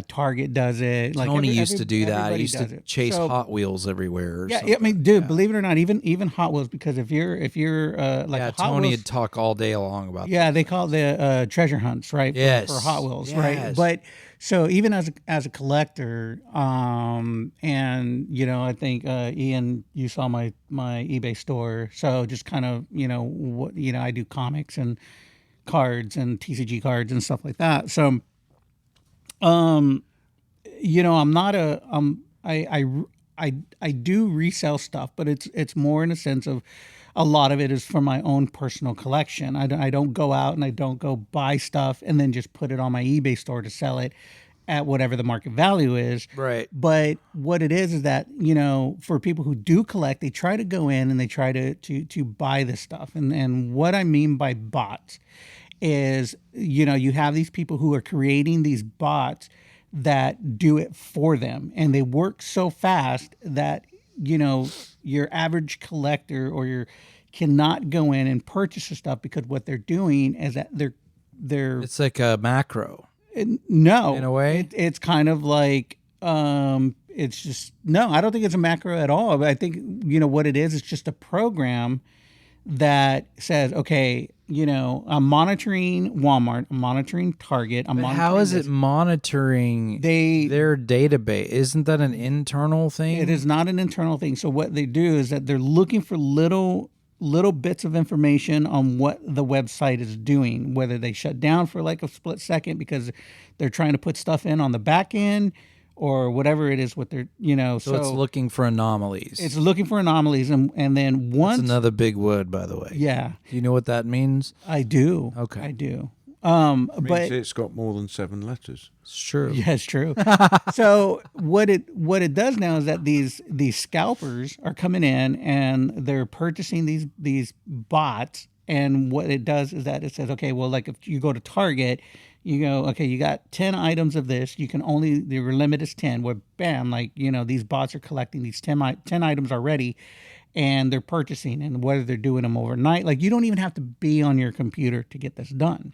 [SPEAKER 3] Target does it. Like
[SPEAKER 1] Tony used to do that. He
[SPEAKER 3] everybody
[SPEAKER 1] used
[SPEAKER 3] does
[SPEAKER 1] to
[SPEAKER 3] it.
[SPEAKER 1] chase
[SPEAKER 3] So-
[SPEAKER 1] Hot Wheels everywhere. Or
[SPEAKER 3] Yeah,
[SPEAKER 1] something.
[SPEAKER 3] I mean, dude, believe it or not, even Hot Wheels, because if you're like
[SPEAKER 1] Yeah,
[SPEAKER 3] Hot
[SPEAKER 1] Tony
[SPEAKER 3] Wheels,
[SPEAKER 1] would talk all day long about.
[SPEAKER 3] yeah, they call it the treasure hunts, right?
[SPEAKER 1] Yes.
[SPEAKER 3] For Hot Wheels, right?
[SPEAKER 1] Yes.
[SPEAKER 3] But so even as a collector, and I think Ian, you saw my eBay store, so just kind of what I do comics and cards and TCG cards and stuff like that. So, I'm not a I do resell stuff, but it's more in a sense of a lot of it is for my own personal collection. I don't go out and I don't go buy stuff and then just put it on my eBay store to sell it at whatever the market value is.
[SPEAKER 1] Right.
[SPEAKER 3] But what it is that, for people who do collect, they try to go in and they try to buy this stuff. And what I mean by bots is, you have these people who are creating these bots that do it for them, and they work so fast that your average collector or your cannot go in and purchase the stuff, because what they're doing is that they're
[SPEAKER 1] It's like a macro.
[SPEAKER 3] no,
[SPEAKER 1] In a way?
[SPEAKER 3] it's kind of like it's just no. I don't think it's a macro at all. But I think what it is. It's just a program that says, okay, I'm monitoring Walmart, I'm monitoring Target, I'm
[SPEAKER 1] But
[SPEAKER 3] monitoring.
[SPEAKER 1] how is
[SPEAKER 3] this.
[SPEAKER 1] it monitoring their database? Isn't that an internal thing?
[SPEAKER 3] It is not an internal thing. So what they do is that they're looking for little bits of information on what the website is doing, whether they shut down for like a split second because they're trying to put stuff in on the back end, or whatever it is what they're
[SPEAKER 1] So it's looking for anomalies.
[SPEAKER 3] it's looking for anomalies, and then once
[SPEAKER 1] That's another big word, by the way.
[SPEAKER 3] yeah,
[SPEAKER 1] Do you know what that means?
[SPEAKER 3] I do.
[SPEAKER 1] Okay.
[SPEAKER 3] I do.
[SPEAKER 2] Means
[SPEAKER 3] But
[SPEAKER 2] it's got more than 7 letters.
[SPEAKER 1] It's true.
[SPEAKER 3] yeah, it's true. So what it does now is that these scalpers are coming in and they're purchasing these bots, and what it does is that it says, okay, well, like if you go to Target, you go, okay, you got 10 items of this, you can only, the limit is 10, where bam, like these bots are collecting these 10 items already, and they're purchasing, and whether they're doing them overnight, like you don't even have to be on your computer to get this done.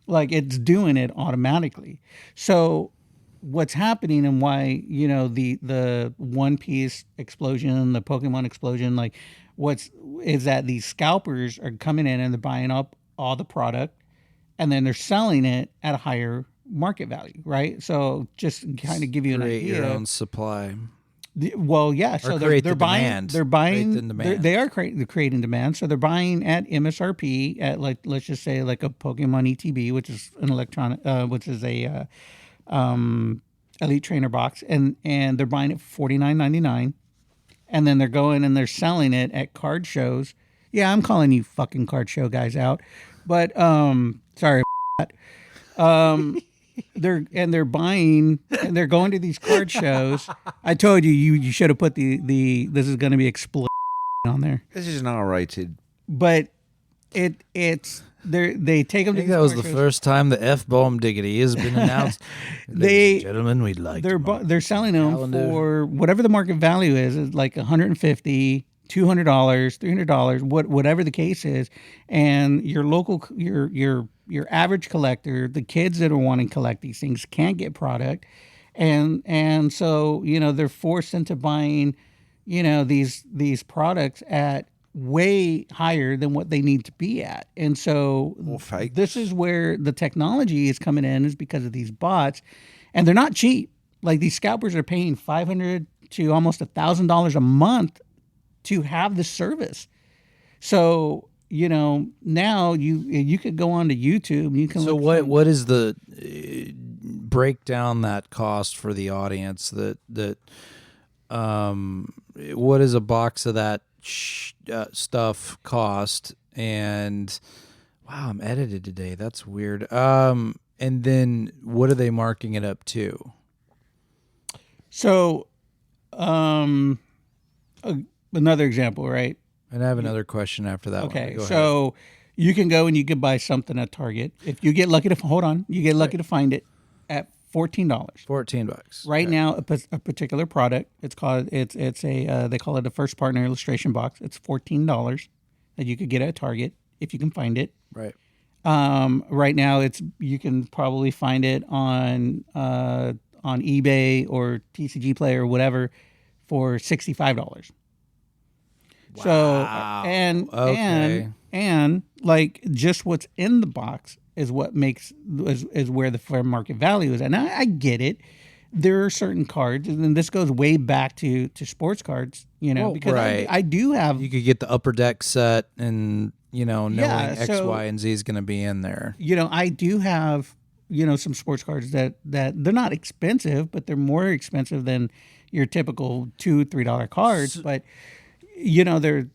[SPEAKER 3] Like it's doing it automatically. So what's happening, and why the One Piece explosion, the Pokemon explosion, like is that these scalpers are coming in and they're buying up all the product, and then they're selling it at a higher market value, right? So just kind of give you an
[SPEAKER 1] Create
[SPEAKER 3] idea.
[SPEAKER 1] your own supply.
[SPEAKER 3] Well, yeah. So
[SPEAKER 1] create
[SPEAKER 3] they're
[SPEAKER 1] the
[SPEAKER 3] buying.
[SPEAKER 1] demand.
[SPEAKER 3] They're buying.
[SPEAKER 1] Create the demand.
[SPEAKER 3] They are creating demand. So they're buying at MSRP at, like, let's just say like a Pokemon ETB, which is an electronic, which is a Elite Trainer box, and they're buying it for $49.99, and then they're going and they're selling it at card shows. Yeah, I'm calling you fucking card show guys out, but sorry. They're buying and they're going to these card shows. I told you should have put the this is going to be explicit on there.
[SPEAKER 2] This is an R-rated.
[SPEAKER 3] But it's they take them
[SPEAKER 1] I
[SPEAKER 3] to
[SPEAKER 1] think
[SPEAKER 3] these
[SPEAKER 1] that was
[SPEAKER 3] card
[SPEAKER 1] the
[SPEAKER 3] shows.
[SPEAKER 1] first time the F-bomb diggity has been announced. Ladies and gentlemen, we'd like to
[SPEAKER 3] They're selling them
[SPEAKER 1] calendar.
[SPEAKER 3] for whatever the market value is like $150, $200, $300, whatever the case is, and your local your average collector, the kids that are wanting to collect these things, can't get product, and so they're forced into buying these products at way higher than what they need to be at, and so
[SPEAKER 2] Or fake.
[SPEAKER 3] this is where the technology is coming in, is because of these bots, and they're not cheap. Like these scalpers are paying $500 to almost $1,000 a month to have the service. So now you could go onto YouTube. You can.
[SPEAKER 1] So
[SPEAKER 3] look
[SPEAKER 1] what is the break down that cost for the audience? What is a box of that stuff cost? And wow, I'm edited today. That's weird. And then what are they marking it up to?
[SPEAKER 3] So, another example, right?
[SPEAKER 1] And I have another question after that one.
[SPEAKER 3] Okay,
[SPEAKER 1] Go ahead.
[SPEAKER 3] so you can go and you can buy something at Target. If you get lucky to to find it at $14.
[SPEAKER 1] $14.
[SPEAKER 3] Right now, a particular product. It's a they call it a first partner illustration box. It's $14 that you could get at Target if you can find it.
[SPEAKER 1] Right.
[SPEAKER 3] Right now, you can probably find it on eBay or TCG Play or whatever for $65. So and like just what's in the box is what makes is where the fair market value is. And I get it. There are certain cards, and this goes way back to sports cards, because I do have.
[SPEAKER 1] You could get the Upper Deck set, and knowing X, Y, and Z is going to be in there.
[SPEAKER 3] I do have some sports cards that they're not expensive, but they're more expensive than your typical $2-3 cards. But they're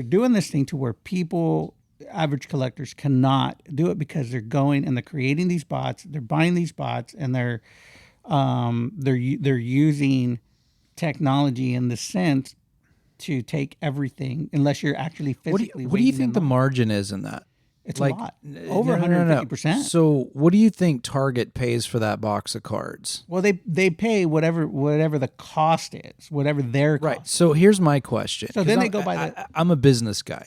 [SPEAKER 3] doing this thing to where average collectors cannot do it because they're going and they're creating these bots, they're buying these bots, and they're using technology in the sense to take everything unless you're actually physically.
[SPEAKER 1] What do you think the margin is in that?
[SPEAKER 3] It's a lot, over 150%.
[SPEAKER 1] So, what do you think Target pays for that box of cards?
[SPEAKER 3] Well, they pay whatever the cost is, whatever their cost.
[SPEAKER 1] Right. So here's my question.
[SPEAKER 3] So then they go by
[SPEAKER 1] I'm a business guy.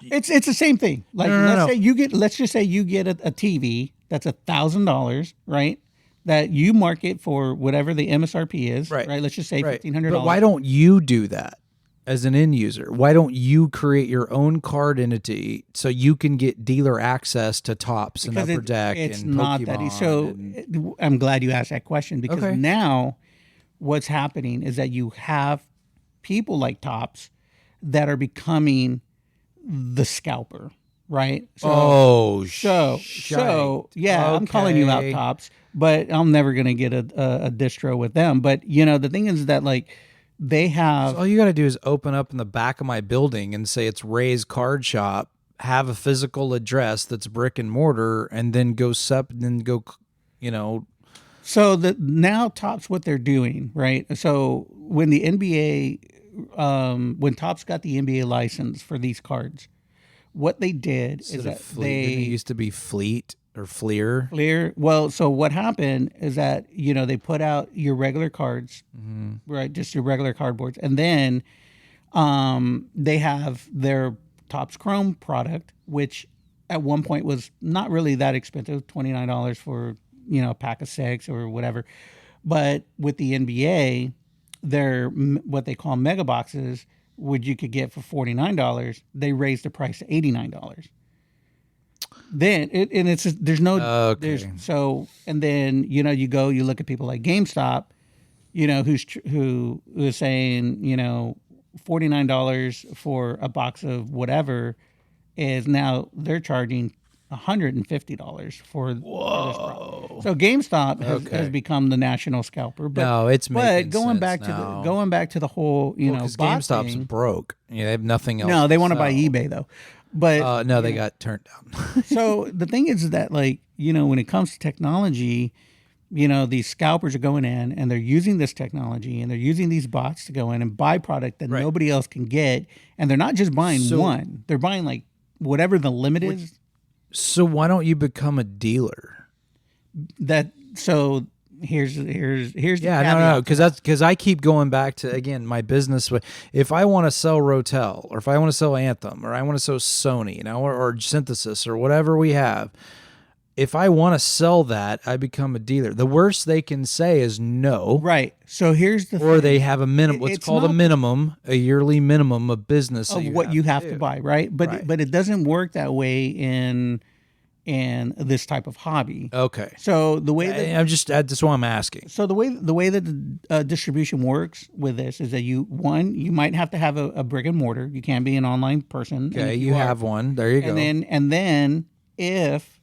[SPEAKER 3] It's the same thing. Like let's just say you get a TV that's $1,000, right? That you market for whatever the MSRP is, right? Let's just say $1,500.
[SPEAKER 1] But why don't you do that as an end user? Why don't you create your own card entity so you can get dealer access to Tops and Upper Deck
[SPEAKER 3] it's
[SPEAKER 1] and
[SPEAKER 3] not
[SPEAKER 1] Pokemon?
[SPEAKER 3] That easy. So I'm glad you asked that question because now what's happening is that you have people like Tops that are becoming the scalper, right? So, I'm calling you out, Tops, but I'm never going to get a distro with them. But the thing is that like they have.
[SPEAKER 1] So all you got to do is open up in the back of my building and say it's Ray's Card Shop. Have a physical address that's brick and mortar, and then go. So
[SPEAKER 3] now Tops what they're doing, right? So when the NBA. When Topps got the NBA license for these cards, what they did is that
[SPEAKER 1] it used to be Fleet or Fleer.
[SPEAKER 3] Well, so what happened is that they put out your regular cards, right? Just your regular cardboards, and then they have their Topps Chrome product, which at one point was not really that expensive, $29 for a pack of 6 or whatever, but with the NBA. They're what they call mega boxes, which you could get for $49. They raised the price to $89. Then and then you look at people like GameStop, who is saying $49 for a box of whatever is now they're charging $150 for this product. So GameStop has become the national scalper. But,
[SPEAKER 1] no, it's making
[SPEAKER 3] going
[SPEAKER 1] sense
[SPEAKER 3] back
[SPEAKER 1] now.
[SPEAKER 3] going back to the whole
[SPEAKER 1] because GameStop's broke. They have nothing else.
[SPEAKER 3] No, they want to buy eBay though. But
[SPEAKER 1] no, they got turned down.
[SPEAKER 3] So the thing is that when it comes to technology, these scalpers are going in and they're using this technology and they're using these bots to go in and buy product that nobody else can get, and they're not just buying one; they're buying like whatever the limit is.
[SPEAKER 1] So why don't you become a dealer?
[SPEAKER 3] Here's the
[SPEAKER 1] no, because I keep going back to again my business. If I want to sell Rotel, or if I want to sell Anthem, or I want to sell Sony, or Synthesis, or whatever we have, if I want to sell that, I become a dealer. The worst they can say is no.
[SPEAKER 3] Right. So here's the
[SPEAKER 1] or
[SPEAKER 3] thing.
[SPEAKER 1] they have a minimum. What's called a yearly minimum of business
[SPEAKER 3] of what you have to buy, right? But it doesn't work that way in this type of hobby.
[SPEAKER 1] Okay.
[SPEAKER 3] So the way that
[SPEAKER 1] that's why I'm asking.
[SPEAKER 3] So the way that the distribution works with this is that you might have to have a brick and mortar. You can't be an online person.
[SPEAKER 1] Okay, you have one. There you go.
[SPEAKER 3] And then if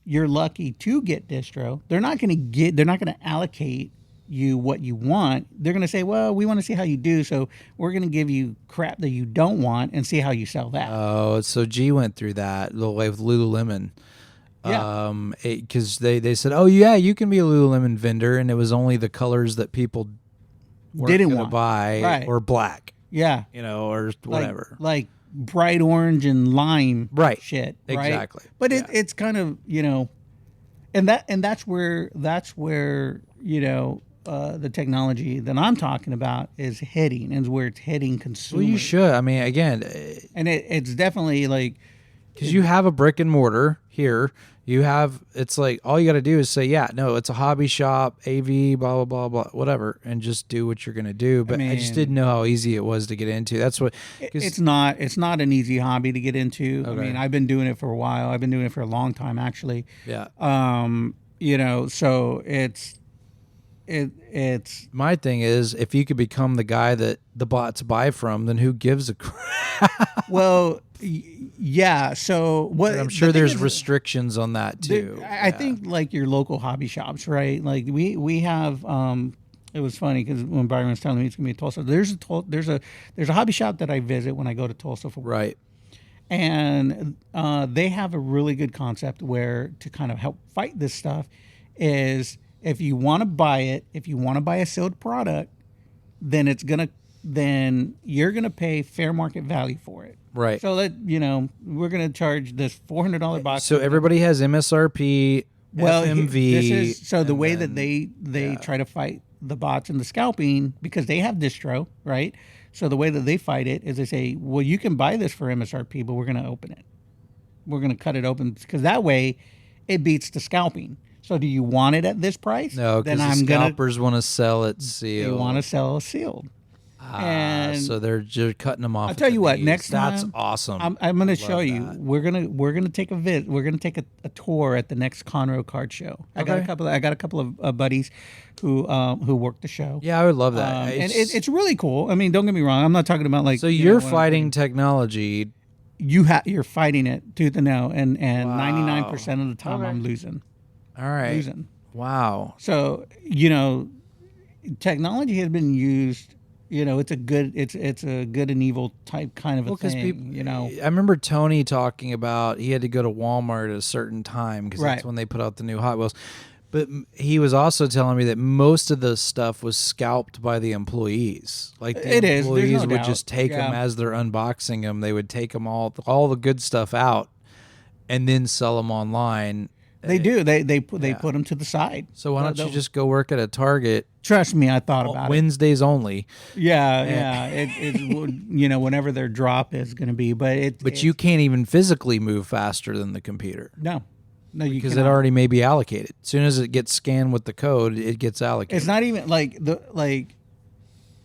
[SPEAKER 3] you're lucky to get distro, they're not going to allocate you what you want. They're going to say, well, we want to see how you do, so we're going to give you crap that you don't want and see how you sell that.
[SPEAKER 1] Oh, so G went through that the way with Lululemon.
[SPEAKER 3] Yeah.
[SPEAKER 1] Because they said, oh yeah, you can be a Lululemon vendor, and it was only the colors that people weren't
[SPEAKER 3] Didn't
[SPEAKER 1] gonna
[SPEAKER 3] want.
[SPEAKER 1] buy,
[SPEAKER 3] Right.
[SPEAKER 1] or black,
[SPEAKER 3] Yeah.
[SPEAKER 1] or whatever.
[SPEAKER 3] Like bright orange and lime
[SPEAKER 1] Right.
[SPEAKER 3] shit. Right?
[SPEAKER 1] Exactly.
[SPEAKER 3] But
[SPEAKER 1] Yeah.
[SPEAKER 3] it's kind of, and that's where the technology that I'm talking about is heading, and where it's heading consumers.
[SPEAKER 1] Well, you should. I mean, again,
[SPEAKER 3] And it's definitely like,
[SPEAKER 1] because you have a brick and mortar here. It's like all you got to do is say, yeah, no, it's a hobby shop, AV, blah, blah, blah, blah, whatever, and just do what you're going to do. But I just
[SPEAKER 3] mean-
[SPEAKER 1] didn't know how easy it was to get into. That's what, 'cause-
[SPEAKER 3] it's not an easy hobby to get into. I
[SPEAKER 1] Okay.
[SPEAKER 3] mean, I've been doing it for a while. I've been doing it for a long time, actually.
[SPEAKER 1] yeah.
[SPEAKER 3] So it's
[SPEAKER 1] My thing is, if you could become the guy that the bots buy from, then who gives a crap?
[SPEAKER 3] well, yeah. So what?
[SPEAKER 1] I'm
[SPEAKER 3] the
[SPEAKER 1] sure
[SPEAKER 3] thing
[SPEAKER 1] there's
[SPEAKER 3] is,
[SPEAKER 1] restrictions on that too.
[SPEAKER 3] I think like your local hobby shops, right? Like we have. It was funny because when Byron was telling me he's gonna be in Tulsa, there's a hobby shop that I visit when I go to Tulsa for work.
[SPEAKER 1] Right.
[SPEAKER 3] And they have a really good concept where to kind of help fight this stuff is if you want to buy a sealed product, then you're gonna pay fair market value for it.
[SPEAKER 1] Right.
[SPEAKER 3] So we're gonna charge this $400 box.
[SPEAKER 1] So everybody has MSRP, FMV.
[SPEAKER 3] The way that they try to fight the bots and the scalping, because they have distro, right? So the way that they fight it is they say, well, you can buy this for MSRP, but we're going to open it. We're going to cut it open because that way it beats the scalping. So do you want it at this price?
[SPEAKER 1] No, because the scalpers want to sell it sealed.
[SPEAKER 3] They want to sell sealed.
[SPEAKER 1] So they're just cutting them off.
[SPEAKER 3] I'll tell you what.
[SPEAKER 1] knees.
[SPEAKER 3] Next time,
[SPEAKER 1] that's awesome.
[SPEAKER 3] I'm going to show
[SPEAKER 1] love
[SPEAKER 3] you.
[SPEAKER 1] that.
[SPEAKER 3] We're gonna take a visit. We're gonna take a tour at the next Conroe Card Show. I got a couple of buddies who work the show.
[SPEAKER 1] Yeah, I would love that.
[SPEAKER 3] And it's really cool. I mean, don't get me wrong. I'm not talking about like.
[SPEAKER 1] So you're fighting technology.
[SPEAKER 3] You're fighting it tooth and nail, and 99% of the time I'm losing.
[SPEAKER 1] All right.
[SPEAKER 3] Losing.
[SPEAKER 1] Wow.
[SPEAKER 3] So technology has been used. It's a good and evil type kind of a thing.
[SPEAKER 1] I remember Tony talking about he had to go to Walmart at a certain time because that's
[SPEAKER 3] Right.
[SPEAKER 1] when they put out the new Hot Wheels. But he was also telling me that most of the stuff was scalped by the employees. Like the
[SPEAKER 3] It is. There's
[SPEAKER 1] employees
[SPEAKER 3] no
[SPEAKER 1] would
[SPEAKER 3] doubt.
[SPEAKER 1] just take them
[SPEAKER 3] Yeah.
[SPEAKER 1] as they're unboxing them. They would take them all the good stuff out, and then sell them online.
[SPEAKER 3] They do. They put them to the side.
[SPEAKER 1] So why don't you just go work at a Target
[SPEAKER 3] Trust me, I thought about it.
[SPEAKER 1] Wednesdays only?
[SPEAKER 3] Yeah. It's whenever their drop is going to be, but
[SPEAKER 1] You can't even physically move faster than the computer
[SPEAKER 3] no, you
[SPEAKER 1] because it
[SPEAKER 3] cannot.
[SPEAKER 1] already may be allocated. As soon as it gets scanned with the code, it gets allocated.
[SPEAKER 3] It's not even like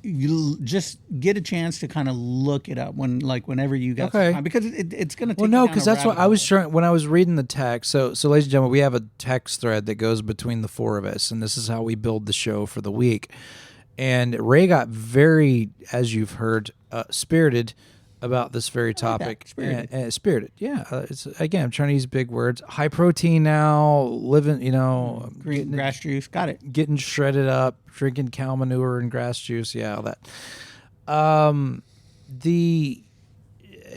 [SPEAKER 3] you just get a chance to kind of look it up whenever you got some
[SPEAKER 1] Okay.
[SPEAKER 3] time, because it's going to take
[SPEAKER 1] Well,
[SPEAKER 3] you
[SPEAKER 1] no,
[SPEAKER 3] down
[SPEAKER 1] because
[SPEAKER 3] a
[SPEAKER 1] that's what
[SPEAKER 3] rabbit
[SPEAKER 1] I was
[SPEAKER 3] hole.
[SPEAKER 1] trying when I was reading the text. So, ladies and gentlemen, we have a text thread that goes between the four of us, and this is how we build the show for the week. And Ray got very, as you've heard, spirited about this very topic.
[SPEAKER 3] Spirited.
[SPEAKER 1] And spirited, yeah. It's again, I'm trying to use big words. High protein now, living,
[SPEAKER 3] Green grass juice. Got it.
[SPEAKER 1] getting shredded up, drinking cow manure and grass juice, yeah, all that.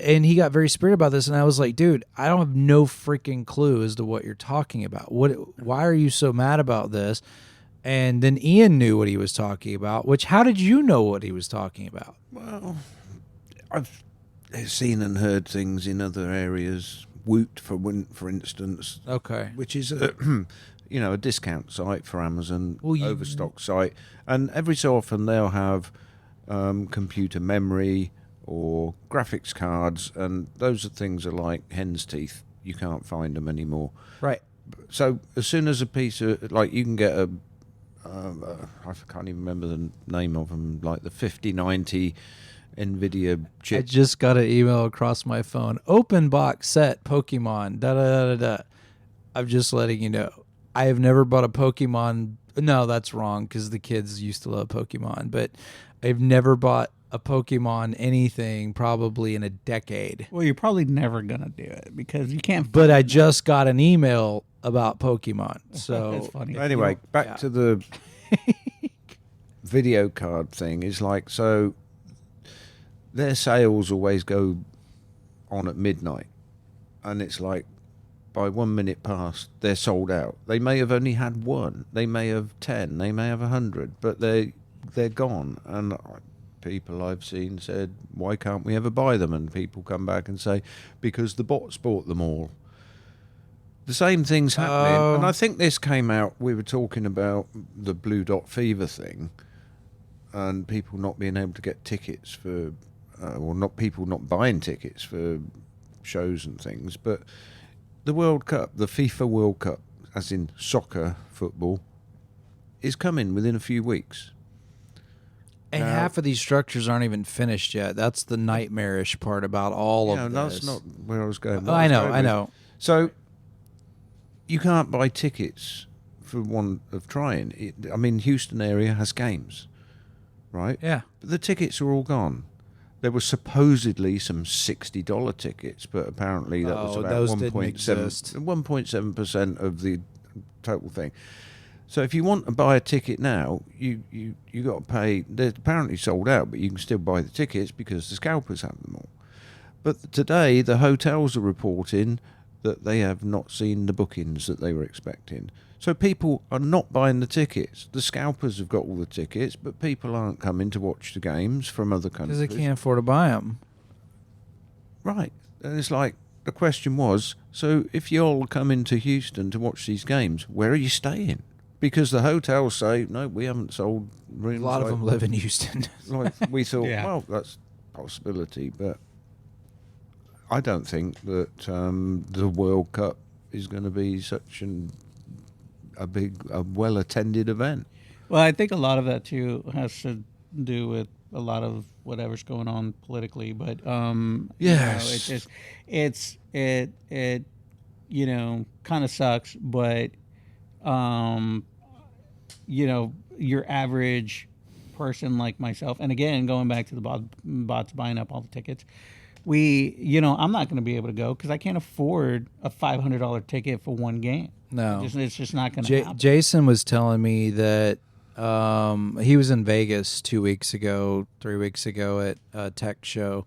[SPEAKER 1] And he got very spirited about this, and I was like, dude, I don't have no freaking clue as to what you're talking about. Why are you so mad about this? And then Ian knew what he was talking about, which how did you know what he was talking about?
[SPEAKER 2] Well, I've seen and heard things in other areas. Woot, for instance,
[SPEAKER 1] Okay.
[SPEAKER 2] which is a a discount site for Amazon,
[SPEAKER 1] Well,
[SPEAKER 2] overstock site, and every so often they'll have computer memory or graphics cards, and those are things are like hen's teeth. You can't find them anymore.
[SPEAKER 1] Right.
[SPEAKER 2] So as soon as a piece of, like, you can get I can't even remember the name of them, like the 5090 NVIDIA
[SPEAKER 1] I
[SPEAKER 2] chip.
[SPEAKER 1] just got an email across my phone. Open box set Pokemon. Da da da da. I'm just letting you know. I have never bought a Pokemon. No, that's wrong because the kids used to love Pokemon. But I've never bought a Pokemon anything probably in a decade.
[SPEAKER 3] Well, you're probably never gonna do it because you can't.
[SPEAKER 1] But I just got an email about Pokemon. So
[SPEAKER 3] That's funny.
[SPEAKER 2] Anyway, back to the video card thing. Is like, so their sales always go on at midnight, and it's like by 1 minute past they're sold out. They may have only had one, they may have 10, they may have 100, but they're gone. And people I've seen said, why can't we ever buy them? And people come back and say, because the bots bought them all. The same thing's happening. And I think this came out, we were talking about the Blue Dot Fever thing and people not being able to get tickets for, or not people not buying tickets for shows and things. But the World Cup, the FIFA World Cup, as in soccer, football, is coming within a few weeks.
[SPEAKER 1] And half of these structures aren't even finished yet. That's the nightmarish part about all of this.
[SPEAKER 2] That's not where I was going.
[SPEAKER 1] I know.
[SPEAKER 2] So you can't buy tickets for want of trying. I mean, Houston area has games, right?
[SPEAKER 1] Yeah.
[SPEAKER 2] But the tickets are all gone. There were supposedly some $60 tickets, but apparently that was about 1.7% of the total thing. So if you want to buy a ticket now, you got to pay. They're apparently sold out, but you can still buy the tickets because the scalpers have them all. But today, the hotels are reporting that they have not seen the bookings that they were expecting. So people are not buying the tickets. The scalpers have got all the tickets, but people aren't coming to watch the games from other countries.
[SPEAKER 1] Because they can't afford to buy them.
[SPEAKER 2] Right. And it's like, the question was, so if you're coming to Houston to watch these games, where are you staying? Because the hotels say, no, we haven't sold rooms.
[SPEAKER 1] A lot of them live in Houston.
[SPEAKER 2] Like we thought,
[SPEAKER 3] Yeah.
[SPEAKER 2] well, that's a possibility, but I don't think that the World Cup is going to be such a well-attended event.
[SPEAKER 3] Well, I think a lot of that too has to do with a lot of whatever's going on politically. But
[SPEAKER 2] Yes.
[SPEAKER 3] it kind of sucks. But your average person like myself, and again, going back to the bots buying up all the tickets, I'm not going to be able to go because I can't afford a $500 ticket for one game.
[SPEAKER 1] No.
[SPEAKER 3] It's just not going to happen.
[SPEAKER 1] Jason was telling me that he was in Vegas 3 weeks ago at a tech show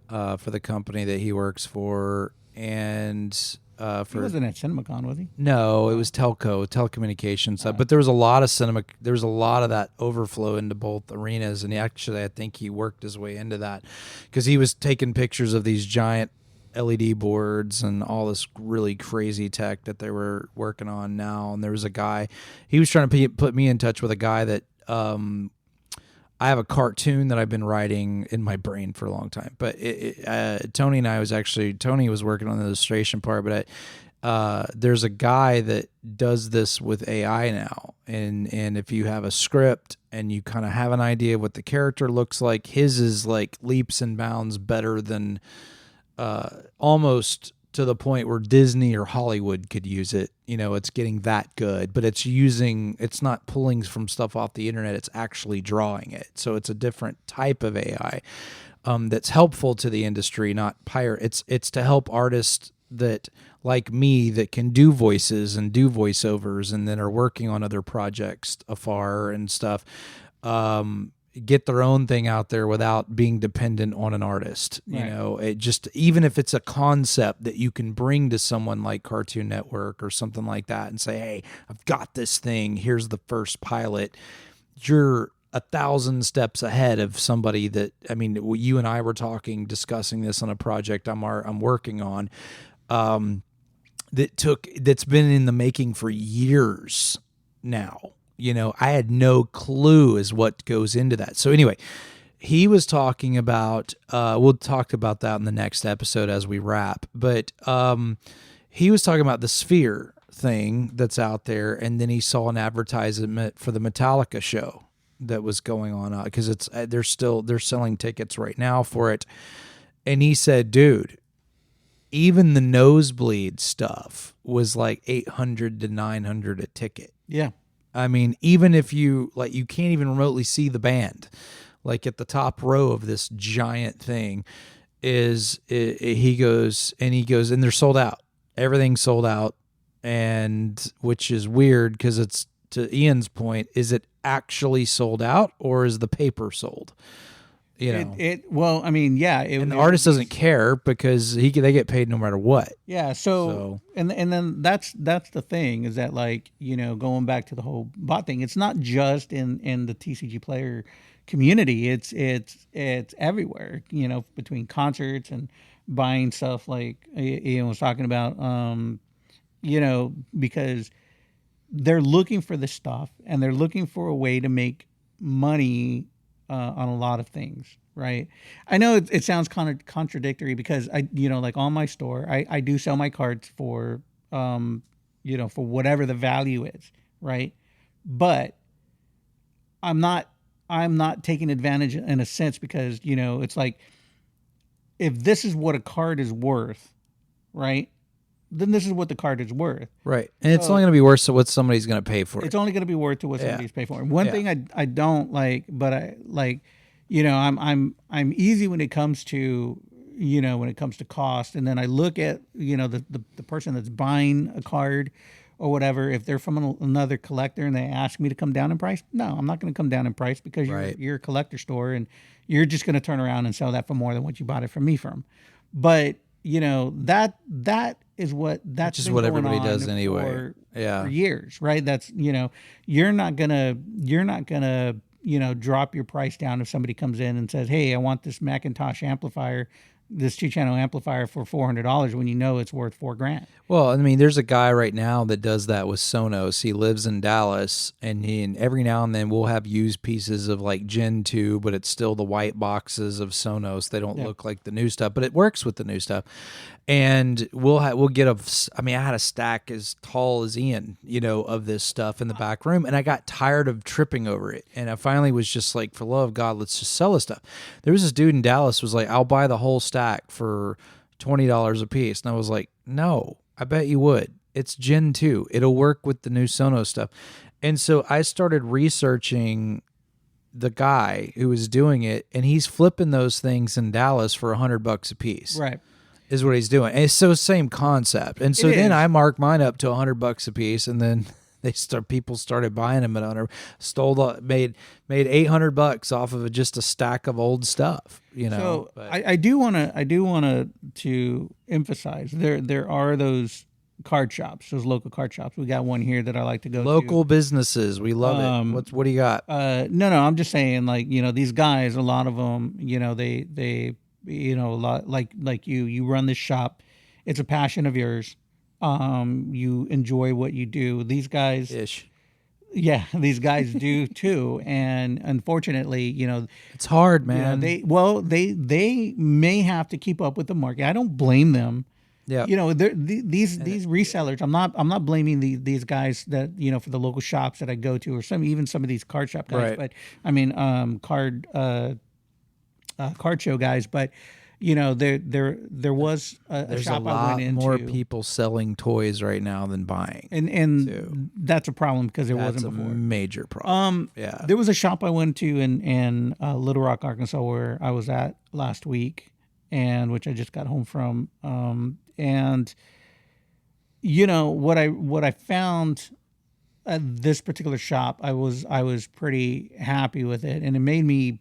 [SPEAKER 1] for the company that he works for, and
[SPEAKER 3] He wasn't at CinemaCon, was he?
[SPEAKER 1] no, it was telecommunications stuff. But there was a lot of there was a lot of that overflow into both arenas, and I think he worked his way into that because he was taking pictures of these giant LED boards and all this really crazy tech that they were working on now. And there was a guy, he was trying to put me in touch with a guy that I have a cartoon that I've been writing in my brain for a long time. But Tony was working on the illustration part, but there's a guy that does this with AI now. And if you have a script and you kind of have an idea of what the character looks like, his is like leaps and bounds better than almost to the point where Disney or Hollywood could use it. It's getting that good, but it's not pulling from stuff off the internet. It's actually drawing it. So it's a different type of AI that's helpful to the industry, not pirate. It's to help artists that like me that can do voices and do voiceovers and then are working on other projects afar and stuff. Get their own thing out there without being dependent on an artist.
[SPEAKER 3] Right.
[SPEAKER 1] It just, even if it's a concept that you can bring to someone like Cartoon Network or something like that and say, hey, I've got this thing, here's the first pilot. You're 1,000 steps ahead of somebody that, you and I were discussing this on a project I'm working on, that's been in the making for years now. I had no clue as what goes into that. So anyway, he was talking about, we'll talk about that in the next episode as we wrap, but he was talking about the Sphere thing that's out there, and then he saw an advertisement for the Metallica show that was going on because they're selling tickets right now for it. And he said, dude, even the nosebleed stuff was like $800 to $900 a ticket.
[SPEAKER 3] Yeah.
[SPEAKER 1] Even if you can't even remotely see the band, like at the top row of this giant thing he goes, and they're sold out. Everything's sold out. And which is weird because it's, to Ian's point, is it actually sold out or is the paper sold? You know,
[SPEAKER 3] Well, I mean, yeah.
[SPEAKER 1] and the artist doesn't care because they get paid no matter what.
[SPEAKER 3] Yeah. So and then that's the thing is that, like, going back to the whole bot thing, it's not just in the TCG player community. It's everywhere. Between concerts and buying stuff, like Ian was talking about. Because they're looking for the stuff and they're looking for a way to make money on a lot of things, right? I know it sounds kind of contradictory because like on my store, I do sell my cards for, for whatever the value is, right? But I'm not taking advantage in a sense because, it's like, if this is what a card is worth, right? Then this is what the card is worth.
[SPEAKER 1] Right. And it's only going to be worth what somebody's going to pay for it.
[SPEAKER 3] It's only going to be worth to what somebody's paying for it. One thing I don't like, but I like, I'm easy when it comes to, cost. And then I look at, the person that's buying a card or whatever, if they're from another collector and they ask me to come down in price, no, I'm not going to come down in price because you're a collector store and you're just going to turn around and sell that for more than what you bought it from me from. But, that is what
[SPEAKER 1] everybody does anyway.
[SPEAKER 3] For years, right? That's you're not gonna drop your price down if somebody comes in and says, "Hey, I want this Macintosh amplifier, this 2-channel amplifier for $400," when it's worth $4,000.
[SPEAKER 1] Well, I mean, there's a guy right now that does that with Sonos. He lives in Dallas, and every now and then we'll have used pieces of like Gen 2, but it's still the white boxes of Sonos. They don't look like the new stuff, but it works with the new stuff. And we'll get I had a stack as tall as Ian, of this stuff in the back room, and I got tired of tripping over it. And I finally was just like, for love of God, let's just sell this stuff. There was this dude in Dallas was like, I'll buy the whole stack for $20 a piece. And I was like, no, I bet you would. It's Gen 2. It'll work with the new Sonos stuff. And so I started researching the guy who was doing it, and he's flipping those things in Dallas for $100 a piece.
[SPEAKER 3] Right.
[SPEAKER 1] Is what he's doing. And it's so same concept. And so then I marked mine up to $100 a piece, and then people started buying them at $100. Made $800 off of just a stack of old stuff.
[SPEAKER 3] So I do want to emphasize there are those card shops, those local card shops. We got one here that I like to go to.
[SPEAKER 1] Local businesses, we love it. What do you got?
[SPEAKER 3] No, I'm just saying, like, these guys, a lot of them, they a lot like you run this shop. It's a passion of yours. You enjoy what you do. These guys, these guys do too. And unfortunately,
[SPEAKER 1] it's hard, man.
[SPEAKER 3] They may have to keep up with the market. I don't blame them. Yeah, these resellers. I'm not blaming these guys that for the local shops that I go to, or even some of these card shop guys. Right. But I mean, card show guys, but there was a shop I went into.
[SPEAKER 1] More people selling toys right now than buying,
[SPEAKER 3] and that's a problem because wasn't before.
[SPEAKER 1] That's a major problem.
[SPEAKER 3] There was a shop I went to in Little Rock, Arkansas, where I was at last week, and which I just got home from. And what I found at this particular shop, I was pretty happy with it, and it made me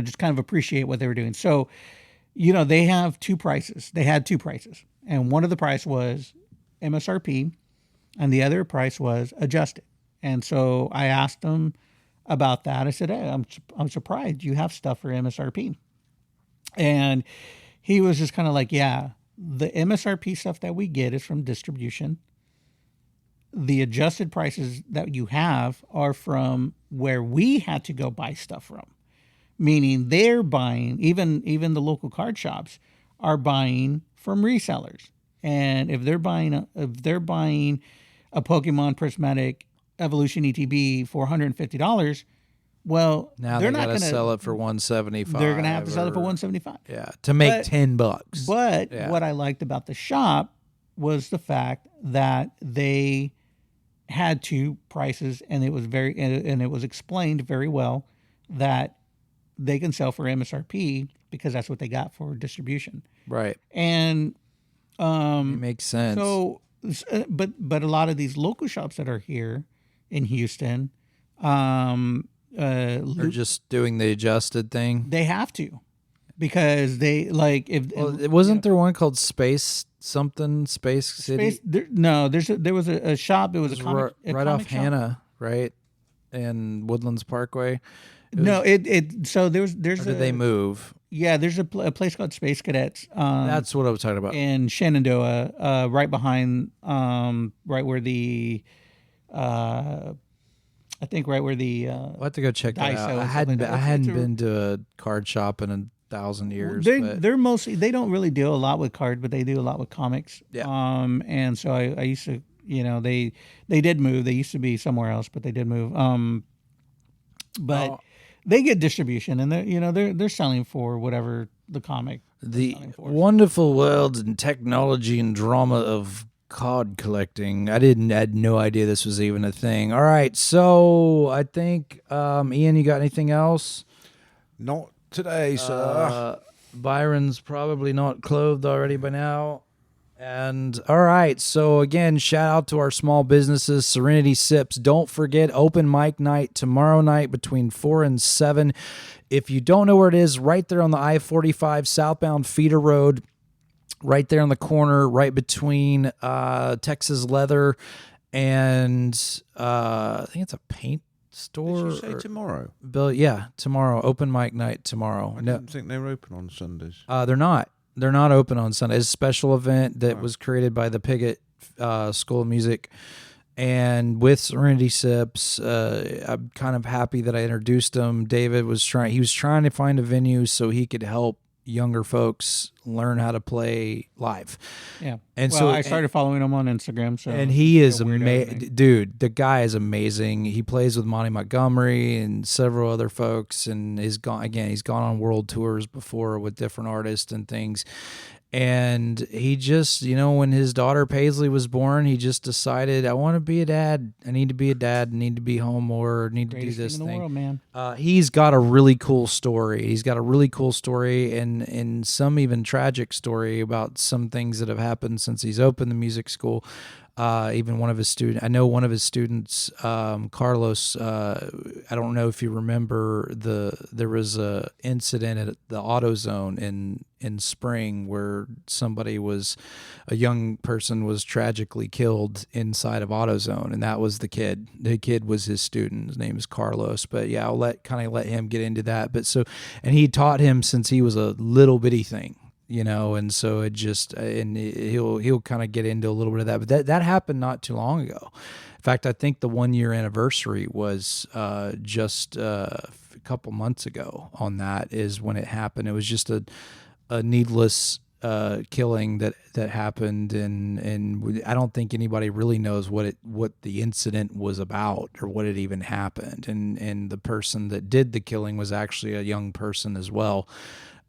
[SPEAKER 3] just kind of appreciate what they were doing. So, they have two prices. They had two prices, and one of the price was MSRP, and the other price was adjusted. And so I asked them about that. I said, "Hey, I'm surprised you have stuff for MSRP," and he was just kind of like, "Yeah, the MSRP stuff that we get is from distribution. The adjusted prices that you have are from where we had to go buy stuff from," meaning they're buying, even the local card shops are buying from resellers. And if they're buying a Pokemon Prismatic Evolution ETB for $150, well,
[SPEAKER 1] now they're not going to sell it for $175.
[SPEAKER 3] They're going to have to sell it for $175.
[SPEAKER 1] Yeah, to make $10.
[SPEAKER 3] But what I liked about the shop was the fact that they had two prices, and it was explained very well that they can sell for MSRP because that's what they got for distribution.
[SPEAKER 1] Right.
[SPEAKER 3] And
[SPEAKER 1] it makes sense.
[SPEAKER 3] So, but a lot of these local shops that are here in Houston,
[SPEAKER 1] Or
[SPEAKER 3] Loop.
[SPEAKER 1] just doing the adjusted thing.
[SPEAKER 3] They have to, because they like if
[SPEAKER 1] Well, it wasn't there one called Space something Space City?
[SPEAKER 3] space. There was a shop. It was a
[SPEAKER 1] It was
[SPEAKER 3] comic, a
[SPEAKER 1] right off
[SPEAKER 3] comic shop.
[SPEAKER 1] Hannah, right, and Woodlands Parkway.
[SPEAKER 3] No, it. So there's
[SPEAKER 1] Or did they move?
[SPEAKER 3] there's a place called Space Cadets.
[SPEAKER 1] That's what I was talking about.
[SPEAKER 3] in Shenandoah, right behind, right where the, I think right where the.
[SPEAKER 1] I'll have to go check that out.
[SPEAKER 3] Daiso
[SPEAKER 1] I
[SPEAKER 3] or
[SPEAKER 1] hadn't
[SPEAKER 3] something
[SPEAKER 1] been,
[SPEAKER 3] like
[SPEAKER 1] I
[SPEAKER 3] that.
[SPEAKER 1] hadn't
[SPEAKER 3] It's a-
[SPEAKER 1] been to a card shop in 1,000 years. but
[SPEAKER 3] They're mostly, they don't really deal a lot with cards, but they do a lot with comics.
[SPEAKER 1] Yeah.
[SPEAKER 3] And so I used to, they did move. They used to be somewhere else, but they did move. But
[SPEAKER 1] Oh.
[SPEAKER 3] they get distribution, and they're selling for whatever the comic.
[SPEAKER 1] the
[SPEAKER 3] selling for.
[SPEAKER 1] wonderful world and technology and drama of card collecting. I had no idea this was even a thing. All right, so I think Ian, you got anything else?
[SPEAKER 2] Not today, sir.
[SPEAKER 1] Byron's probably not clothed already by now. And all right, so again, shout out to our small businesses, Serinity Sips. Don't forget open mic night tomorrow night between 4 and 7. If you don't know where it is, right there on the I-45 southbound Feeder Road, right there on the corner, right between Texas Leather and I think it's a paint store.
[SPEAKER 2] Did you say
[SPEAKER 1] or-
[SPEAKER 2] tomorrow?
[SPEAKER 1] Bill, yeah, tomorrow, open mic night tomorrow.
[SPEAKER 2] I
[SPEAKER 1] No,
[SPEAKER 2] didn't think they were open on Sundays.
[SPEAKER 1] they're not. They're not open on Sunday. It's a special event that was created by the Piggot School of Music. And with Serinity Sips, I'm kind of happy that I introduced him. David was trying to find a venue so he could help younger folks learn how to play live.
[SPEAKER 3] Yeah.
[SPEAKER 1] And
[SPEAKER 3] well,
[SPEAKER 1] so
[SPEAKER 3] I started following him on Instagram. So
[SPEAKER 1] and he is
[SPEAKER 3] he's a weirdo to me.
[SPEAKER 1] amazing, dude. The guy is amazing. He plays with Monty Montgomery and several other folks, and he's gone on world tours before with different artists and things. And he just, when his daughter Paisley was born, he just decided, I want to be a dad. I need to be a dad. I need to be home more. I need
[SPEAKER 3] Greatest
[SPEAKER 1] to do this
[SPEAKER 3] thing in the
[SPEAKER 1] thing.
[SPEAKER 3] world, man.
[SPEAKER 1] He's got a really cool story. He's got a really cool story and some even tragic story about some things that have happened since he's opened the music school. Even one of his students, Carlos, I don't know if you remember there was a incident at the AutoZone in spring where a young person was tragically killed inside of AutoZone, and that was the kid. The kid was his student. His name is Carlos. But yeah, I'll let him get into that. But and he taught him since he was a little bitty thing. And so he'll kind of get into a little bit of that, but that happened not too long ago. In fact, I think the 1 year anniversary was just a couple months ago. On that is when it happened. It was just a needless killing that happened, and I don't think anybody really knows what the incident was about or what had even happened. And the person that did the killing was actually a young person as well.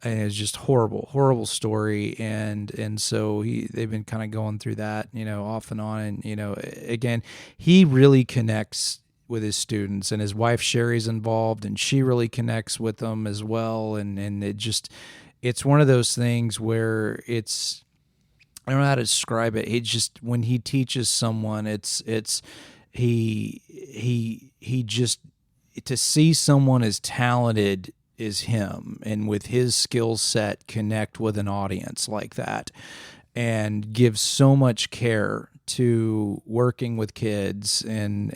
[SPEAKER 1] And it's just horrible story. And so they've been kind of going through that, off and on. And, again, he really connects with his students, and his wife Sherry's involved, and she really connects with them as well. And it's one of those things where I don't know how to describe it. It just, when he teaches someone, he just, to see someone as talented is him, and with his skill set connect with an audience like that, and give so much care to working with kids, and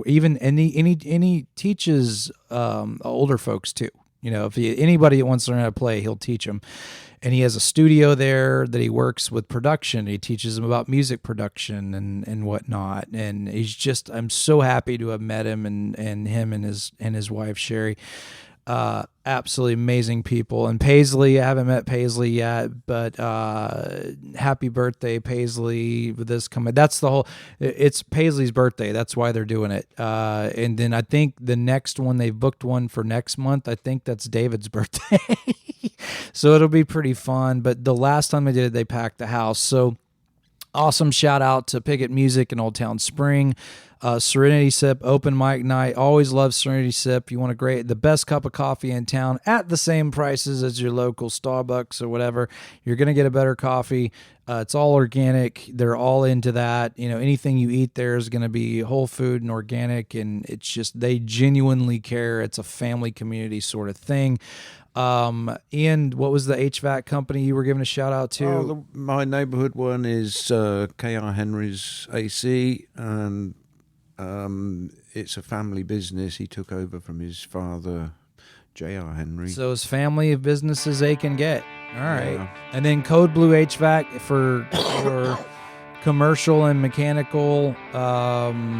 [SPEAKER 1] he teaches older folks too. If anybody that wants to learn how to play, he'll teach them. And he has a studio there that he works with production. He teaches them about music production and whatnot. And I'm so happy to have met him and him and his wife Sherry. Absolutely amazing people. And Paisley, I haven't met Paisley yet, but happy birthday, Paisley, with this coming. It's Paisley's birthday. That's why they're doing it. And then I think the next one, they've booked one for next month. I think that's David's birthday. So it'll be pretty fun. But the last time they did it, they packed the house. So Awesome shout out to Piggot Music in Old Town Spring. Serinity Sip, open mic night. Always love Serinity Sip. You want the best cup of coffee in town at the same prices as your local Starbucks or whatever. You're going to get a better coffee. It's all organic. They're all into that. Anything you eat there is going to be whole food and organic, and it's just, they genuinely care. It's a family community sort of thing. Ian, what was the HVAC company you were giving a shout out to?
[SPEAKER 2] My neighborhood one is K.R. Henry's AC, and it's a family business. He took over from his father, J.R. Henry.
[SPEAKER 1] So as family of businesses they can get. All right.
[SPEAKER 2] Yeah.
[SPEAKER 1] And then Code Blue HVAC for commercial and mechanical.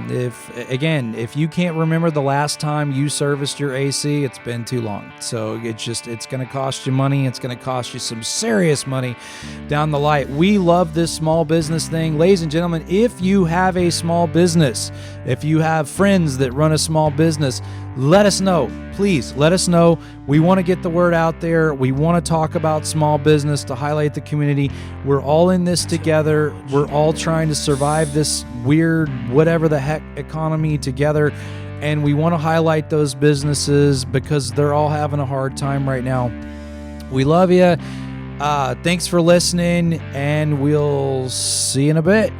[SPEAKER 1] If you can't remember the last time you serviced your AC, it's been too long. So it's going to cost you money. It's going to cost you some serious money down the line. We love this small business thing. Ladies and gentlemen, if you have a small business, if you have friends that run a small business, let us know. Please let us know. We want to get the word out there. We want to talk about small business to highlight the community. We're all in this together. We're all trying to survive this weird, whatever the heck economy together. And we want to highlight those businesses because they're all having a hard time right now. We love you. Thanks for listening, and we'll see you in a bit.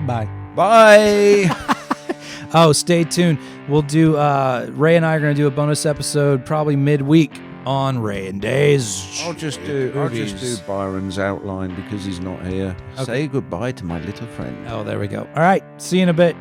[SPEAKER 3] Bye.
[SPEAKER 2] Bye.
[SPEAKER 1] Oh, stay tuned. We'll do, Ray and I are going to do a bonus episode probably midweek on Ray and Days.
[SPEAKER 2] I'll just do Byron's outline because he's not here.
[SPEAKER 1] Okay.
[SPEAKER 2] Say goodbye to my little friend.
[SPEAKER 1] Oh, there we go. All right. See you in a bit.